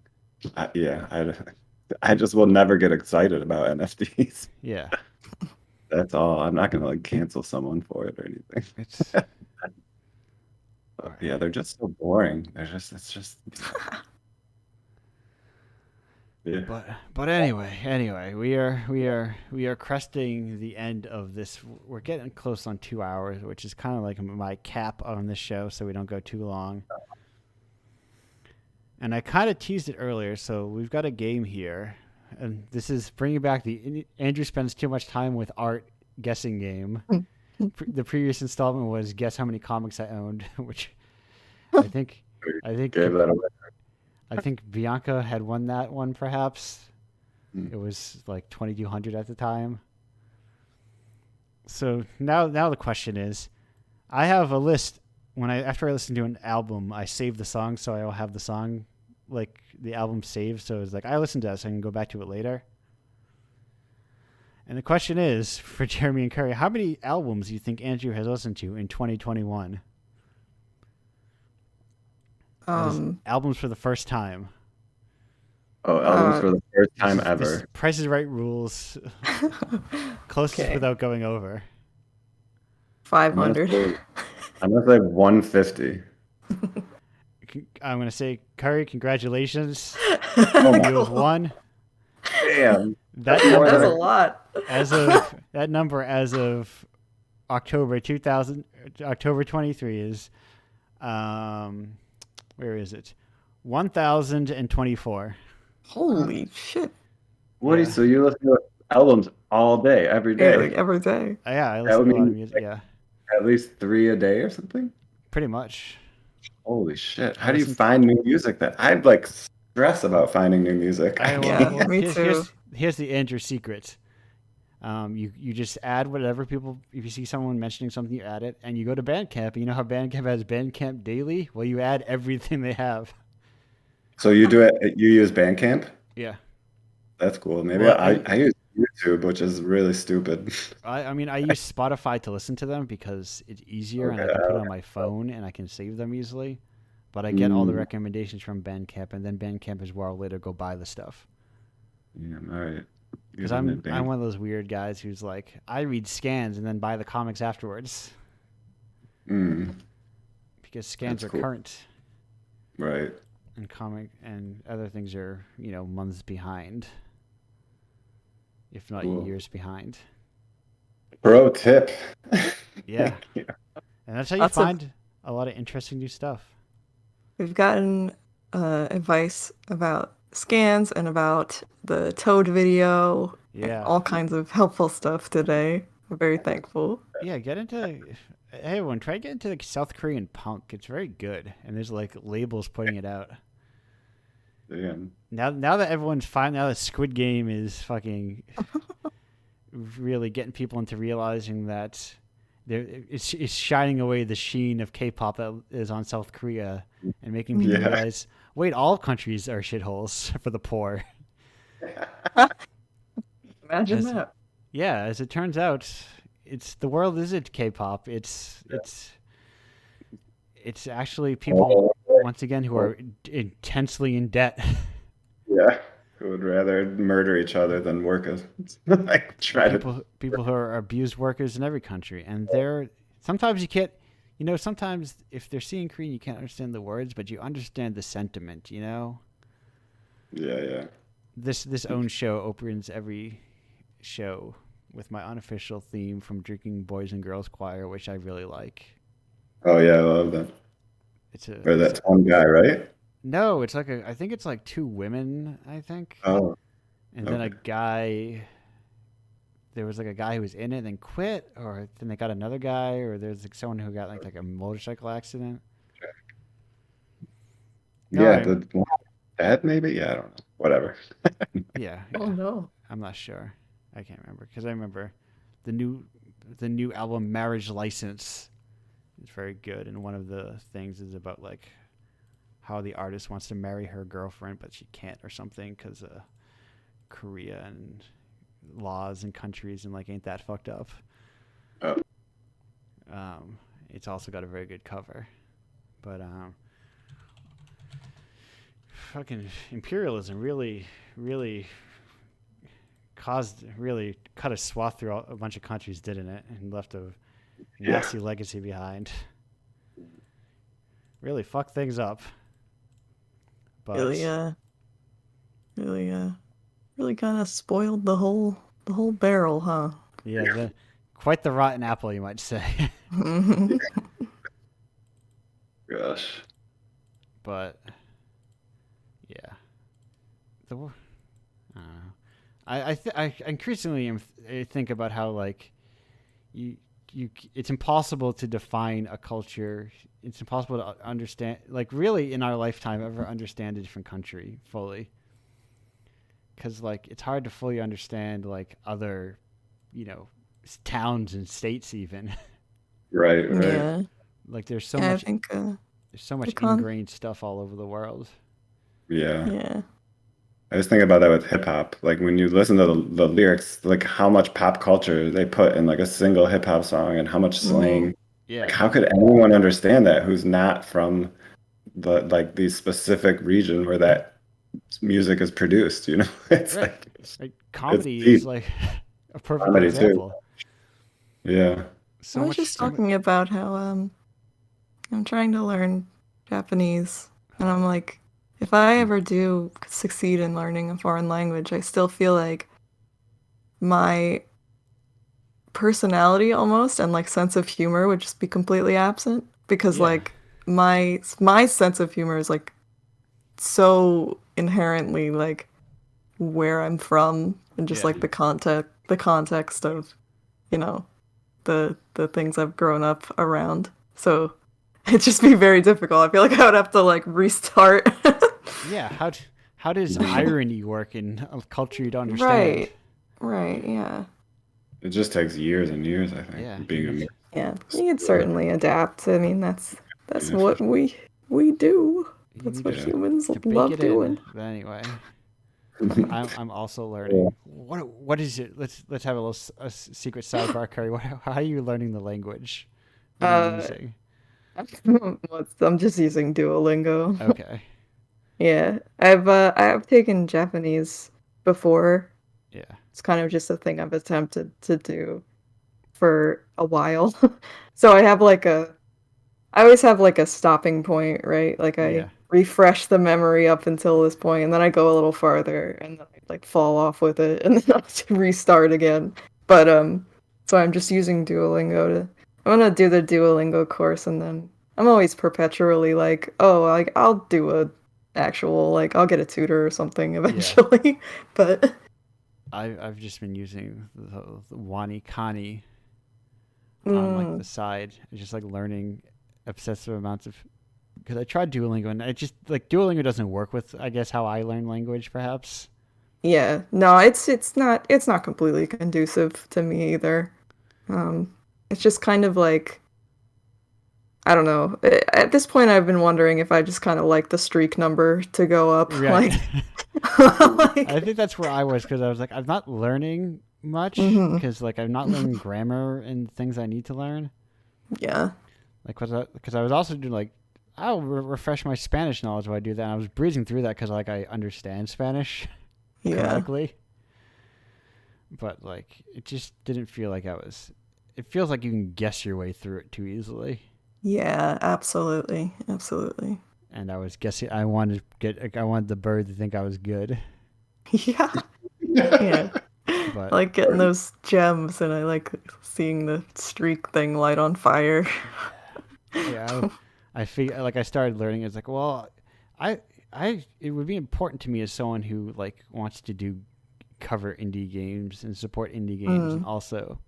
Speaker 3: I just will never get excited about NFTs.
Speaker 1: Yeah.
Speaker 3: That's all. I'm not gonna like cancel someone for it or anything.
Speaker 1: It's
Speaker 3: Yeah, they're just so boring. It's just yeah.
Speaker 1: But anyway, we are cresting the end of this. We're getting close on 2 hours, which is kind of like my cap on this show, so we don't go too long. And I kind of teased it earlier, so we've got a game here, and this is bringing back the Andrew spends too much time with art guessing game. The previous installment was guess how many comics I owned, which I think
Speaker 3: Gave that away.
Speaker 1: I think Bianca had won that one, perhaps.
Speaker 3: Mm.
Speaker 1: It was like 2,200 at the time. So now the question is, I have a list. After I listen to an album, I save the song, so I'll have the song, like the album saved. So it's like I listened to that, so I can go back to it later. And the question is for Jeremy and Curry, how many albums do you think Andrew has listened to in 2021? Albums for the first time.
Speaker 3: Oh, albums for the first time ever.
Speaker 1: Price is Right rules. Closest without going over.
Speaker 2: 500.
Speaker 3: I'm gonna say 150.
Speaker 1: I'm gonna say, Curry, congratulations.
Speaker 3: Oh my
Speaker 1: You have won.
Speaker 3: Damn.
Speaker 1: That
Speaker 2: That's a lot.
Speaker 1: That number as of October 23 is where is it? 1,024.
Speaker 2: Holy shit.
Speaker 3: So you listen to albums all day, every day?
Speaker 2: Yeah, like every day.
Speaker 1: Yeah, I listen to a lot of music.
Speaker 3: Like,
Speaker 1: yeah,
Speaker 3: at least 3 a day or something?
Speaker 1: pretty much.
Speaker 3: Holy shit. How do you find new music that I'd like stress about finding new music?
Speaker 2: Me too.
Speaker 1: Here's the Andrew secret. You just add whatever people, if you see someone mentioning something, you add it, and you go to Bandcamp, and you know how Bandcamp has Bandcamp Daily? Well, you add everything they have.
Speaker 3: So you use Bandcamp?
Speaker 1: Yeah.
Speaker 3: That's cool. Maybe
Speaker 1: Well,
Speaker 3: I use YouTube, which is really stupid.
Speaker 1: I use Spotify to listen to them because it's easier and I can put it on my phone and I can save them easily. But I get all the recommendations from Bandcamp, and then Bandcamp is where I'll later go buy the stuff.
Speaker 3: Yeah, all right.
Speaker 1: Because I'm one of those weird guys who's like, I read scans and then buy the comics afterwards. Because scans are current.
Speaker 3: Right.
Speaker 1: And comic and other things are, months behind. If not years behind.
Speaker 3: Pro tip.
Speaker 1: Yeah. And that's how you find a lot of interesting new stuff.
Speaker 2: We've gotten advice about scans and about the Toad video.
Speaker 1: Yeah.
Speaker 2: And all kinds of helpful stuff today. I'm very thankful.
Speaker 1: Yeah, hey everyone, try to get into South Korean punk. It's very good. And there's like labels putting it out.
Speaker 3: Damn.
Speaker 1: Now that everyone's fine, now that Squid Game is fucking really getting people into realizing that it's shining away the sheen of K-pop that is on South Korea and making people realize, wait, all countries are shitholes for the poor.
Speaker 2: Imagine that.
Speaker 1: Yeah, as it turns out, the world isn't K-pop. It's actually people once again who are intensely in debt.
Speaker 3: Yeah, who would rather murder each other than work as
Speaker 1: people who are abused workers in every country, and sometimes you can't. You know, sometimes if they're seeing Korean, you can't understand the words, but you understand the sentiment. You know,
Speaker 3: Yeah.
Speaker 1: this own show opens every show with my unofficial theme from Drinking Boys and Girls Choir, which I really like.
Speaker 3: Oh yeah, I love that. Or
Speaker 1: It's
Speaker 3: that's one guy, right?
Speaker 1: no, it's like I think it's like two women, I think,
Speaker 3: Oh,
Speaker 1: and then a
Speaker 3: okay.
Speaker 1: guy. There was like a guy who was in it and then quit, or then they got another guy, or there's like someone who got like a motorcycle accident. No,
Speaker 3: Yeah, the one dad maybe. Yeah, I don't know. Whatever.
Speaker 1: yeah,
Speaker 2: Oh no.
Speaker 1: I'm not sure. I can't remember because I remember the new album Marriage License is very good, and one of the things is about like how the artist wants to marry her girlfriend but she can't or something because Korea and laws and countries and like ain't that fucked up.
Speaker 3: Oh,
Speaker 1: It's also got a very good cover, but fucking imperialism really cut a swath through a bunch of countries, didn't it, and left a
Speaker 3: yeah.
Speaker 1: nasty legacy behind. Really fucked things up. But
Speaker 2: Really, really kind of spoiled the whole barrel, huh?
Speaker 1: yeah, quite the rotten apple, you might say.
Speaker 3: Gosh.
Speaker 1: But yeah, the I don't know. I increasingly think about how like you it's impossible to define a culture. It's impossible to understand, like really in our lifetime, ever understand a different country fully. Because like it's hard to fully understand like other, you know, towns and states even.
Speaker 3: Right.
Speaker 2: Yeah.
Speaker 1: Like there's so
Speaker 2: Yeah, I
Speaker 1: much
Speaker 2: think the con
Speaker 1: ingrained stuff all over the world.
Speaker 3: Yeah.
Speaker 2: yeah.
Speaker 3: I was thinking about that with hip hop. Like when you listen to the lyrics, like how much pop culture they put in like a single hip hop song and how much
Speaker 2: hmm
Speaker 3: slang. Like
Speaker 1: Yeah,
Speaker 3: how could anyone understand that who's not from the specific region where that music is produced, you know? It's
Speaker 1: right.
Speaker 3: like
Speaker 1: Like
Speaker 3: it's
Speaker 1: comedy is
Speaker 3: deep.
Speaker 1: like a perfect
Speaker 3: Comedy too.
Speaker 1: example.
Speaker 3: Yeah.
Speaker 2: I
Speaker 1: So
Speaker 2: was
Speaker 1: much,
Speaker 2: just
Speaker 1: so much.
Speaker 2: talking about how I'm trying to learn Japanese, and I'm like, if I ever do succeed in learning a foreign language, I still feel like my personality almost and like sense of humor would just be completely absent because
Speaker 1: Yeah,
Speaker 2: like my sense of humor is like so inherently like where I'm from and just
Speaker 1: yeah.
Speaker 2: like the context of, you know, the things I've grown up around. So it'd just be very difficult. I feel like I would have to like restart.
Speaker 1: Yeah, how does irony work in a culture you don't understand?
Speaker 2: Right. Right, yeah.
Speaker 3: It just takes years and years, I think,
Speaker 1: Yeah,
Speaker 3: being a
Speaker 2: Yeah. You could certainly adapt. I mean, that's
Speaker 3: yeah, for
Speaker 2: what we do.
Speaker 1: you
Speaker 2: That's
Speaker 1: need
Speaker 2: what
Speaker 3: sure.
Speaker 2: humans
Speaker 1: to bake
Speaker 2: love
Speaker 1: it in.
Speaker 2: doing.
Speaker 1: But anyway,
Speaker 3: Yeah.
Speaker 1: I'm also
Speaker 3: Yeah.
Speaker 1: learning. What is it? Let's have a little secret sidebar, Curry. How are you learning the language? What are you
Speaker 2: Uh,
Speaker 1: using?
Speaker 2: I'm just using Duolingo.
Speaker 1: Okay.
Speaker 2: Yeah, I've taken Japanese before.
Speaker 1: Yeah.
Speaker 2: It's kind of just a thing I've attempted to do for a while. So I always have like a stopping point, right? Like I
Speaker 1: Yeah.
Speaker 2: refresh the memory up until this point, and then I go a little farther, and then I like fall off with it, and then I have to restart again. But so I'm just using Duolingo to. I'm gonna do the Duolingo course, and then I'm always perpetually like, oh, like I'll do a actual like I'll get a tutor or something
Speaker 1: Yeah.
Speaker 2: eventually. But
Speaker 1: I've just been using the Wani Kani on like
Speaker 2: mm,
Speaker 1: the side, just like learning obsessive amounts of. Because I tried Duolingo and it just like Duolingo doesn't work with I guess how I learn language perhaps.
Speaker 2: yeah, no, it's not completely conducive to me either. Um, it's just kind of like I don't know. At this point, I've been wondering if I just kind of like the streak number to go up,
Speaker 1: Right.
Speaker 2: like,
Speaker 1: I
Speaker 2: like,
Speaker 1: think that's where I was because I was like I'm not learning much
Speaker 2: hmm
Speaker 1: because like I'm not learning grammar and things I need to learn.
Speaker 2: yeah,
Speaker 1: Like because I was also doing like I'll refresh my Spanish knowledge while I do that. And I was breezing through that because like I understand Spanish
Speaker 2: yeah,
Speaker 1: grammatically, but like it just didn't feel like I was it feels like you can guess your way through it too easily.
Speaker 2: Yeah, absolutely. Absolutely.
Speaker 1: And I was guessing I wanted the bird to think I was good.
Speaker 2: Yeah. Yeah. I
Speaker 1: But
Speaker 2: like getting those gems, and I like seeing the streak thing light on fire.
Speaker 1: yeah, I feel like I started learning. It's like, well, I it would be important to me as someone who like wants to do cover indie games and support indie games, and also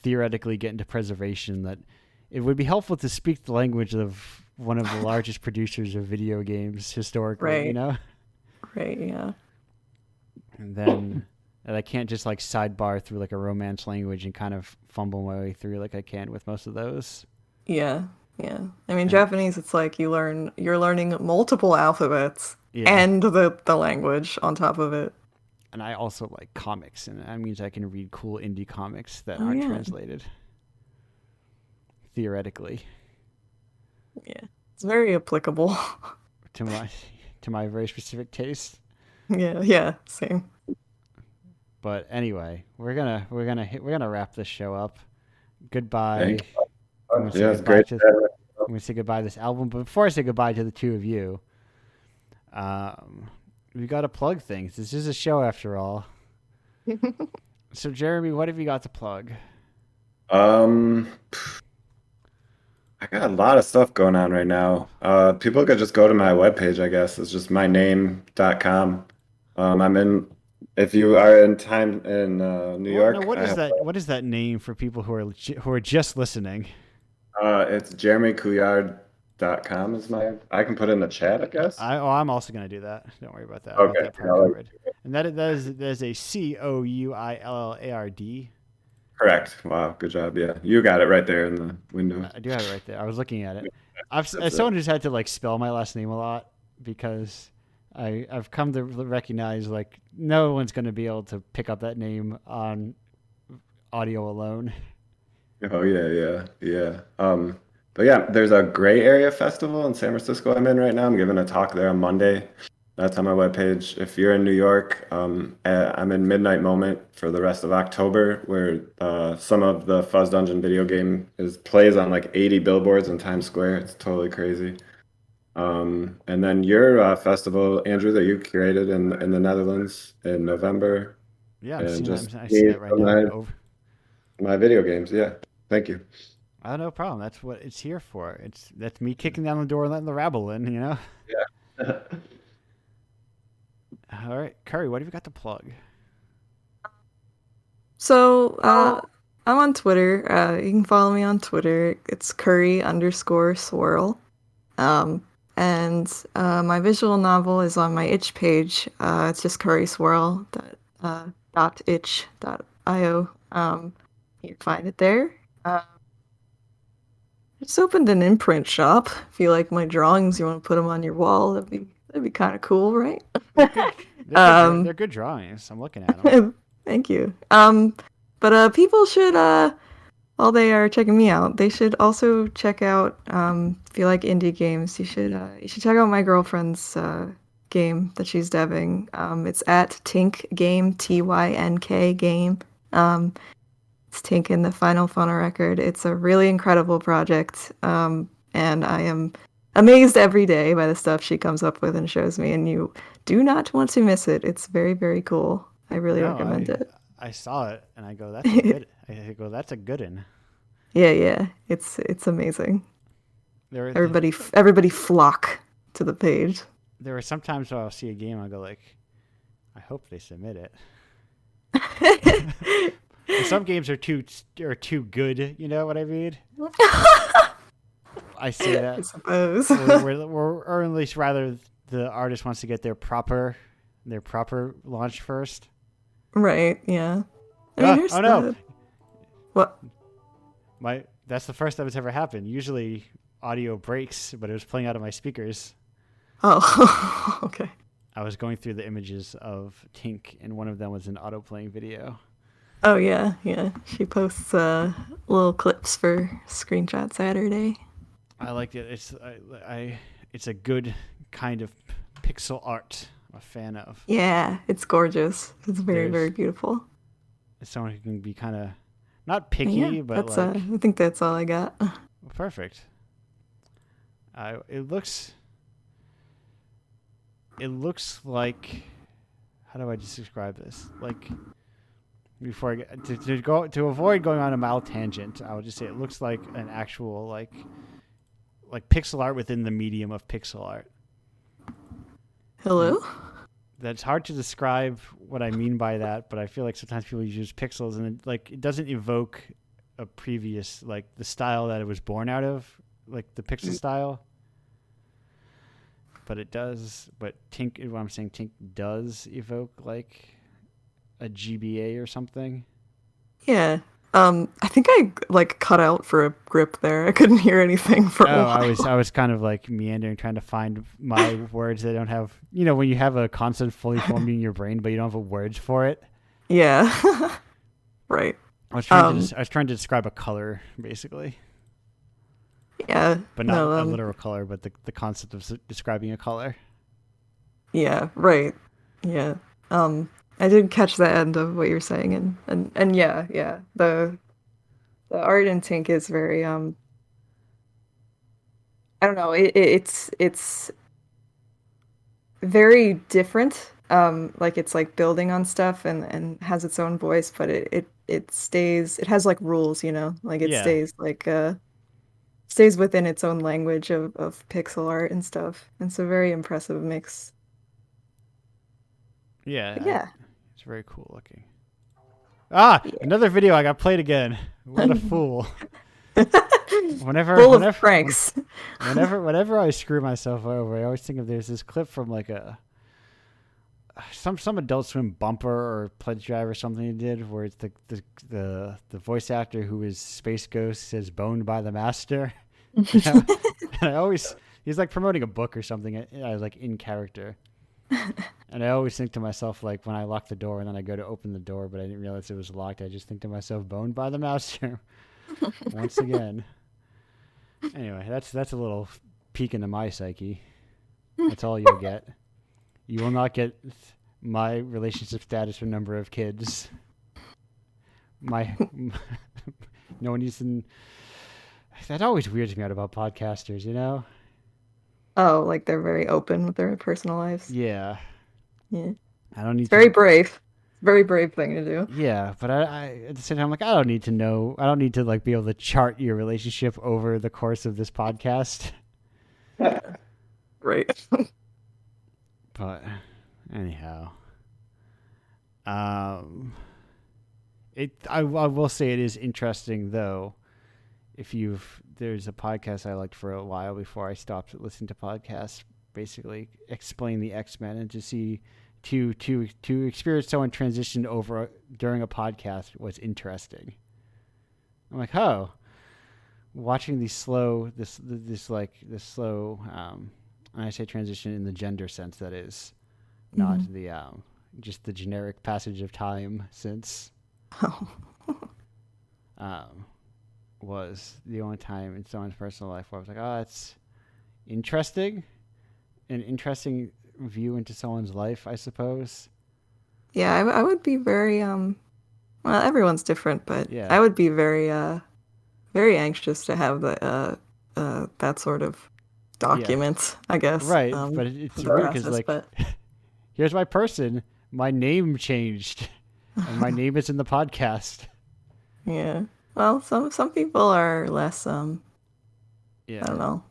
Speaker 1: theoretically get into preservation, that it would be helpful to speak the language of one of the largest producers of video games historically,
Speaker 2: Right.
Speaker 1: you know?
Speaker 2: Right, yeah.
Speaker 1: And then and I can't just like sidebar through like a romance language and kind of fumble my way through like I can with most of those.
Speaker 2: Yeah. Yeah. I mean,
Speaker 1: And
Speaker 2: Japanese, it's like you're learning multiple alphabets
Speaker 1: yeah.
Speaker 2: and the language on top of it.
Speaker 1: And I also like comics, and that means I can read cool indie comics that
Speaker 2: Oh,
Speaker 1: aren't
Speaker 2: yeah.
Speaker 1: translated. Theoretically.
Speaker 2: Yeah. It's very applicable.
Speaker 1: To my very specific taste.
Speaker 2: Yeah, yeah, same.
Speaker 1: But anyway, we're gonna wrap this show up. Goodbye.
Speaker 3: Thank you.
Speaker 1: I'm gonna say
Speaker 3: Yeah, it's
Speaker 1: goodbye
Speaker 3: great.
Speaker 1: to I'm gonna say goodbye to this album. But before I say goodbye to the two of you, we gotta plug things. This is a show after all. So Jeremy, what have you got to plug?
Speaker 3: I got a lot of stuff going on right now. People could just go to my webpage, I guess. It's just myname.com. I'm in, if you are in time in New
Speaker 1: Well,
Speaker 3: York,
Speaker 1: no, what
Speaker 3: I
Speaker 1: is
Speaker 3: have,
Speaker 1: that? What is that name for people who are just listening?
Speaker 3: it's jeremykouillard.com is I can put it in the chat, I guess.
Speaker 1: I'm also gonna do that. Don't worry about that. I got
Speaker 3: Okay.
Speaker 1: that part covered. And that is a COUILLARD.
Speaker 3: Correct. Wow, good job. Yeah, you got it right there in the window.
Speaker 1: I do have it right there. I was looking at it. As someone who's had to like spell my last name a lot, because I've come to recognize like no one's going to be able to pick up that name on audio alone.
Speaker 3: Oh yeah. But yeah, there's a Gray Area Festival in San Francisco I'm in right now. I'm giving a talk there on Monday. That's on my webpage. If you're in New York, I'm in Midnight Moment for the rest of October, where some of the Fuzz Dungeon video game plays on like 80 billboards in Times Square. It's totally crazy. And then your festival, Andrew, that you curated in the Netherlands in November,
Speaker 1: Yeah,
Speaker 3: and
Speaker 1: I
Speaker 3: just
Speaker 1: see that right now.
Speaker 3: my video games. Yeah, thank you.
Speaker 1: Oh, no problem. That's what it's here for. That's me kicking down the door and letting the rabble in. You know.
Speaker 3: Yeah.
Speaker 1: All right, Curry, what have you got to plug?
Speaker 2: So, I'm on Twitter. You can follow me on Twitter. It's Curry_swirl. And my visual novel is on my itch page. It's just curryswirl.itch.io. You can find it there. I just opened an imprint shop. If you like my drawings, you want to put them on your wall, that'd be kind of cool, right?
Speaker 1: They're good drawings. I'm looking at them.
Speaker 2: Thank you. But people should, while they are checking me out, they should also check out, if you like indie games, you should check out my girlfriend's game that she's debbing. It's at Tink Game, TYNK Game. It's Tink in the Final Funnel Record. It's a really incredible project, and I am amazed every day by the stuff she comes up with and shows me, and you do not want to miss it. It's very, very cool. I really recommend it.
Speaker 1: I saw it and I go, that's a good. I go, that's a good one.
Speaker 2: Yeah. It's amazing. Everybody flock to the page.
Speaker 1: There are some times where I'll see a game, I go like, I hope they submit it. Some games are too good. You know what I mean? I say that.
Speaker 2: I suppose.
Speaker 1: or at least rather, the artist wants to get their proper launch first.
Speaker 2: Right, yeah. I mean, here's
Speaker 1: no.
Speaker 2: What?
Speaker 1: That's the first time it's ever happened. Usually audio breaks, but it was playing out of my speakers.
Speaker 2: Oh, okay.
Speaker 1: I was going through the images of Tink, and one of them was an auto-playing video.
Speaker 2: Oh, yeah. She posts little clips for Screenshot Saturday.
Speaker 1: I liked it. It's a good kind of pixel art I'm a fan of.
Speaker 2: Yeah, it's gorgeous. It's very, very beautiful.
Speaker 1: It's someone who can be kind of Not picky,
Speaker 2: Yeah,
Speaker 1: but
Speaker 2: that's
Speaker 1: like
Speaker 2: I think that's all I got.
Speaker 1: perfect. It looks like, how do I just describe this? Like, before I get to avoid going on a mild tangent, I would just say it looks like an actual like pixel art within the medium of pixel art.
Speaker 2: Hello?
Speaker 1: That's hard to describe what I mean by that, but I feel like sometimes people use pixels and it doesn't evoke a previous, like, the style that it was born out of, like the pixel style. But it does. But what I'm saying, Tink does evoke like a GBA or something.
Speaker 2: Yeah. I think I like cut out for a grip there. I couldn't hear anything for a while.
Speaker 1: I was kind of like meandering, trying to find my words that don't have. You know, when you have a concept fully formed in your brain, but you don't have words for it.
Speaker 2: Yeah. Right.
Speaker 1: I was trying to describe a color, basically.
Speaker 2: Yeah.
Speaker 1: But not a literal color, but the concept of describing a color.
Speaker 2: Yeah, right. Yeah. I did catch the end of what you're saying, and yeah. The art in Tink is very I don't know, it's very different. Like it's like building on stuff and has its own voice, but it has like rules, you know? Like it
Speaker 1: Yeah.
Speaker 2: stays within its own language of pixel art and stuff. It's a very impressive mix.
Speaker 1: Yeah.
Speaker 2: But yeah.
Speaker 1: It's very cool looking. Another video I got played again. What a fool.
Speaker 2: Full of pranks.
Speaker 1: Whenever I screw myself over, I always think of there's this clip from like some Adult Swim bumper or pledge drive or something he did, where it's the voice actor who is Space Ghost says "boned by the master." And he's like promoting a book or something, like in character. And I always think to myself, like, when I lock the door and then I go to open the door, but I didn't realize it was locked, I just think to myself, "boned by the master," once again. Anyway, that's a little peek into my psyche. That's all you'll get. You will not get my relationship status or number of kids. No one needs to. That always weirds me out about podcasters, you know?
Speaker 2: Oh, like they're very open with their personal lives.
Speaker 1: Yeah.
Speaker 2: Yeah.
Speaker 1: I don't need
Speaker 2: It's very brave. Very brave thing to do.
Speaker 1: Yeah, but I at the same time, I'm like, I don't need to know. I don't need to like be able to chart your relationship over the course of this podcast.
Speaker 2: Right.
Speaker 1: But anyhow, I will say it is interesting though. There's a podcast I liked for a while before I stopped listening to podcasts. Basically, explain the X-Men and to see to experience someone transition over during a podcast was interesting. I'm like, oh, watching these slow. And I say transition in the gender sense, that is, not the just the generic passage of time since was the only time in someone's personal life where I was like, oh, that's interesting. An interesting view into someone's life, I suppose.
Speaker 2: Yeah, I would be very well, everyone's different, but
Speaker 1: Yeah.
Speaker 2: I would be very very anxious to have that sort of document, I guess.
Speaker 1: Right, but it's weird because like, here's my person. My name changed, and my name is in the podcast.
Speaker 2: Yeah. Well, some people are less I don't know.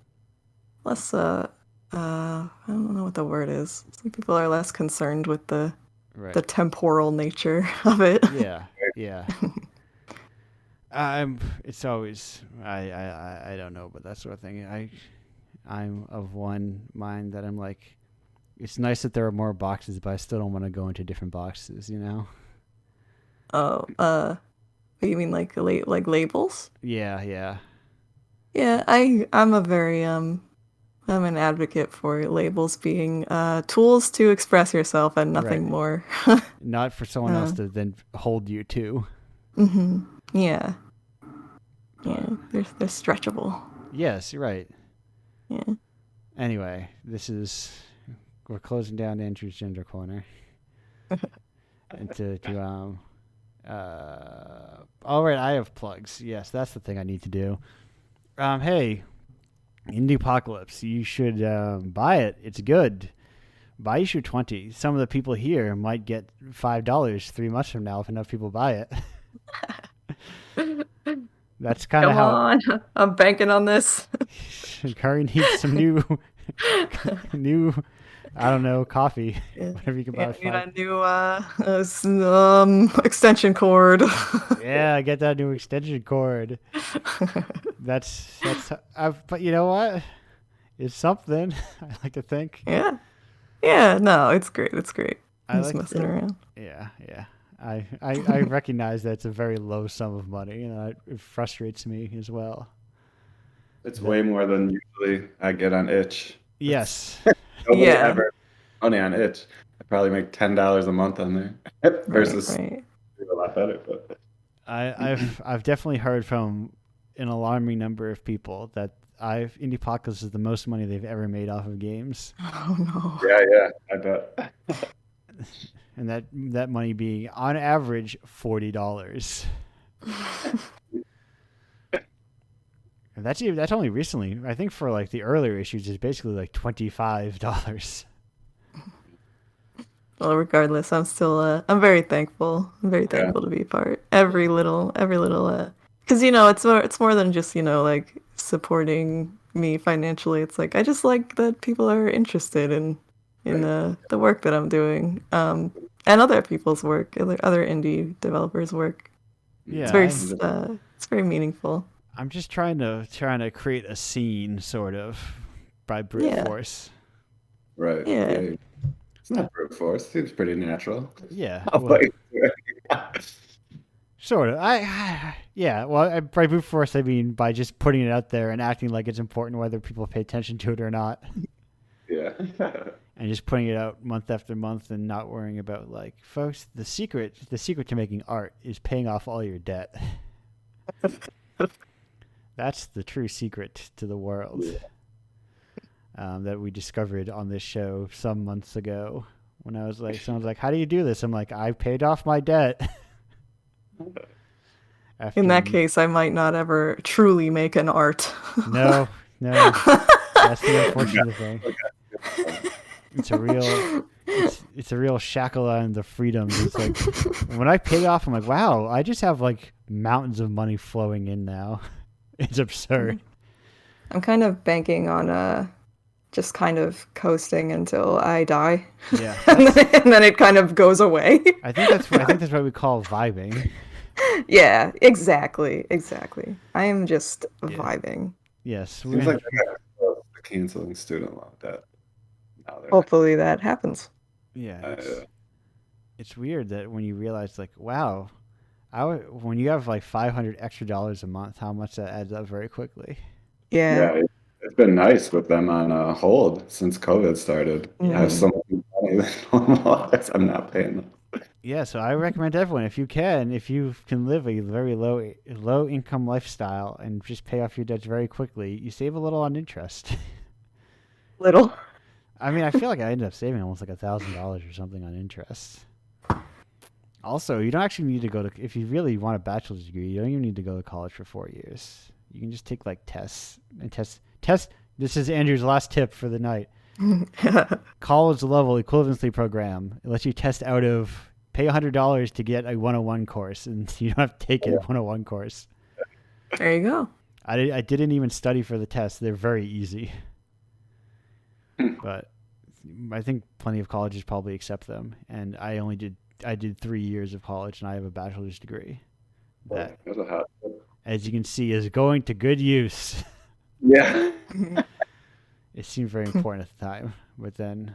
Speaker 2: Less I don't know what the word is. Some people are less concerned with the temporal nature of it.
Speaker 1: Yeah. It's always I don't know, but that sort of thing. I'm of one mind that I'm like, it's nice that there are more boxes, but I still don't want to go into different boxes, you know?
Speaker 2: Oh, you mean like labels?
Speaker 1: Yeah.
Speaker 2: Yeah, I'm a very I'm an advocate for labels being tools to express yourself and nothing more.
Speaker 1: Not for someone else to then hold you to.
Speaker 2: Mm-hmm. Yeah. Yeah, they're stretchable.
Speaker 1: Yes, you're right.
Speaker 2: Yeah.
Speaker 1: Anyway, we're closing down Andrew's Gender Corner. And All right, I have plugs. Yes, that's the thing I need to do. Hey, Indiepocalypse, you should buy it. It's good. Buy issue 20. Some of the people here might get $5 3 months from now if enough people buy it. That's kind of
Speaker 2: Come
Speaker 1: how.
Speaker 2: on, I'm banking on this.
Speaker 1: Curry needs some new, I don't know, coffee.
Speaker 2: Yeah.
Speaker 1: Whatever you can buy.
Speaker 2: I
Speaker 1: with
Speaker 2: need
Speaker 1: five.
Speaker 2: a new extension cord.
Speaker 1: Yeah, get that new extension cord. That's. But you know what? It's something. I like to think.
Speaker 2: Yeah. Yeah, no, it's great. It's great.
Speaker 1: I
Speaker 2: I'm just
Speaker 1: like
Speaker 2: messing around.
Speaker 1: Yeah. I recognize that it's a very low sum of money, and it frustrates me as well.
Speaker 3: It's way more than usually I get on Itch.
Speaker 1: Yes.
Speaker 3: Nobody
Speaker 2: Yeah.
Speaker 3: ever money on Itch. I probably make $10 a month on there versus
Speaker 2: Right.
Speaker 3: a lot better. But
Speaker 1: I've definitely heard from an alarming number of people that Indiepocalypse is the most money they've ever made off of games,
Speaker 2: Oh no.
Speaker 3: yeah, I bet.
Speaker 1: and that money being on average $40. And that's only recently. I think for like the earlier issues, it's basically like $25.
Speaker 2: Well, regardless, I'm still I'm very thankful. I'm very thankful to be part. Every little because it's more than just, like supporting me financially. It's like I just like that people are interested in the work that I'm doing. And other people's work, other indie developers' work.
Speaker 1: Yeah,
Speaker 2: It's very meaningful.
Speaker 1: I'm just trying to create a scene, sort of, by brute force.
Speaker 3: Right.
Speaker 2: Yeah.
Speaker 3: It's not brute force. Seems pretty natural.
Speaker 1: Yeah.
Speaker 3: I'll
Speaker 1: Well,
Speaker 3: play.
Speaker 1: sort of. Well, by brute force, I mean by just putting it out there and acting like it's important whether people pay attention to it or not.
Speaker 3: Yeah.
Speaker 1: And just putting it out month after month and not worrying about, like, folks, the secret to making art is paying off all your debt. That's the true secret to the world. That we discovered on this show some months ago when someone's like, how do you do this? I'm like, I paid off my debt.
Speaker 2: In that case, I might not ever truly make an art.
Speaker 1: No. That's the unfortunate thing. It's a real shackle on the freedom. It's like when I pay off, I'm like, wow, I just have like mountains of money flowing in now. It's absurd.
Speaker 2: I'm kind of banking on just kind of coasting until I die.
Speaker 1: Yeah.
Speaker 2: and then it kind of goes away.
Speaker 1: I think that's what we call vibing.
Speaker 2: Yeah, exactly. I am just vibing.
Speaker 1: Yes.
Speaker 3: Seems like they got close to canceling student loan debt.
Speaker 2: Hopefully that happens.
Speaker 1: Yeah. It's weird that when you realize, like, wow, when you have like $500 extra a month, how much that adds up very quickly.
Speaker 2: Yeah.
Speaker 3: It's been nice with them on hold since COVID started.
Speaker 2: Mm-hmm.
Speaker 3: I have so much money that normal. I'm not paying them.
Speaker 1: Yeah, so I recommend everyone, if you can live a very low income lifestyle and just pay off your debts very quickly, you save a little on interest.
Speaker 2: Little.
Speaker 1: I mean, I feel like I ended up saving almost like $1,000 or something on interest. Also, you don't actually need to if you really want a bachelor's degree, you don't even need to go to college for 4 years. You can just take like tests. This is Andrew's last tip for the night. College level equivalency program. It lets you test out of pay $100 to get a 101 course, and you don't have to take it 101 course.
Speaker 2: There you go.
Speaker 1: I didn't even study for the tests. They're very easy. But I think plenty of colleges probably accept them, and I did 3 years of college, and I have a bachelor's degree. That,
Speaker 3: That's a hot tip.
Speaker 1: as you can see, is going to good use.
Speaker 3: Yeah.
Speaker 1: It seemed very important at the time, but then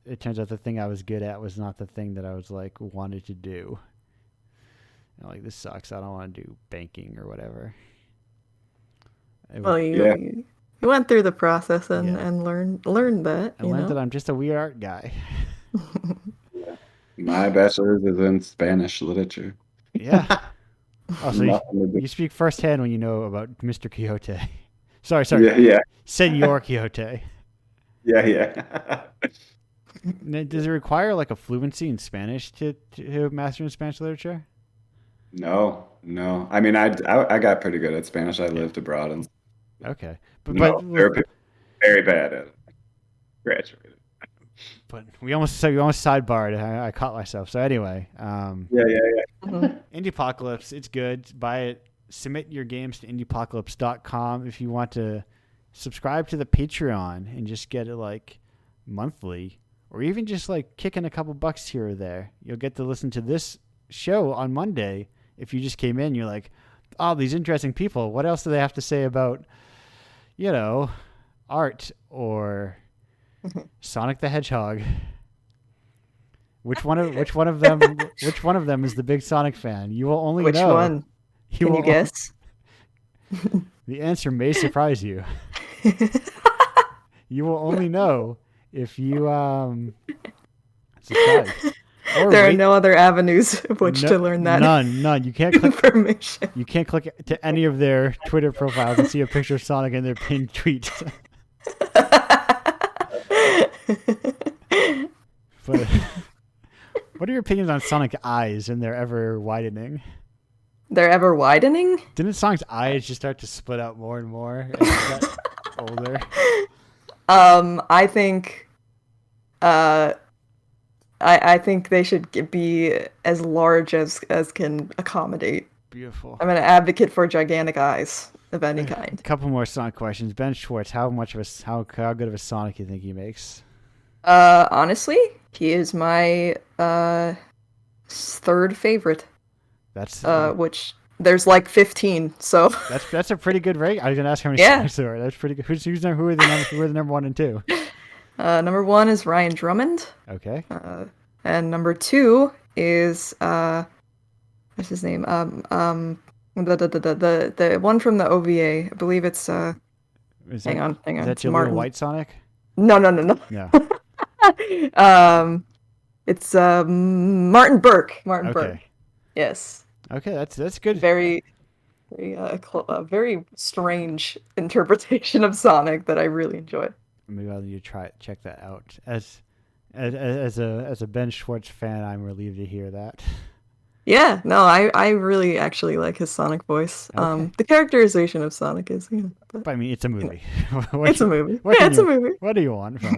Speaker 1: it turns out the thing I was good at was not the thing that I was like wanted to do. And, like, this sucks. I don't want to do banking or whatever.
Speaker 2: You went through the process and learned that.
Speaker 1: I learned that I'm just a weird art guy.
Speaker 3: My bachelor's is in Spanish literature.
Speaker 1: Yeah. Oh, so you speak firsthand when you know about Mr. Quixote. Sorry.
Speaker 3: Yeah.
Speaker 1: Senor Quixote.
Speaker 3: Yeah.
Speaker 1: Now, does it require like a fluency in Spanish to master in Spanish literature?
Speaker 3: No, no. I mean, I got pretty good at Spanish. I lived abroad, and
Speaker 1: Okay,
Speaker 3: no, there are people very bad at it. Graduated.
Speaker 1: but we almost sidebarred. I caught myself. So anyway,
Speaker 3: Yeah, yeah,
Speaker 2: Mhm.
Speaker 1: Indiepocalypse, it's good. Buy it. Submit your games to indiepocalypse.com if you want to subscribe to the Patreon and just get it like monthly, or even just like kicking a couple bucks here or there. You'll get to listen to this show on Monday. If you just came in, you're like, oh, these interesting people. What else do they have to say about, art or Sonic the Hedgehog? Which one of them is the big Sonic fan? You will only
Speaker 2: Which
Speaker 1: know.
Speaker 2: one? Can you guess?
Speaker 1: The answer may surprise you. You will only know if you subscribe. Or
Speaker 2: There are
Speaker 1: wait.
Speaker 2: no other avenues of which to learn that
Speaker 1: None. You can't click.
Speaker 2: information.
Speaker 1: You can't click to any of their Twitter profiles and see a picture of Sonic in their pinned tweet. But what are your opinions on Sonic eyes and they're ever widening?
Speaker 2: They're ever widening?
Speaker 1: Didn't Sonic's eyes just start to split out more and more as he got older?
Speaker 2: I think I think they should be as large as can accommodate.
Speaker 1: Beautiful.
Speaker 2: I'm an advocate for gigantic eyes of any
Speaker 1: A
Speaker 2: kind.
Speaker 1: couple more Sonic questions. Ben Schwartz, how good of a Sonic do you think he makes?
Speaker 2: Honestly, he is my third favorite.
Speaker 1: That's
Speaker 2: Which there's like 15, so
Speaker 1: that's a pretty good rate. I was gonna ask how many
Speaker 2: Yeah.
Speaker 1: Sonics there are. That's pretty good. Who are the number 1 and 2?
Speaker 2: number 1 is Ryan Drummond.
Speaker 1: Okay.
Speaker 2: And number 2 is what's his name? The one from the OVA. I believe it's hang on.
Speaker 1: Is that
Speaker 2: It's
Speaker 1: your
Speaker 2: Martin.
Speaker 1: little white Sonic?
Speaker 2: No.
Speaker 1: No.
Speaker 2: It's Martin Burke. Martin Burke.
Speaker 1: Okay.
Speaker 2: Yes.
Speaker 1: Okay, that's good.
Speaker 2: Very very strange interpretation of Sonic that I really enjoy.
Speaker 1: Maybe I'll need to check that out. As a Ben Schwartz fan, I'm relieved to hear that.
Speaker 2: Yeah, no, I really actually like his Sonic voice.
Speaker 1: Okay.
Speaker 2: The characterization of Sonic is,
Speaker 1: But I mean, it's a movie.
Speaker 2: it's a movie.
Speaker 1: What
Speaker 2: Yeah,
Speaker 1: can
Speaker 2: it's a
Speaker 1: you-
Speaker 2: movie.
Speaker 1: What do you want from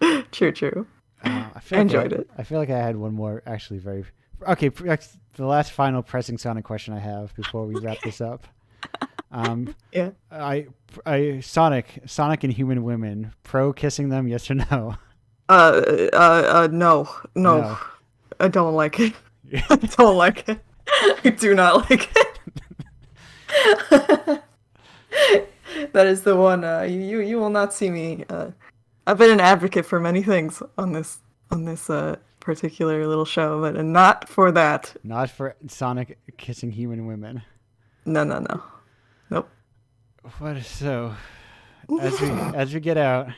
Speaker 1: it?
Speaker 2: True.
Speaker 1: I
Speaker 2: I enjoyed it.
Speaker 1: I feel like I had one more actually very. Okay, the last final pressing Sonic question I have before we wrap this up.
Speaker 2: Yeah.
Speaker 1: Sonic and human women, pro kissing them, yes or no?
Speaker 2: No.
Speaker 1: No.
Speaker 2: I don't like it. I don't like it. I do not like it. That is the one. You will not see me. I've been an advocate for many things on this particular little show, but not for that.
Speaker 1: Not for Sonic kissing human women.
Speaker 2: No. Nope.
Speaker 1: So as we get out,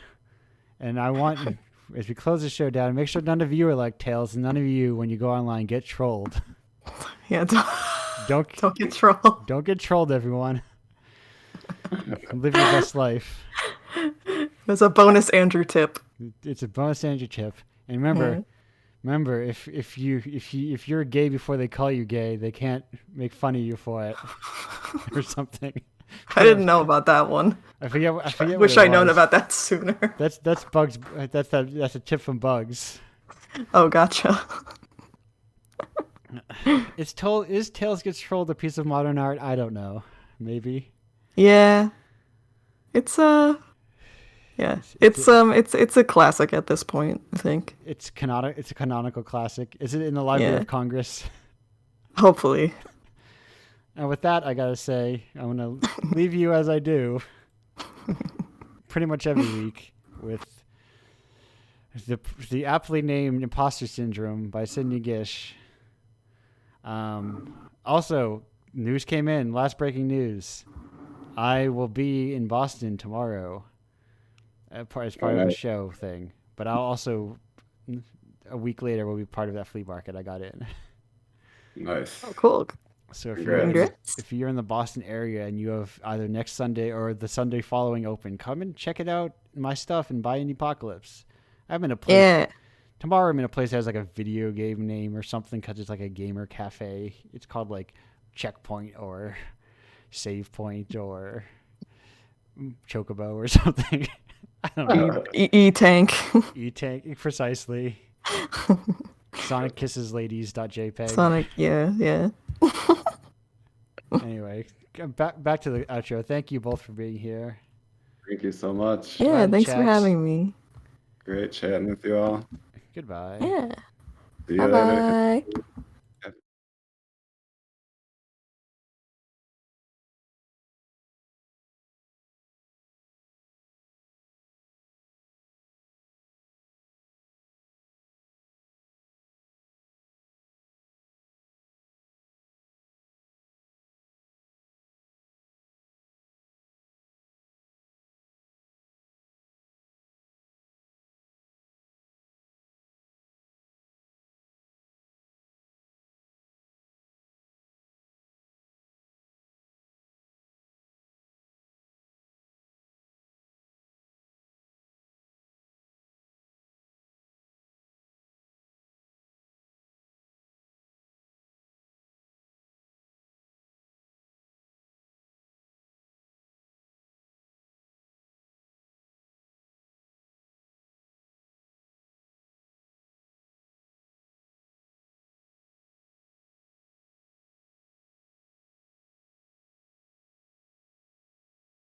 Speaker 1: and I want as we close the show down, make sure none of you are like Tails, and none of you when you go online get trolled.
Speaker 2: Yeah.
Speaker 1: Don't
Speaker 2: Get trolled.
Speaker 1: Don't get trolled, everyone. Live your best life.
Speaker 2: There's a bonus Andrew tip.
Speaker 1: It's a bonus Andrew tip. And remember, if you're gay before they call you gay, they can't make fun of you for it or something.
Speaker 2: I didn't know about that one.
Speaker 1: I forget.
Speaker 2: Wish
Speaker 1: what it
Speaker 2: I'd known
Speaker 1: was.
Speaker 2: about that sooner.
Speaker 1: That's Bugs. That's a tip from Bugs.
Speaker 2: Oh, gotcha.
Speaker 1: Is Tails Gets Trolled a piece of modern art? I don't know. Maybe.
Speaker 2: Yeah. It's a classic at this point, I think.
Speaker 1: It's a canonical classic. Is it in the Library
Speaker 2: Yeah.
Speaker 1: of Congress?
Speaker 2: Hopefully.
Speaker 1: And with that, I gotta say, I'm gonna leave you as I do, pretty much every week, with the aptly named Imposter Syndrome by Sidney Gish. Also, news came in. Last breaking news. I will be in Boston tomorrow as part of the show thing. But I'll also, a week later, will be part of that flea market I got in.
Speaker 3: Nice.
Speaker 2: Oh, cool.
Speaker 1: So
Speaker 2: Congrats.
Speaker 1: if you're in the Boston area and you have either next Sunday or the Sunday following open, come and check it out, my stuff, and buy Indiepocalypse. I'm in a place.
Speaker 2: Yeah.
Speaker 1: Tomorrow I'm in a place that has like a video game name or something because it's like a gamer cafe. It's called like Checkpoint or Save Point or Chocobo or something. I don't know.
Speaker 2: E-Tank.
Speaker 1: E-Tank, precisely. SonicKissesLadies.jpg.
Speaker 2: Sonic, yeah.
Speaker 1: Anyway, back to the outro. Thank you both for being here.
Speaker 3: Thank you so much.
Speaker 2: Yeah,
Speaker 1: Glad
Speaker 2: thanks for
Speaker 1: chats.
Speaker 2: having me.
Speaker 3: Great chatting with you all.
Speaker 1: Goodbye.
Speaker 2: Yeah.
Speaker 3: See you later.
Speaker 2: Bye-bye.